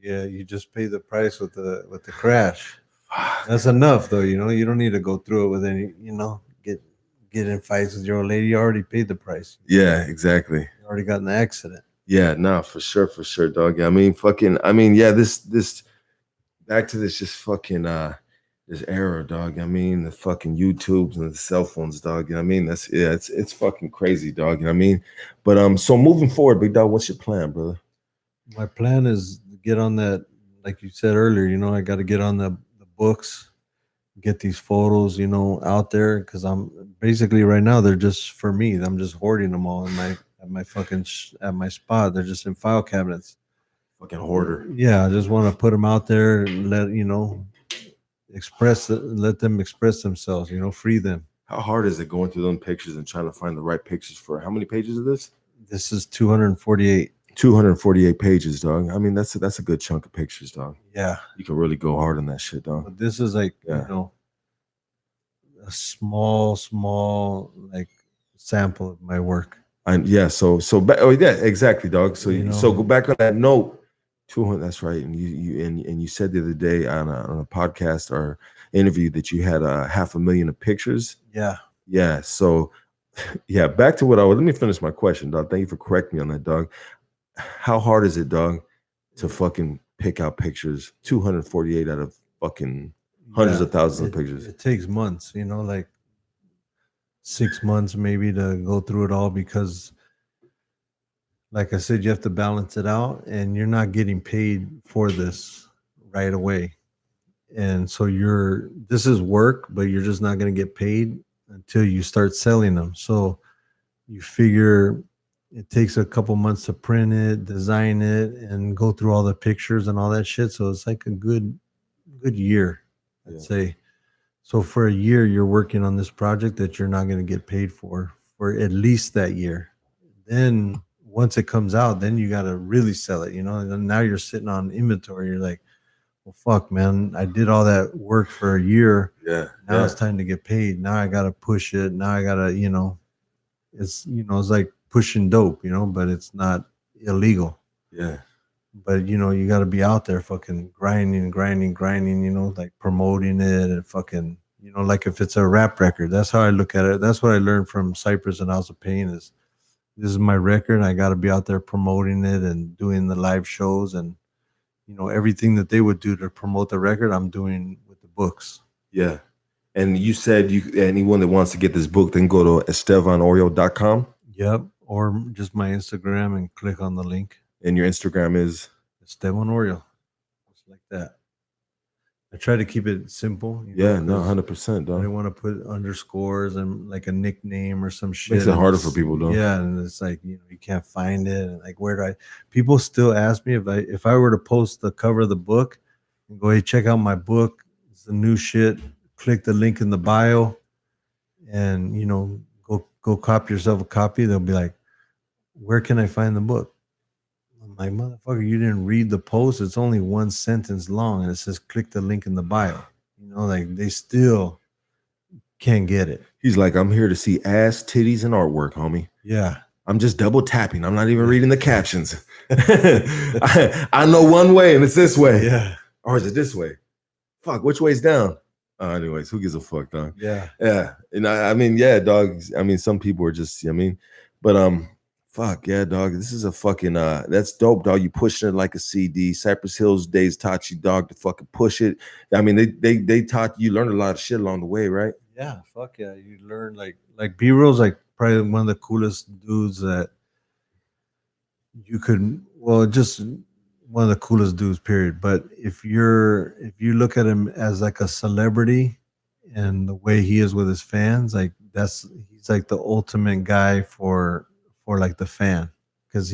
Yeah, you just pay the price with the crash. That's enough, though. You don't need to go through it with any. Get in fights with your old lady. You already paid the price. Yeah, exactly. You already got in the accident. Yeah, no, for sure, dog. I mean, this back to this just fucking this era, dog. I mean, the fucking YouTubes and the cell phones, dog. You know what I mean? It's fucking crazy, dog. You know what I mean? But so moving forward, big dog, what's your plan, brother? My plan is to get on that, like you said earlier, I got to get on the books, get these photos, out there, because I'm basically right now they're just for me. I'm just hoarding them all at my spot. They're just in file cabinets. Fucking hoarder. Yeah, I just want to put them out there and let let them express themselves. Free them. How hard is it going through them pictures and trying to find the right pictures for how many pages of this? This is 248. 248 pages, dog. I mean, that's a good chunk of pictures, dog. Yeah. You can really go hard on that shit, dog. But this is like, a small like sample of my work. Exactly, dog. So go back on that note. 200. That's right. And you said the other day on a podcast or interview that you had 500,000 of pictures. Yeah. Yeah. So back to let me finish my question, dog. Thank you for correcting me on that, dog. How hard is it, dog, to fucking pick out pictures? 248 out of fucking hundreds of thousands of pictures. It takes months, like 6 months maybe to go through it all, because like I said, you have to balance it out, and you're not getting paid for this right away. And so this is work, but you're just not going to get paid until you start selling them. So you figure it takes a couple months to print it, design it, and go through all the pictures and all that shit. So it's like a good year, I'd say. So for a year, you're working on this project that you're not going to get paid for at least that year. Then once it comes out, then you got to really sell it, and now you're sitting on inventory. You're like, well, fuck, man, I did all that work for a year. Yeah. Now it's time to get paid. Now I gotta push it. Now I gotta, it's it's like pushing dope, but it's not illegal. Yeah. But you got to be out there fucking grinding, like promoting it and fucking, like if it's a rap record. That's how I look at it. That's what I learned from Cypress and House of Pain is this is my record and I got to be out there promoting it and doing the live shows and everything that they would do to promote the record I'm doing with the books. Yeah. And you said anyone that wants to get this book, then go to EstevanOriol.com. Yep. Or just my Instagram and click on the link. And your Instagram is Estevan Oriol. Just like that. I try to keep it simple. 100%. I don't want to put underscores and like a nickname or some shit. Makes it harder for people, though. Yeah, and it's like you can't find it. And like, where do I? People still ask me if I were to post the cover of the book and go, hey, check out my book. It's the new shit. Click the link in the bio, and go copy yourself a copy. They'll be like, where can I find the book? I'm like, motherfucker, you didn't read the post. It's only one sentence long, and it says click the link in the bio. Like they still can't get it. He's like, I'm here to see ass, titties, and artwork, homie. Yeah. I'm just double tapping. I'm not even reading the captions. I know one way, and it's this way. Yeah. Or is it this way? Fuck, which way's down? Anyways, who gives a fuck, dog? Yeah. Yeah. And I mean, yeah, dog. I mean, some people are just, but fuck yeah, dog. This is a fucking that's dope, dog. You pushing it like a CD. Cypress Hill's days taught you, dog, to fucking push it. I mean, they taught you learned a lot of shit along the way, right? Yeah, fuck yeah. You learn like B-Roll's like probably one of the coolest dudes that you could just one of the coolest dudes, period. But if you look at him as like a celebrity and the way he is with his fans, like he's like the ultimate guy for like the fan, because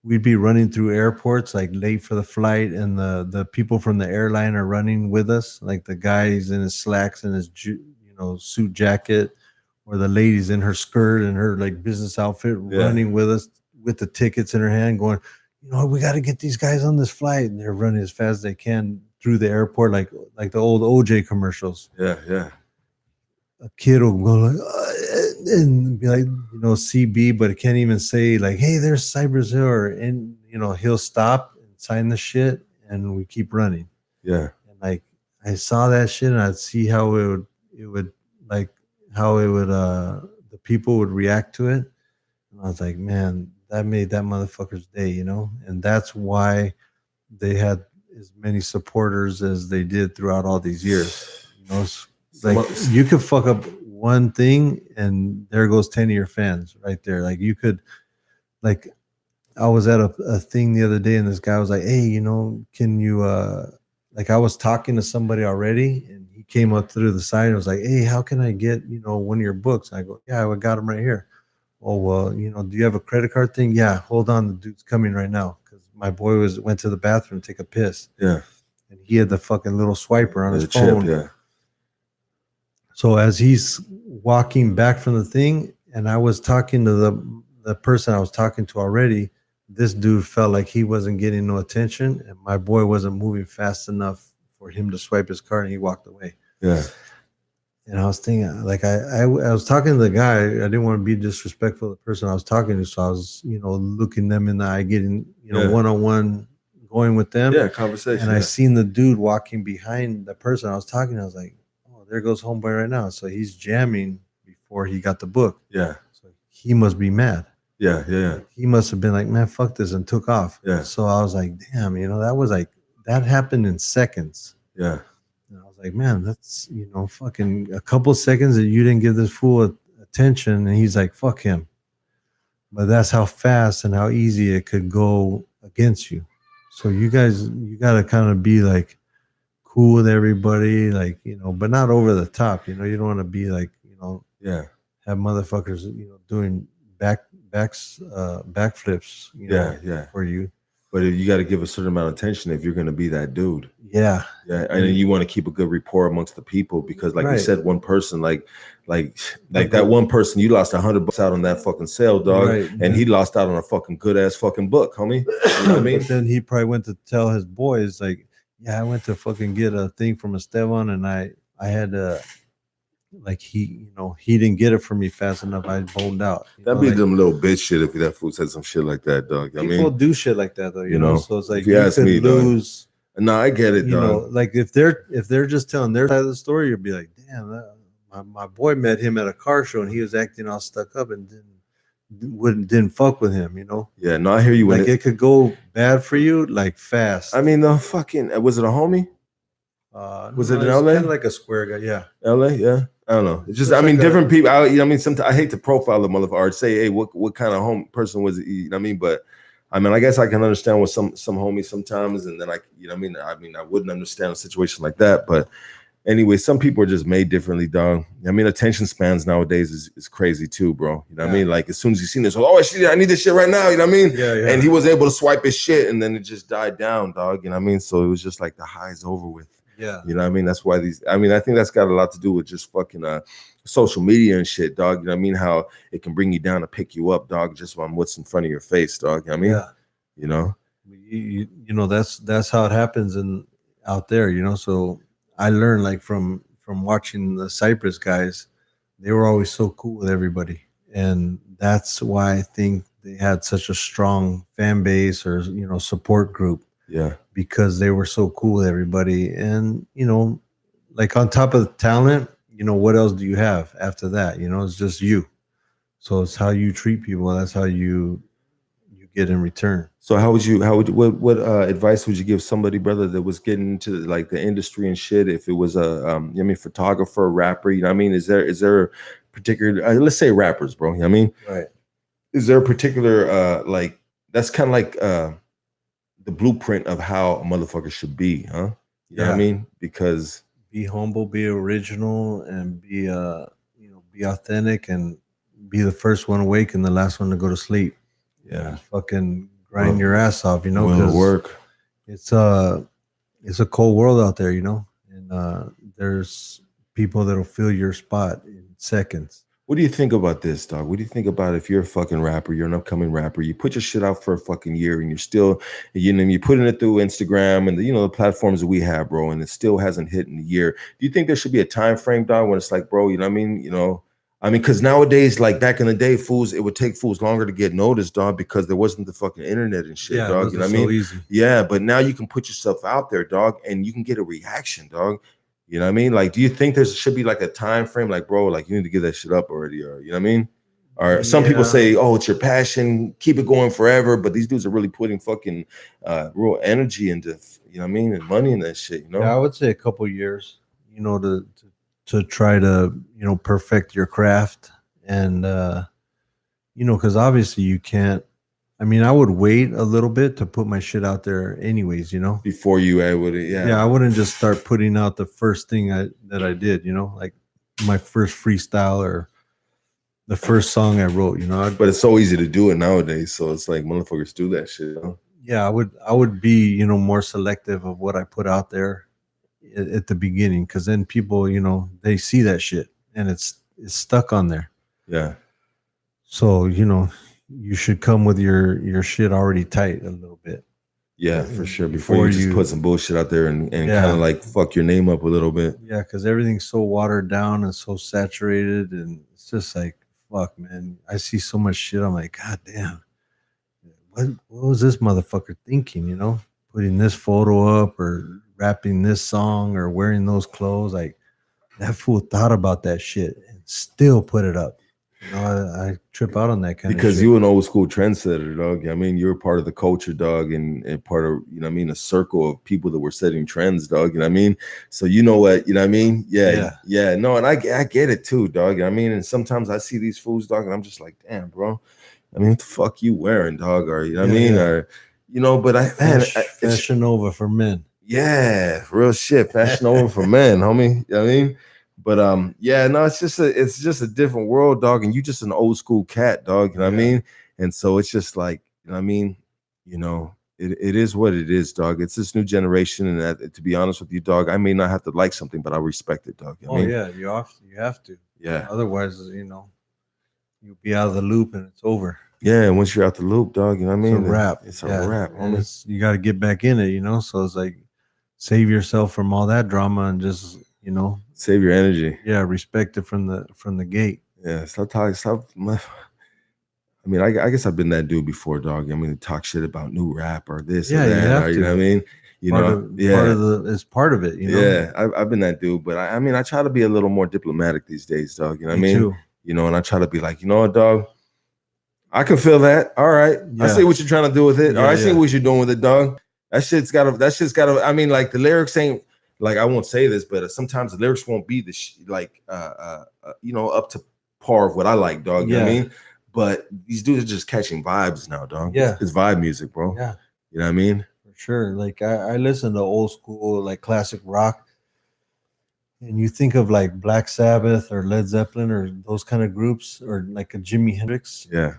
we'd be running through airports like late for the flight, and the people from the airline are running with us, like the guy's in his slacks and his suit jacket, or the lady's in her skirt and her like business outfit running with us with the tickets in her hand, going, we got to get these guys on this flight, and they're running as fast as they can through the airport, like the old OJ commercials. Yeah. A kid will go like and be like, CB, but it can't even say like, hey, there's Cypress Hill, and he'll stop and sign the shit, and we keep running. Yeah. And like I saw that shit, and I'd see how the people would react to it, and I was like, man, that made that motherfucker's day, and that's why they had as many supporters as they did throughout all these years. Like you could fuck up one thing and there goes 10 of your fans right there. Like you could, like I was at a thing the other day, and this guy was like, hey, can you like I was talking to somebody already, and he came up through the side and was like, hey, how can I get one of your books? I go, yeah, I got them right here. Oh, well, do you have a credit card thing? Yeah, hold on, the dude's coming right now, because my boy went to the bathroom to take a piss. Yeah. And he had the fucking little swiper on his phone. Chip, yeah. So as he's walking back from the thing, and I was talking to the person I was talking to already, this dude felt like he wasn't getting no attention, and my boy wasn't moving fast enough for him to swipe his card, and he walked away. Yeah. And I was thinking, like, I was talking to the guy. I didn't want to be disrespectful to the person I was talking to, so I was, looking them in the eye, getting, one-on-one, going with them. Yeah, conversation. And I seen the dude walking behind the person I was talking to. I was like, oh, there goes homeboy right now. So he's jamming before he got the book. Yeah. So he must be mad. Yeah. He must have been like, man, fuck this, and took off. Yeah. So I was like, damn, that happened in seconds. Yeah. And I was like, man, that's, fucking a couple seconds that you didn't give this fool attention. And he's like, fuck him. But that's how fast and how easy it could go against you. So you got to kind of be like cool with everybody, like, but not over the top. You don't want to be like, yeah, have motherfuckers, doing backflips, yeah, for you. But you got to give a certain amount of attention if you're going to be that dude. Yeah. Yeah. And you want to keep a good rapport amongst the people, because like you said, one person, like that one person, you lost $100 out on that fucking sale, dog. Right. And he lost out on a fucking good ass fucking book, homie. You know what I mean? But then he probably went to tell his boys, like, Yeah, I went to fucking get a thing from Estevan, and I had like he didn't get it for me fast enough. I boned out. That'd be Like, them little bitch shit if that fool said some shit like that, dog. I people mean, do shit like that though, you know, So it's like if you you ask could me, dog. lose. No, I get it, dog. Like if they're just telling their side of the story, you'll be like, damn, my boy met him at a car show and he was acting all stuck up and didn't fuck with him, Yeah, no, I hear you. Like it could go bad for you like fast. I mean, the fucking was it a homie? Was it in LA? Kind of like a square guy, yeah. LA, yeah. I don't know. It's just, Just I mean, like different people. I mean, sometimes I hate to profile the motherfucker or say, hey, what kind of home person was it? You know what I mean? But I mean, I guess I can understand with some homies sometimes, and then I mean, I wouldn't understand a situation like that. But anyway, some people are just made differently, dog. I mean, attention spans nowadays is crazy too, bro. You know what I mean? Like as soon as you see this, oh shit, I need this shit right now. You know what I mean? Yeah. And he was able to swipe his shit, and then it just died down, dog. You know what I mean? So it was just like the high's over with. Yeah. You know what I mean? That's why I think that's got a lot to do with just fucking social media and shit, dog. You know what I mean? How it can bring you down to pick you up, dog, just on what's in front of your face, dog. You know what I mean? Yeah. You know? You know, that's how it happens out there, So I learned like from watching the Cypress guys, they were always so cool with everybody. And that's why I think they had such a strong fan base or support group. Yeah. Because they were so cool with everybody. And, like on top of the talent, what else do you have after that? It's just you. So it's how you treat people. That's how you get in return. So what advice would you give somebody, brother, that was getting into like the industry and shit? If it was a, photographer, rapper, you know what I mean? Is there a particular, let's say rappers, bro, you know what I mean? Right. Is there a particular, like, that's kind of like, the blueprint of how a motherfucker should be, huh? You know what I mean? Because be humble, be original, and be be authentic, and be the first one awake and the last one to go to sleep. Yeah, fucking grind your ass off, because work. It's a cold world out there, and there's people that'll fill your spot in seconds. What do you think about this, dog? What do you think about if you're a fucking rapper, you're an upcoming rapper, you put your shit out for a fucking year and you're still, you're putting it through Instagram and the platforms that we have, bro, and it still hasn't hit in a year. Do you think there should be a time frame, dog, when it's like, bro, you know what I mean? Because nowadays, like back in the day, fools, it would take fools longer to get noticed, dog, because there wasn't the fucking internet and shit, dog. You know what I mean? Easy. Yeah, but now you can put yourself out there, dog, and you can get a reaction, dog. You know what I mean? Like, do you think there should be like a time frame, like, bro, like you need to give that shit up already, or you know what I mean? Or some people say, oh, it's your passion, keep it going forever. But these dudes are really putting fucking real energy into, you know what I mean, and money in that shit. Yeah, I would say a couple years, to try to perfect your craft, and because obviously you can't. I mean, I would wait a little bit to put my shit out there anyways, before you would, yeah, I wouldn't just start putting out the first thing that I did, like my first freestyle or the first song I wrote, but it's so easy to do it nowadays, so it's like motherfuckers do that shit. Yeah, I would be more selective of what I put out there at the beginning, because then people they see that shit and it's stuck on there. Yeah. So you should come with your shit already tight a little bit. Yeah, for sure. Before you just put some bullshit out there and kind of like fuck your name up a little bit. Yeah, because everything's so watered down and so saturated, and it's just like, fuck, man. I see so much shit. I'm like, God damn. What was this motherfucker thinking, putting this photo up or rapping this song or wearing those clothes? Like, that fool thought about that shit and still put it up. I trip out on that kind because of shit. You an old school trendsetter, dog. I mean, you're part of the culture, dog, and part of, a circle of people that were setting trends, dog. You know what I mean? So you know what, you know what I mean? Yeah. No, and I get it too, dog. I mean, and sometimes I see these fools, dog, and I'm just like, damn, bro. I mean, what the fuck you wearing, dog? Or you know what I mean? Or but Fashion over for men. Yeah, real shit. Fashion over for men, homie. You know what I mean? But no, it's just a different world, dog, and you just an old school cat, dog. You know what I mean? And so it's just like, you know what I mean? It is what it is, dog. It's this new generation, and that, to be honest with you, dog, I may not have to like something, but I respect it, dog. You know what I mean? Yeah, you have to. Yeah. Otherwise, you'll be out of the loop and it's over. Yeah, and once you're out the loop, dog, you know what I mean? It's a wrap. It's a wrap, homie. You got to get back in it, So it's like save yourself from all that drama and just, you know, Save your energy. yeah, respect it from the gate. Yeah, stop talking. Stop. I mean, I guess I've been that dude before, dog. I mean, talk shit about new rap or this Yeah, or you that. have Or, you know to. what I mean? You Part know, of, yeah. part of the it's part of it, you know. Yeah, I've been that dude, but I mean, I try to be a little more diplomatic these days, dog. You know what I Me mean? too. You know, and I try to be like, you know what, dog? I can feel that. All right. I Yeah. see what you're trying to do with it. Yeah, Or I see yeah. what you're doing with it, dog. That shit's gotta, I mean, like the lyrics ain't like, I won't say this, but sometimes the lyrics won't be the you know, up to par of what I like, dog. You know what I Yeah. mean? But these dudes are just catching vibes now, dog. Yeah. It's vibe music, bro. Yeah, You know what I mean? for sure. Like I listen to old school, like classic rock, and you think of like Black Sabbath or Led Zeppelin or those kind of groups, or like a Jimi Hendrix. Yeah.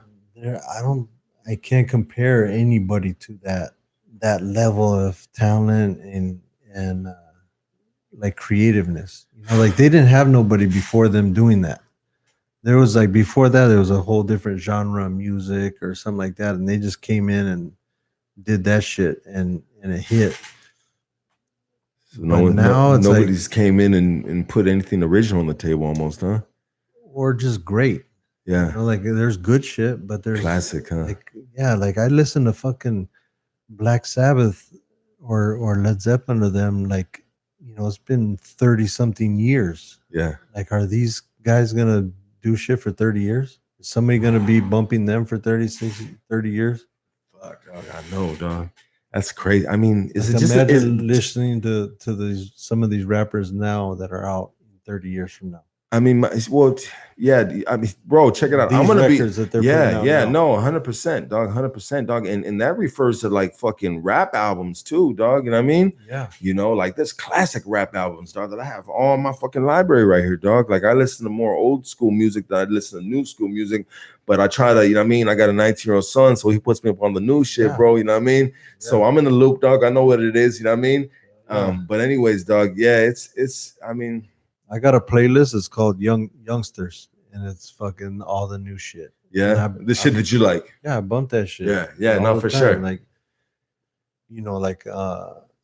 I can't compare anybody to that level of talent and like creativeness. You know, like they didn't have nobody before them doing that. There was like before that, there was a whole different genre of music or something like that, and they just came in and did that shit and it hit. So But now it's nobody's came in and put anything original on the table almost, huh? or just great. Yeah. You know, like there's good shit, but there's Classic, huh? like yeah, like I listen to fucking Black Sabbath or Led Zeppelin to them, like, you know, it's been 30 something years. Yeah. Like, are these guys gonna do shit for 30 years? Is somebody gonna be bumping them for 30 years? Fuck, dog, I know, dog. That's crazy. I mean, is Like, it just imagine listening to these some of these rappers now that are out 30 years from now? I mean, well, yeah. I mean, bro, check it out. These I'm gonna be, records that they're putting out yeah, now. no, 100%, dog, 100%, dog, and that refers to like fucking rap albums too, dog. You know what I mean? Yeah. You know, like there's classic rap albums, dog, that I have all in my fucking library right here, dog. Like I listen to more old school music than I listen to new school music, but I try to, you know what I mean? I got a 19-year-old son, so he puts me up on the new shit, Yeah. bro. You know what I mean? So I'm in the loop, dog. I know what it is. You know what I mean? Yeah. But anyways, dog, yeah, it's. I mean. I got a playlist. It's called Youngsters, and it's fucking all the new shit. Yeah, the shit that you like. Yeah, I bump that shit. Yeah, all no, the for time. sure. Like, you know, like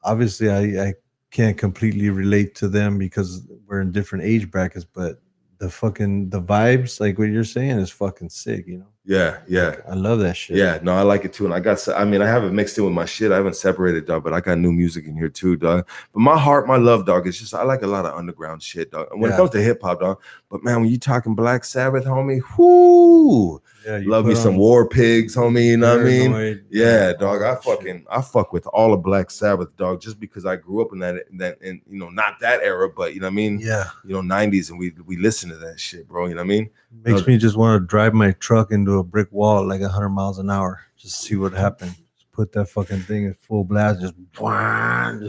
obviously I can't completely relate to them because we're in different age brackets, but the vibes, like what you're saying, is fucking sick, you know? Yeah. Like, I love that shit. Yeah, no, I like it too. And I have it mixed in with my shit. I haven't separated, dog, but I got new music in here too, dog. But my heart, my love, dog, is just, I like a lot of underground shit, dog. And when it comes to hip hop, dog, but man, when you talking Black Sabbath, homie, whoo, love me some War Pigs, homie, you know what I mean? Yeah, dog, I fuck with all of Black Sabbath, dog, just because I grew up in that, and you know, not that era, but you know what I mean? Yeah. You know, 90s, and we listen to that shit, bro, you know what I mean? Makes me just want to drive my truck into a brick wall at like 100 miles an hour, just see what happens. Just put that fucking thing at full blast, just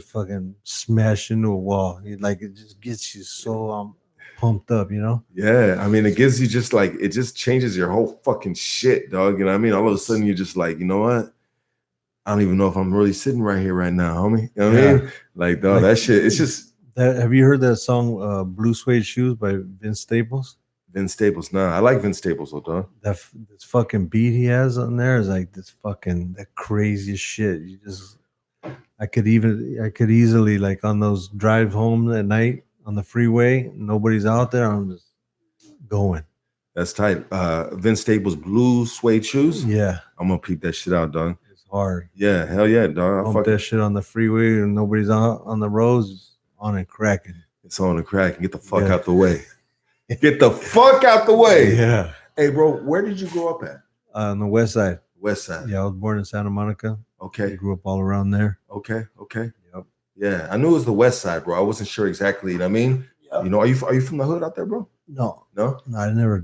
fucking smash into a wall. Like it just gets you so pumped up, you know? Yeah, I mean, it gives you just like, it just changes your whole fucking shit, dog. You know what I mean? All of a sudden, you're just like, you know what? I don't even know if I'm really sitting right here right now, homie. You know what I mean? Like, dog, that shit, it's just. Have you heard that song, Blue Suede Shoes by Vince Staples? Vince Staples, nah, I like Vince Staples, though, dog. This fucking beat he has on there is like this fucking the craziest shit. You just, I could easily, like, on those drive home at night on the freeway, nobody's out there, I'm just going. That's tight. Vince Staples, Blue Suede Shoes. Yeah, I'm gonna peep that shit out, dog. it's hard. Yeah, hell yeah, dog. Pump that shit on the freeway and nobody's on the roads, it's on and cracking. It's on the crack and get the fuck out the way. Get the fuck out the way. Yeah. Hey, bro, where did you grow up at? On the west side. West side. Yeah, I was born in Santa Monica. Okay. I grew up all around there. Okay. Yep. Yeah, I knew it was the west side, bro. I wasn't sure exactly. You know what I mean? Yep. You know, are you from the hood out there, bro? No, No, I never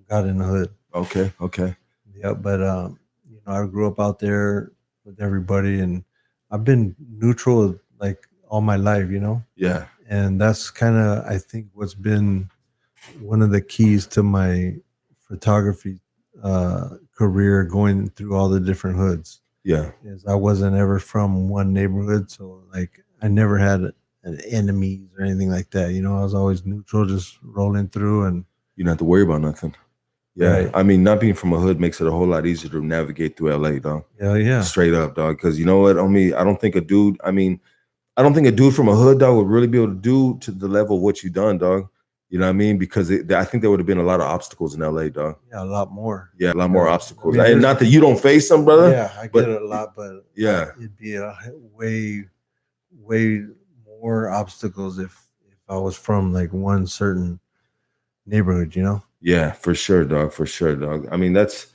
got in the hood. Okay. Yeah, but you know, I grew up out there with everybody, and I've been neutral like all my life, you know. Yeah. And that's kind of, I think, what's been one of the keys to my photography career, going through all the different hoods. Yeah. Is I wasn't ever from one neighborhood, so like I never had an enemies or anything like that. You know, I was always neutral, just rolling through, and you don't have to worry about nothing. Yeah. Right. I mean, not being from a hood makes it a whole lot easier to navigate through LA, dog. Yeah. Straight up, dog. Because you know what, homie, I don't think a dude, I mean, I don't think a dude from a hood, dog, would really be able to do to the level of what you done, dog. You know what I mean? Because I think there would have been a lot of obstacles in LA, dog. Yeah, a lot more. Yeah, a lot more obstacles. I mean, and not that you don't face them, brother. Yeah, I get it a lot, but yeah, it'd be a way more obstacles if I was from like one certain neighborhood, you know? Yeah, for sure, dog. For sure, dog. I mean, that's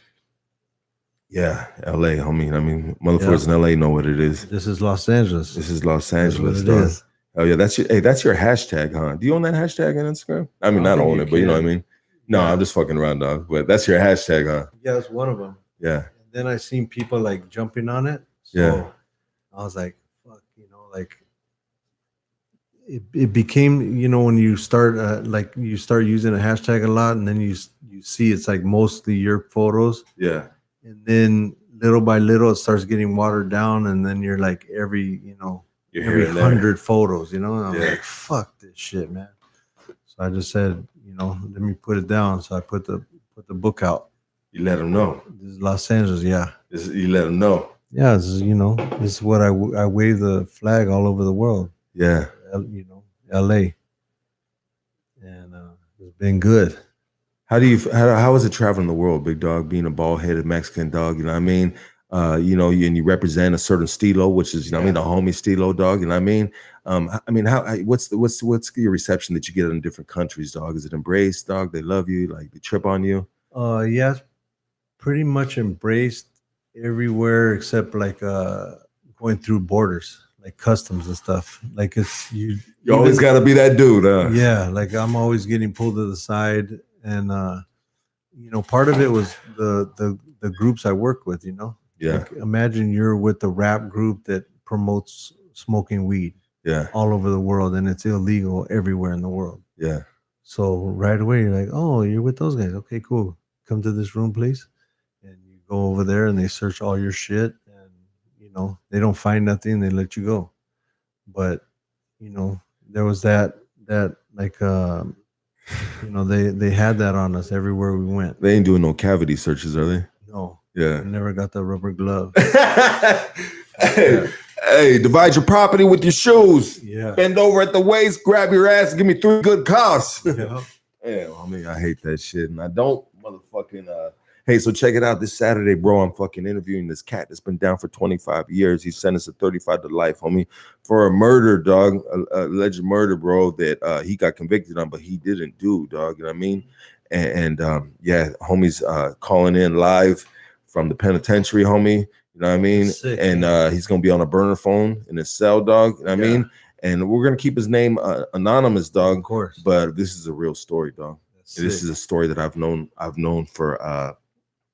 LA, homie. I mean, motherfuckers in LA know what it is. This is Los Angeles. This is Los Angeles, dog. Is. Oh yeah, that's your hashtag, huh? Do you own that hashtag on Instagram? I mean, not own it, but you know what I mean. No, I'm just fucking around, dog. But that's your hashtag, huh? Yeah, it's one of them. Yeah. And then I seen people like jumping on it. So I was like, fuck, you know, like it became, you know, when you start you start using a hashtag a lot, and then you see it's like mostly your photos. Yeah. And then little by little it starts getting watered down, and then you're like every 100 photos, you know. And I'm like, fuck this shit, man. So I just said, you know, let me put it down. So I put the book out. You let them know. This is Los Angeles, yeah. You let them know. Yeah, this is, you know, this is what I wave the flag all over the world. Yeah. You know, LA. And it's been good. How is it traveling the world, big dog, being a bald-headed Mexican dog, you know what I mean? You know, you represent a certain stilo, which is, you know what I mean, the homie stilo, dog, you know what I mean? What's your reception that you get in different countries, dog? Is it embraced, dog? They love you, like they trip on you? Yeah, pretty much embraced everywhere except like going through borders, like customs and stuff. Like it's you always got to be that dude, huh? Yeah, like I'm always getting pulled to the side, and you know, part of it was the groups I work with, you know. Yeah. Like, imagine you're with the rap group that promotes smoking weed. Yeah. All over the world, and it's illegal everywhere in the world. Yeah. So right away you're like, oh, you're with those guys. Okay, cool. Come to this room, please. And you go over there and they search all your shit, and you know, they don't find nothing, they let you go. But you know, there was that like you know, they had that on us everywhere we went. They ain't doing no cavity searches, are they? No. Yeah. I never got the rubber glove. Hey, divide your property with your shoes. Yeah. Bend over at the waist, grab your ass, and give me 3 good costs. Yeah. Yeah, I mean, I hate that shit, and I don't motherfucking. Hey, so check it out. This Saturday, bro, I'm fucking interviewing this cat that's been down for 25 years. He's sentenced to 35 to life, homie, for a murder, dog, alleged murder, bro, that he got convicted on, but he didn't do, dog. You know what I mean? And yeah, homie's calling in live from the penitentiary, homie. You know what I mean? Sick, and he's gonna be on a burner phone in his cell, dog. You know what I mean? And we're gonna keep his name anonymous, dog. Of course. But this is a real story, dog. This is a story that I've known for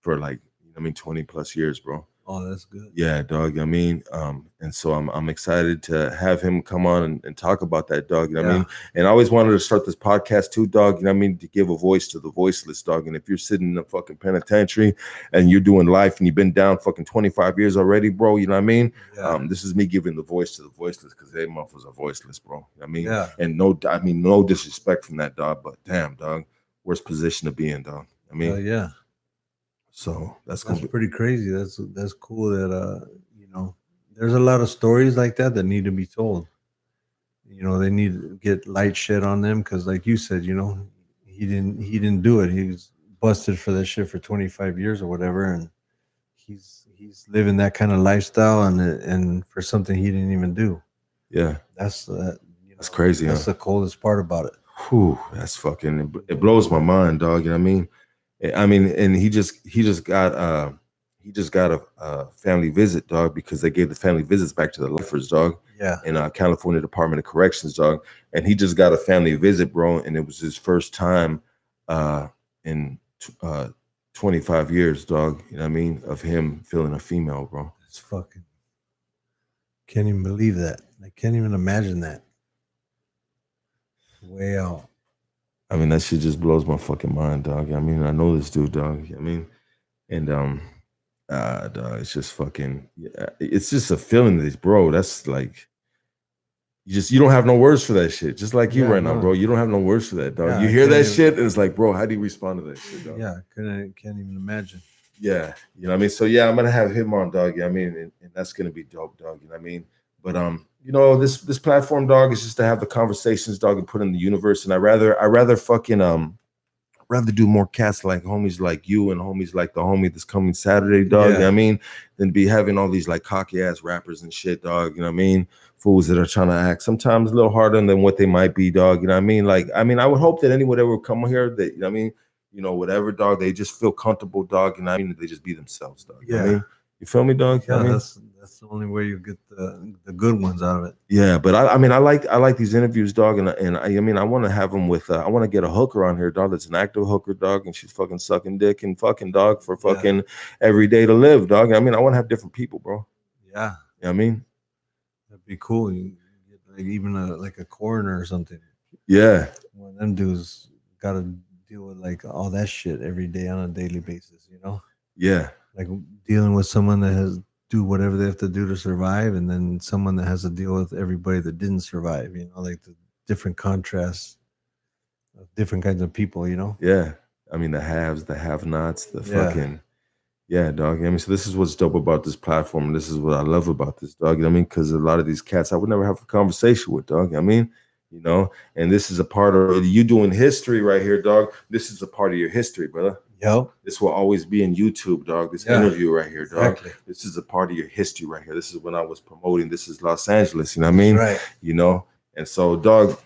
like, I mean, 20 plus years, bro. Oh, that's good. Yeah, dog. I mean, and so I'm excited to have him come on and talk about that, dog. You know what I mean? And I always wanted to start this podcast too, dog. You know what I mean? To give a voice to the voiceless, dog. And if you're sitting in a fucking penitentiary and you're doing life and you've been down fucking 25 years already, bro, you know what I mean? Yeah. This is me giving the voice to the voiceless, because they motherfuckers are voiceless, bro. You know what I mean? Yeah. And no disrespect from that, dog, but damn, dog, worst position to be in, dog. I mean, yeah. So that's pretty crazy. That's cool that you know, there's a lot of stories like that need to be told. You know, they need to get light shed on them, because like you said, you know, he didn't do it. He was busted for that shit for 25 years or whatever, and he's living that kind of lifestyle and for something he didn't even do. Yeah. That's you know, that's crazy. That's the coldest part about it. Whew, that's fucking, it blows my mind, dog. You know what I mean? And he just got a family visit, dog, because they gave the family visits back to the lifers, dog. Yeah. In California Department of Corrections, dog. And he just got a family visit, bro, and it was his first time in 25 years, dog. You know what I mean? Of him feeling a female, bro. It's fucking, can't even believe that. I can't even imagine that. Way out. I mean, that shit just blows my fucking mind, dog. I mean, I know this dude, dog. I mean, and dog, it's just fucking, it's just a feeling that, bro, that's like, you don't have no words for that shit. Just like you right now, bro. You don't have no words for that, dog. Yeah, you hear that shit and it's like, bro, how do you respond to that shit, dog? Yeah, can't even imagine. Yeah, you know what I mean? So yeah, I'm gonna have him on, dog. You know what I mean? And that's gonna be dope, dog. You know what I mean? But you know, this platform, dog, is just to have the conversations, dog, and put in the universe. And I rather fucking rather do more cats like homies like you and homies like the homie that's coming Saturday, dog. You know what I mean? Than be having all these like cocky ass rappers and shit, dog. You know what I mean? Fools that are trying to act sometimes a little harder than what they might be, dog. You know what I mean? Like, I mean, I would hope that anyone that would come here, that, you know what I mean, you know, whatever, dog, they just feel comfortable, dog. You know what I mean? They just be themselves, dog. You know what I mean? You feel me, dog? You know Yeah, what I mean? that's the only way you get the good ones out of it. Yeah, but I mean, I like these interviews, dog, and I mean, I want to have them with, I want to get a hooker on here, dog. That's an active hooker, dog, and she's fucking sucking dick and fucking, dog, for fucking every day to live, dog. I mean, I want to have different people, bro. Yeah, you know what I mean, that'd be cool. You get like even like a coroner or something. Yeah, one of them dudes got to deal with like all that shit every day on a daily basis, you know? Yeah. Like dealing with someone that has do whatever they have to do to survive, and then someone that has to deal with everybody that didn't survive, you know, like the different contrasts of different kinds of people, you know? Yeah. I mean, the haves, the have-nots, the fucking, dog. I mean, so this is what's dope about this platform. And this is what I love about this, dog. You know what I mean? Because a lot of these cats I would never have a conversation with, dog. I mean, you know, and this is a part of you doing history right here, dog. This is a part of your history, brother. Yep. This will always be in YouTube, dog. This interview right here, dog. Exactly. This is a part of your history right here. This is when I was promoting. This is Los Angeles, you know what I mean? Right. You know, and so, dog,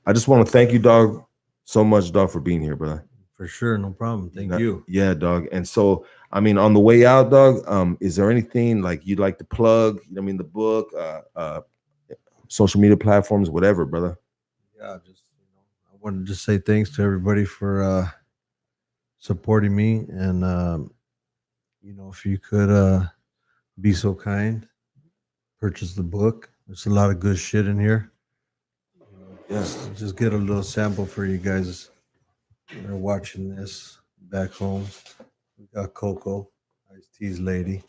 I just want to thank you, dog, so much, dog, for being here, brother. For sure, no problem. Thank you. Yeah, dog. And so, I mean, on the way out, dog, is there anything like you'd like to plug? You know what I mean? The book, social media platforms, whatever, brother. Yeah, just, you know, I wanted to just say thanks to everybody for supporting me, and you know, if you could be so kind, purchase the book. There's a lot of good shit in here. Just get a little sample for you guys that are watching this back home. We got Coco, Ice-T's lady.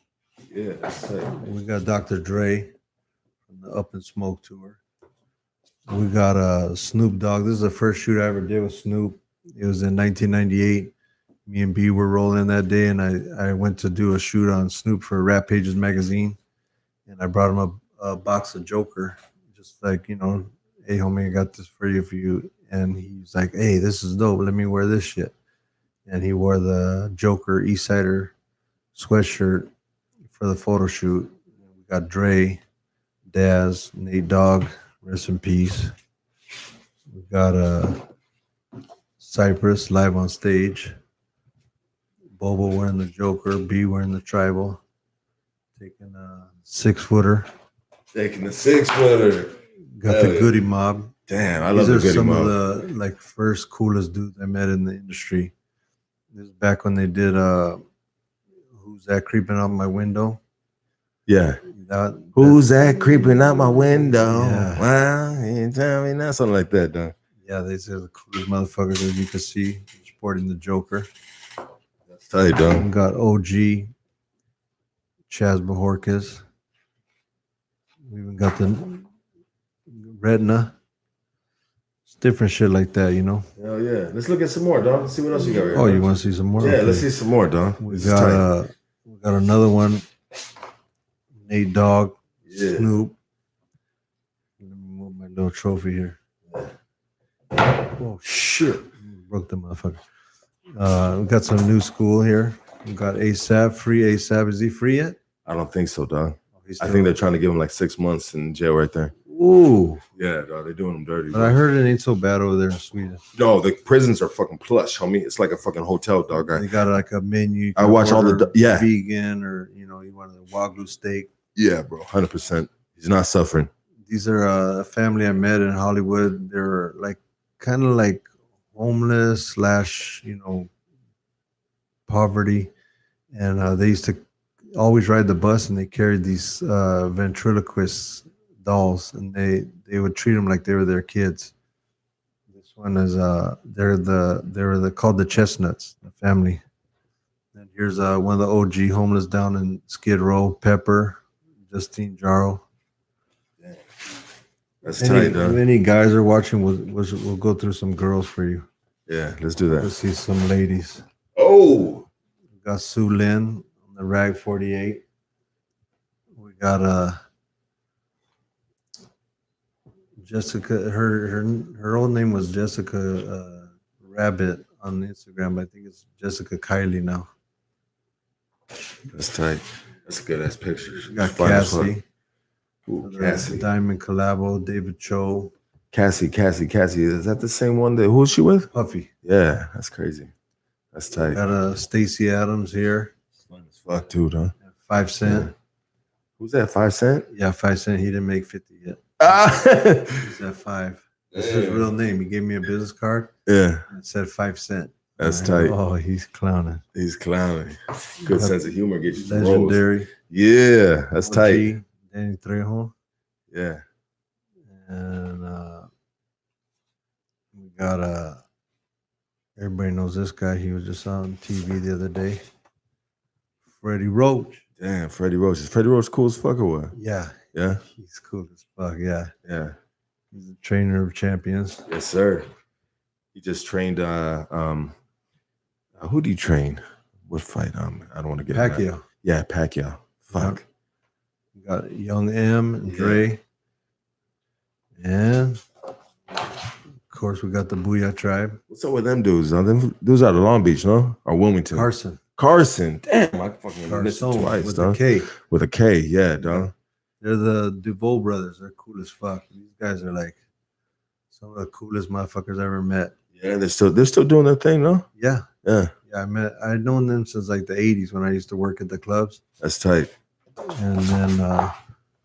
Yeah, that's it. We got Dr. Dre from the Up and Smoke tour. We got Snoop Dogg. This is the first shoot I ever did with Snoop. It was in 1998. Me and B were rolling that day, and I went to do a shoot on Snoop for Rap Pages magazine, and I brought him a box of Joker, just like, you know, hey homie, I got this for you. And he's like, hey, this is dope. Let me wear this shit. And he wore the Joker Eastsider sweatshirt for the photo shoot. We got Dre, Daz, Nate Dogg, rest in peace. We got Cypress live on stage. Bobo wearing the Joker, B wearing the tribal, taking a 6-footer. Taking the 6-footer. Got the Goody Mob. Damn, I love the Goody Mob. These are some of the like first coolest dudes I met in the industry. This is back when they did Who's That Creeping Out My Window? Yeah. Who's that creeping out my window? Yeah. Wow, you tell me now, something like that, dog. Yeah, they said the coolest motherfuckers as you can see, sporting the Joker. That's tight, dog. We got OG, Chaz Bajorquez. We even got the Retina. It's different shit like that, you know. Hell yeah. Let's look at some more, dog. Let's see what else you got right here. Oh, you want to see some more? Yeah, okay. Let's see some more, dog. We got another one. Nate Dogg, Snoop. Let me move my little trophy here. Oh shit! Broke the motherfucker. We got some new school here. We got ASAP, free ASAP. Is he free yet? I don't think so, dog. I think they're trying to give him like 6 months in jail right there. Ooh. Yeah, dog. They're doing him dirty. But I heard it ain't so bad over there in Sweden. No, the prisons are fucking plush, homie. It's like a fucking hotel, dog. They got like a menu. I watch all the vegan, or you know, you want a Wagyu steak. Yeah, bro, 100%. He's not suffering. These are a family I met in Hollywood. They're like kind of like homeless / you know, poverty, and they used to always ride the bus, and they carried these ventriloquist dolls, and they would treat them like they were their kids. This one is they're called the Chestnuts, the family. And here's one of the OG homeless down in Skid Row, Pepper, Justine Jarro. Damn. That's tight, though. If any guys are watching, we'll go through some girls for you. Yeah, let's do that. Let's see some ladies. Oh, we got Sue Lynn on the Rag 48. We got Jessica, her old name was Jessica Rabbit on Instagram. I think it's Jessica Kylie now. That's tight. That's a good ass picture. We got Fine as fuck. Cassie. Ooh, The Cassie. Diamond collabo, David Cho. Cassie. Is that the same one that who's she with? Puffy. Yeah, that's crazy. That's tight. Got Stacey Adams here. Fun as fuck, dude, huh? 5 Cent. Yeah. Who's that? 5 Cent? Yeah, 5 Cent. He didn't make 50 yet. He's at 5. That's his real name. He gave me a business card. Yeah. And it said 5 Cent. That's tight. Oh, he's clowning. He's clowning. Good sense of humor gets you some Legendary. rolls. Yeah, that's OG, tight. Danny Trejo. Yeah. And we got everybody knows this guy. He was just on TV the other day. Freddie Roach. Damn, Freddie Roach. Is Freddie Roach cool as fuck or what? Yeah. Yeah. He's cool as fuck. Yeah. Yeah. He's a trainer of champions. Yes, sir. He just trained who do you train? What fight? I don't want to get Pacquiao. Yeah, Pacquiao. Fuck. We got Young M and Dre. And of course we got the Booyah Tribe. What's up with them dudes? Them dudes out of Long Beach, no? Or Wilmington? Carson. Damn, I fucking missed it twice, with dog. a K. With a K, yeah, dog. They're the Duvall brothers. They're cool as fuck. These guys are like some of the coolest motherfuckers I ever met. Yeah, they're still doing their thing, no? Yeah. Yeah. Yeah, I'd known them since like the 80s when I used to work at the clubs. That's tight. And then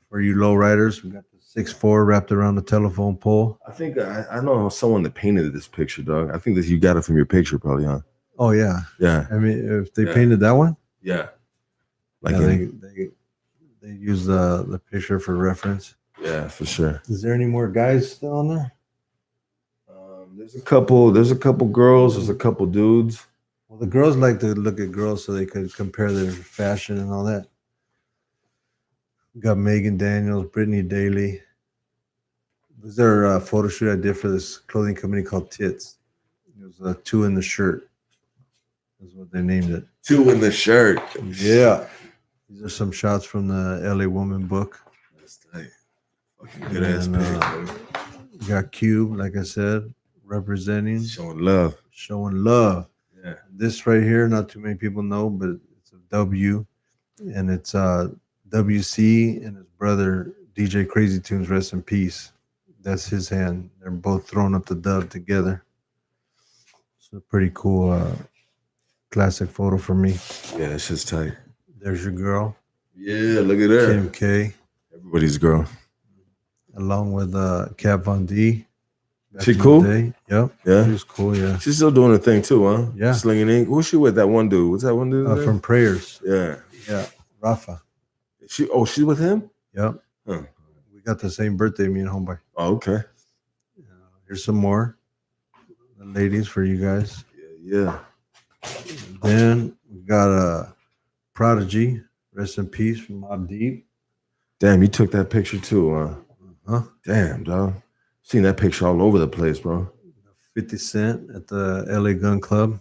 for you lowriders, we got the 6'4" wrapped around the telephone pole. I think I know someone that painted this picture, dog. I think that you got it from your picture, probably, huh? Oh yeah. Yeah. I mean, if they painted that one, yeah. Like they use the picture for reference. Yeah, for sure. Is there any more guys still on there? There's a couple girls, there's a couple dudes. Well, the girls like to look at girls so they could compare their fashion and all that. We got Megan Daniels, Brittany Daly. This is their photo shoot I did for this clothing company called Tits. It was 2 in the shirt. That's what they named it. 2 in the shirt. Yeah. These are some shots from the LA Woman book. That's tight. Fucking good ass page. We got Cube, like I said, representing. Showing love. Yeah. This right here, not too many people know, but it's a W. And it's WC and his brother, DJ Crazy Tunes, rest in peace. That's his hand. They're both throwing up the dub together. It's a pretty cool classic photo for me. Yeah, that's just tight. There's your girl. Yeah, look at that. Kim K. Everybody's girl. Along with Kat Von D. She cool? Yep. Yeah. She was cool, yeah. She's still doing her thing too, huh? Yeah. Slinging ink. Who's she with? That one dude. What's that one dude? From Prayers. Yeah. Yeah. Rafa. She's with him? Yep. Huh. We got the same birthday, me and Homeboy. Oh, okay. Here's some more. The ladies for you guys. Yeah. Then we got Prodigy. Rest in peace from Mobb Deep. Damn, you took that picture too, huh? Huh? Damn, dog. Seen that picture all over the place, bro. 50 Cent at the LA Gun Club.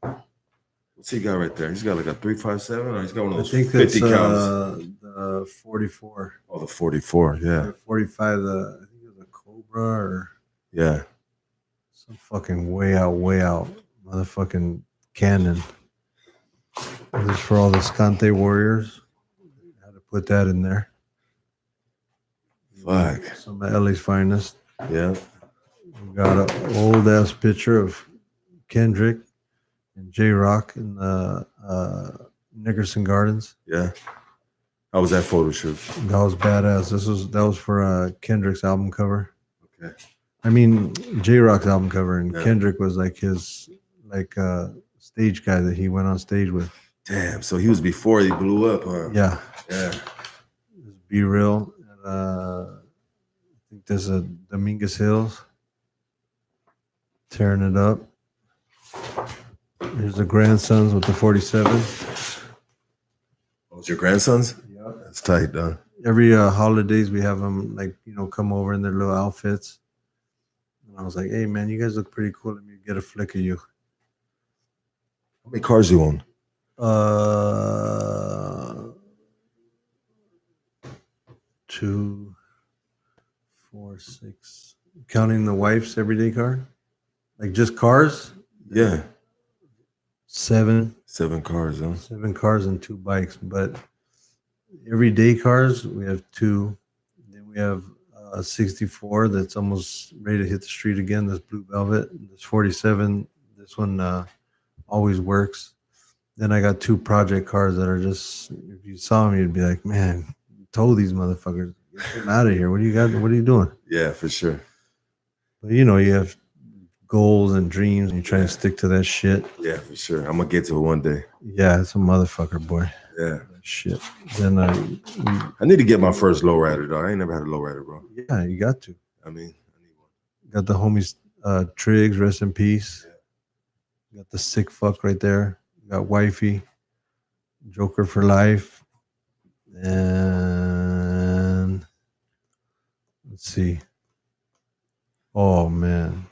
What's he got right there? He's got like a 357, or he's got one of those I think 50 that's counts. the 44. Oh, the 44, yeah. The 45, I think it was a Cobra or Yeah. some fucking way out motherfucking cannon. This is for all the Scante warriors. Had to put that in there. Fuck. Some of LA's finest. Yeah. We got an old ass picture of Kendrick and J Rock in the Nickerson Gardens. Yeah. How was that photo shoot? That was badass. That was for Kendrick's album cover. Okay. I mean J Rock's album cover, and Kendrick was like his stage guy that he went on stage with. Damn. So he was before he blew up, huh? Yeah. Yeah. Be Real. I think there's a Dominguez Hills tearing it up. Here's the grandsons with the 47. Oh, it's your grandsons? Yep. That's tight, dog. Every holidays we have them come over in their little outfits. And I was like, hey man, you guys look pretty cool. Let me get a flick of you. How many cars do you own? 2, 4, 4, 6. Counting the wife's everyday car? Like just cars? Yeah. 7. 7 cars, huh? 7 cars and 2 bikes. But everyday cars, we have 2. Then we have a 64 that's almost ready to hit the street again. That's Blue Velvet. This 47. This one always works. Then I got 2 project cars that are just, if you saw them, you'd be like, man, tow these motherfuckers. Get them out of here. What do you got? What are you doing? Yeah, for sure. But you know, you have goals and dreams and you try to stick to that shit. Yeah, for sure. I'm gonna get to it one day. Yeah, it's a motherfucker, boy. Yeah. Shit. Then I need to get my first lowrider, dog. I ain't never had a lowrider, bro. yeah, you got to. I mean, I need one. Got the homies Triggs, rest in peace. Yeah. Got the sick fuck right there. Got wifey, Joker for life. And let's see. Oh man.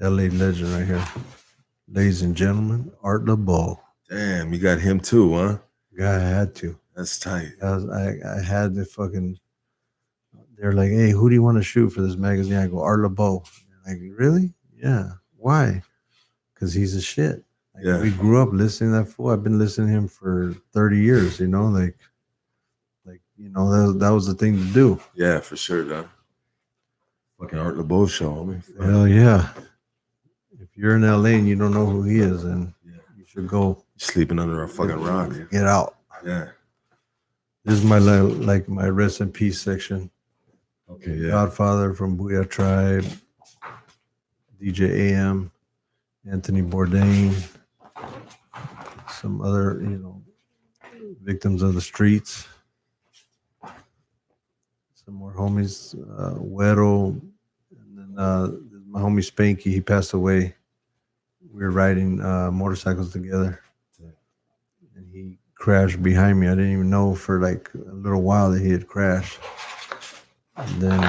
LA legend right here. Ladies and gentlemen, Art LeBeau. Damn, you got him too, huh? Yeah, I had to. That's tight. I had the fucking. They're like, hey, who do you want to shoot for this magazine? I go, Art LeBeau. Like, really? Yeah. Why? Because he's a shit. Like, Yeah. We grew up listening to that fool. I've been listening to him for 30 years, you know, like you know, that was the thing to do. Yeah, for sure, dog. Fucking Art LeBeau show, homie. Hell yeah. If you're in LA and you don't know who he is, then you should go. Sleeping under a fucking rock. Get out. Yeah. This is my like my rest in peace section. Okay, yeah. Godfather from Booyah Tribe, DJ AM, Anthony Bourdain, some other, you know, victims of the streets. Some more homies, Güero, and then my homie Spanky, he passed away. We were riding motorcycles together, and he crashed behind me. I didn't even know for like a little while that he had crashed. And then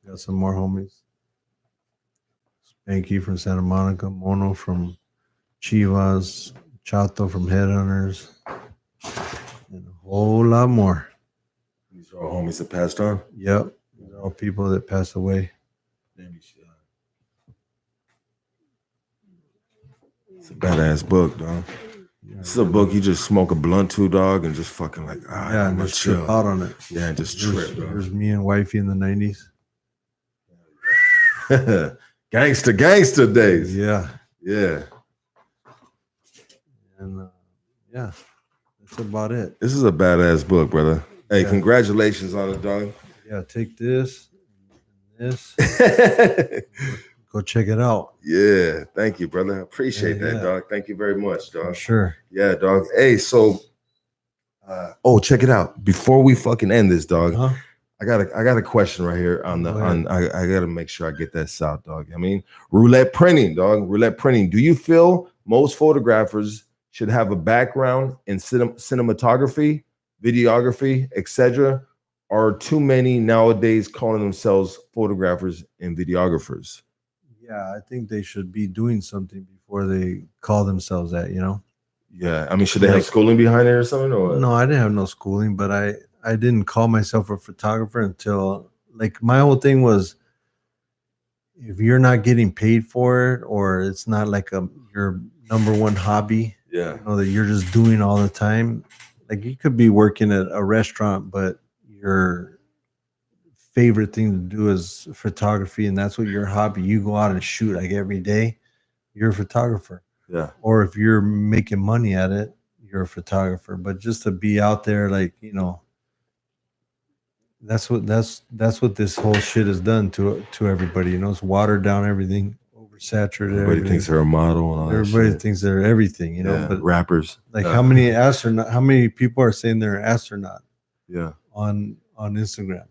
got some more homies. Spanky from Santa Monica, Mono from Chivas, Chato from Headhunters, and a whole lot more. These are all homies that passed on? Yep. These are all people that passed away. It's a badass book, dog. Yeah. This is a book you just smoke a blunt to, dog, and just fucking like, yeah, and just trip out on it. Yeah, and just trip, dog. There's me and wifey in the 90s. Gangster days. Yeah. Yeah. And yeah, that's about it. This is a badass book, brother. Hey, Yeah. Congratulations on it, dog. Yeah, take this and this. Go check it out. Yeah, thank you, brother. I appreciate that, Yeah. dog. Thank you very much, For dog. sure. Yeah, dog. Hey, so check it out. Before we fucking end this, dog, Huh? I got a question right here on the Go ahead. I gotta make sure I get that out, dog. I mean, roulette printing, dog. Roulette printing. Do you feel most photographers should have a background in cinematography, videography, etc., or too many nowadays calling themselves photographers and videographers? Yeah, I think they should be doing something before they call themselves that, you know? Yeah, I mean, should they have Like- schooling behind it or something? Or No, I didn't have no schooling, but I didn't call myself a photographer until, like, my whole thing was, if you're not getting paid for it, or it's not like your number one hobby, yeah, you know, that you're just doing all the time. Like, you could be working at a restaurant, but your favorite thing to do is photography, and that's what your hobby. You go out and shoot like every day, you're a photographer. yeah, Or if you're making money at it, you're a photographer. But just to be out there, like, you know, that's what this whole shit has done to everybody. You know, it's watered down everything, oversaturated. everybody thinks they're a model and all that Everybody shit. thinks they're everything, you know. Yeah, But rappers. like, how many people are saying they're an astronaut Yeah, on Instagram?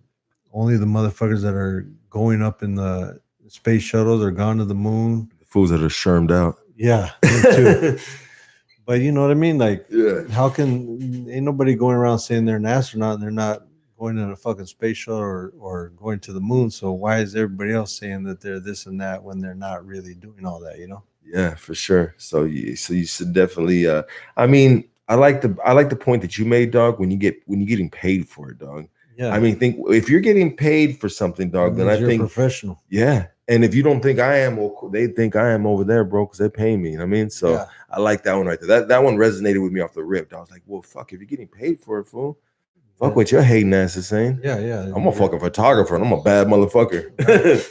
Only the motherfuckers that are going up in the space shuttles or gone to the moon. the fools that are shermed out. Yeah, them too. But you know what I mean? Like, Yeah, how can ain't nobody going around saying they're an astronaut and they're not going in a fucking space shuttle or going to the moon? So why is everybody else saying that they're this and that when they're not really doing all that, you know? yeah, for sure. So you should definitely. I mean, I like the point that you made, dog. When you're getting paid for it, dog. Yeah. I mean, think if you're getting paid for something, dog, then I you're think professional. Yeah. And if you don't think I am, well, they think I am over there, bro, because they're paying me. You know what I mean? So Yeah. I like that one right there. That one resonated with me off the rip. I was like, well, fuck, if you're getting paid for it, fool, fuck what your hating ass is saying. Yeah. I'm a fucking photographer and I'm a bad motherfucker.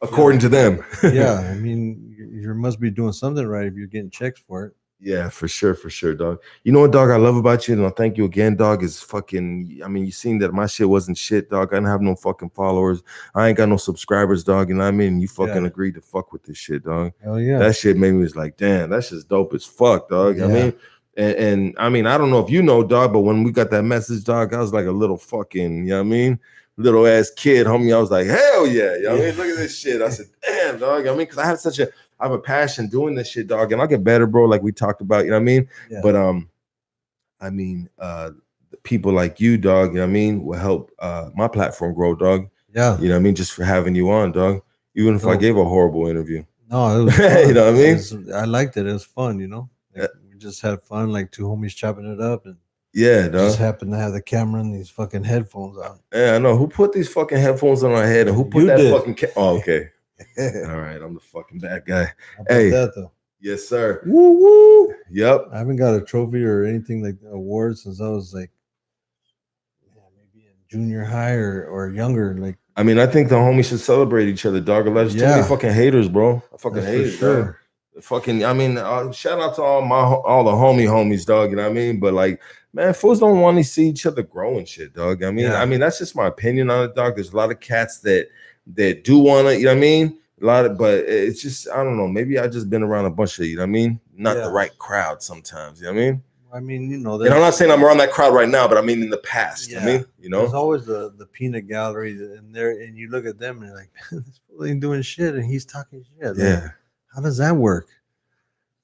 According to them. Yeah. I mean, you must be doing something right if you're getting checks for it. Yeah, for sure, dog. You know what, dog, I love about you, and I thank you again, dog, is fucking, I mean, you seen that my shit wasn't shit, dog. I didn't have no fucking followers. I ain't got no subscribers, dog, and I mean, you fucking agreed to fuck with this shit, dog. Hell yeah. That shit made me was like, damn, that shit's dope as fuck, dog. Yeah. I mean, and I mean, I don't know if you know, dog, but when we got that message, dog, I was like a little fucking, you know what I mean? Little ass kid, homie. I was like, hell yeah. You know what I mean? Look at this shit. I said, damn, dog. I mean, because I have a passion doing this shit, dog, and I'll get better, bro, like we talked about, you know what I mean? Yeah. But I mean, people like you, dog, you know what I mean, will help my platform grow, dog. Yeah. You know what I mean? Just for having you on, dog. Even if I gave a horrible interview. No, it was fun. You know what I mean? I liked it. It was fun, you know? Like, we just had fun, like two homies chopping it up, and yeah, dog. Just happened to have the camera and these fucking headphones on. Yeah, I know. Who put these fucking headphones on our head and who put fucking oh, okay. All right, I'm the fucking bad guy. Hey, that though. Yes, sir. Woo woo. Yep. I haven't got a trophy or anything like awards since I was like maybe in junior high or younger. Like, I mean, I think the homies should celebrate each other, dog. There's too many fucking haters, bro. I fucking hate it, sure. Dog. Fucking, I mean, shout out to all the homies, dog. You know what I mean? But like, man, fools don't want to see each other grow and shit, dog. I mean, that's just my opinion on it, dog. There's a lot of cats that do want to, you know what I mean? But it's just, I don't know. Maybe I just been around a bunch of, you know what I mean? Not the right crowd sometimes, you know what I mean? I mean, you know, and I'm not saying I'm around that crowd right now, but I mean in the past. I mean, you know, there's always the peanut gallery in there, and you look at them and you're like, man, this fool ain't doing shit, and he's talking shit. Like, how does that work?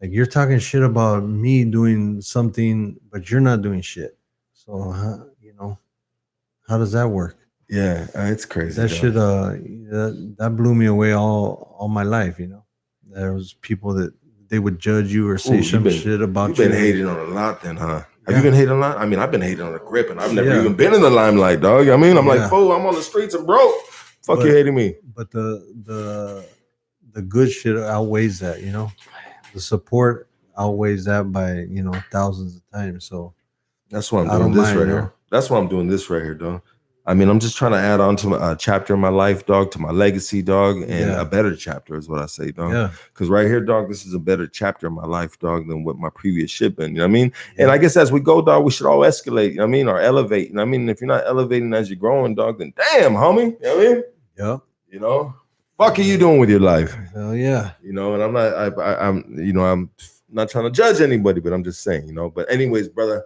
Like, you're talking shit about me doing something, but you're not doing shit. So, you know, how does that work? Yeah, it's crazy. That shit, that blew me away all my life. You know, there was people that they would judge you or say some shit about you. You've been hating on a lot, then, huh? Have you been hating a lot? I mean, I've been hating on a grip, and I've never even been in the limelight, dog. I mean, I'm like, fool, I'm on the streets and broke. Fuck you hating me. But the good shit outweighs that, you know. The support outweighs that by, you know, thousands of times. So that's why I'm doing this right here. That's why I'm doing this right here, dog. I mean, I'm just trying to add on to a chapter in my life, dog, to my legacy, dog, and a better chapter is what I say, dog. Yeah. Because right here, dog, this is a better chapter in my life, dog, than what my previous shit been. You know what I mean? Yeah. And I guess as we go, dog, we should all escalate. You know what I mean? Or elevate. You know what I mean? If you're not elevating as you're growing, dog, then damn, homie. You know what I mean? Yeah. You know, fuck are you doing with your life? Hell yeah. You know, and I'm not trying to judge anybody, but I'm just saying, you know. But anyways, brother,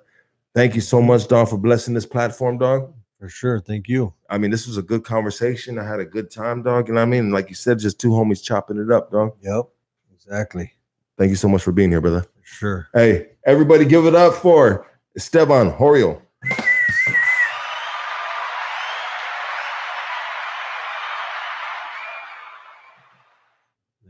thank you so much, dog, for blessing this platform, dog. For sure. Thank you. I mean, this was a good conversation. I had a good time, dog. You know what I mean? Like you said, just two homies chopping it up, dog. Yep. Exactly. Thank you so much for being here, brother. For sure. Hey, everybody give it up for Estevan, Oriol.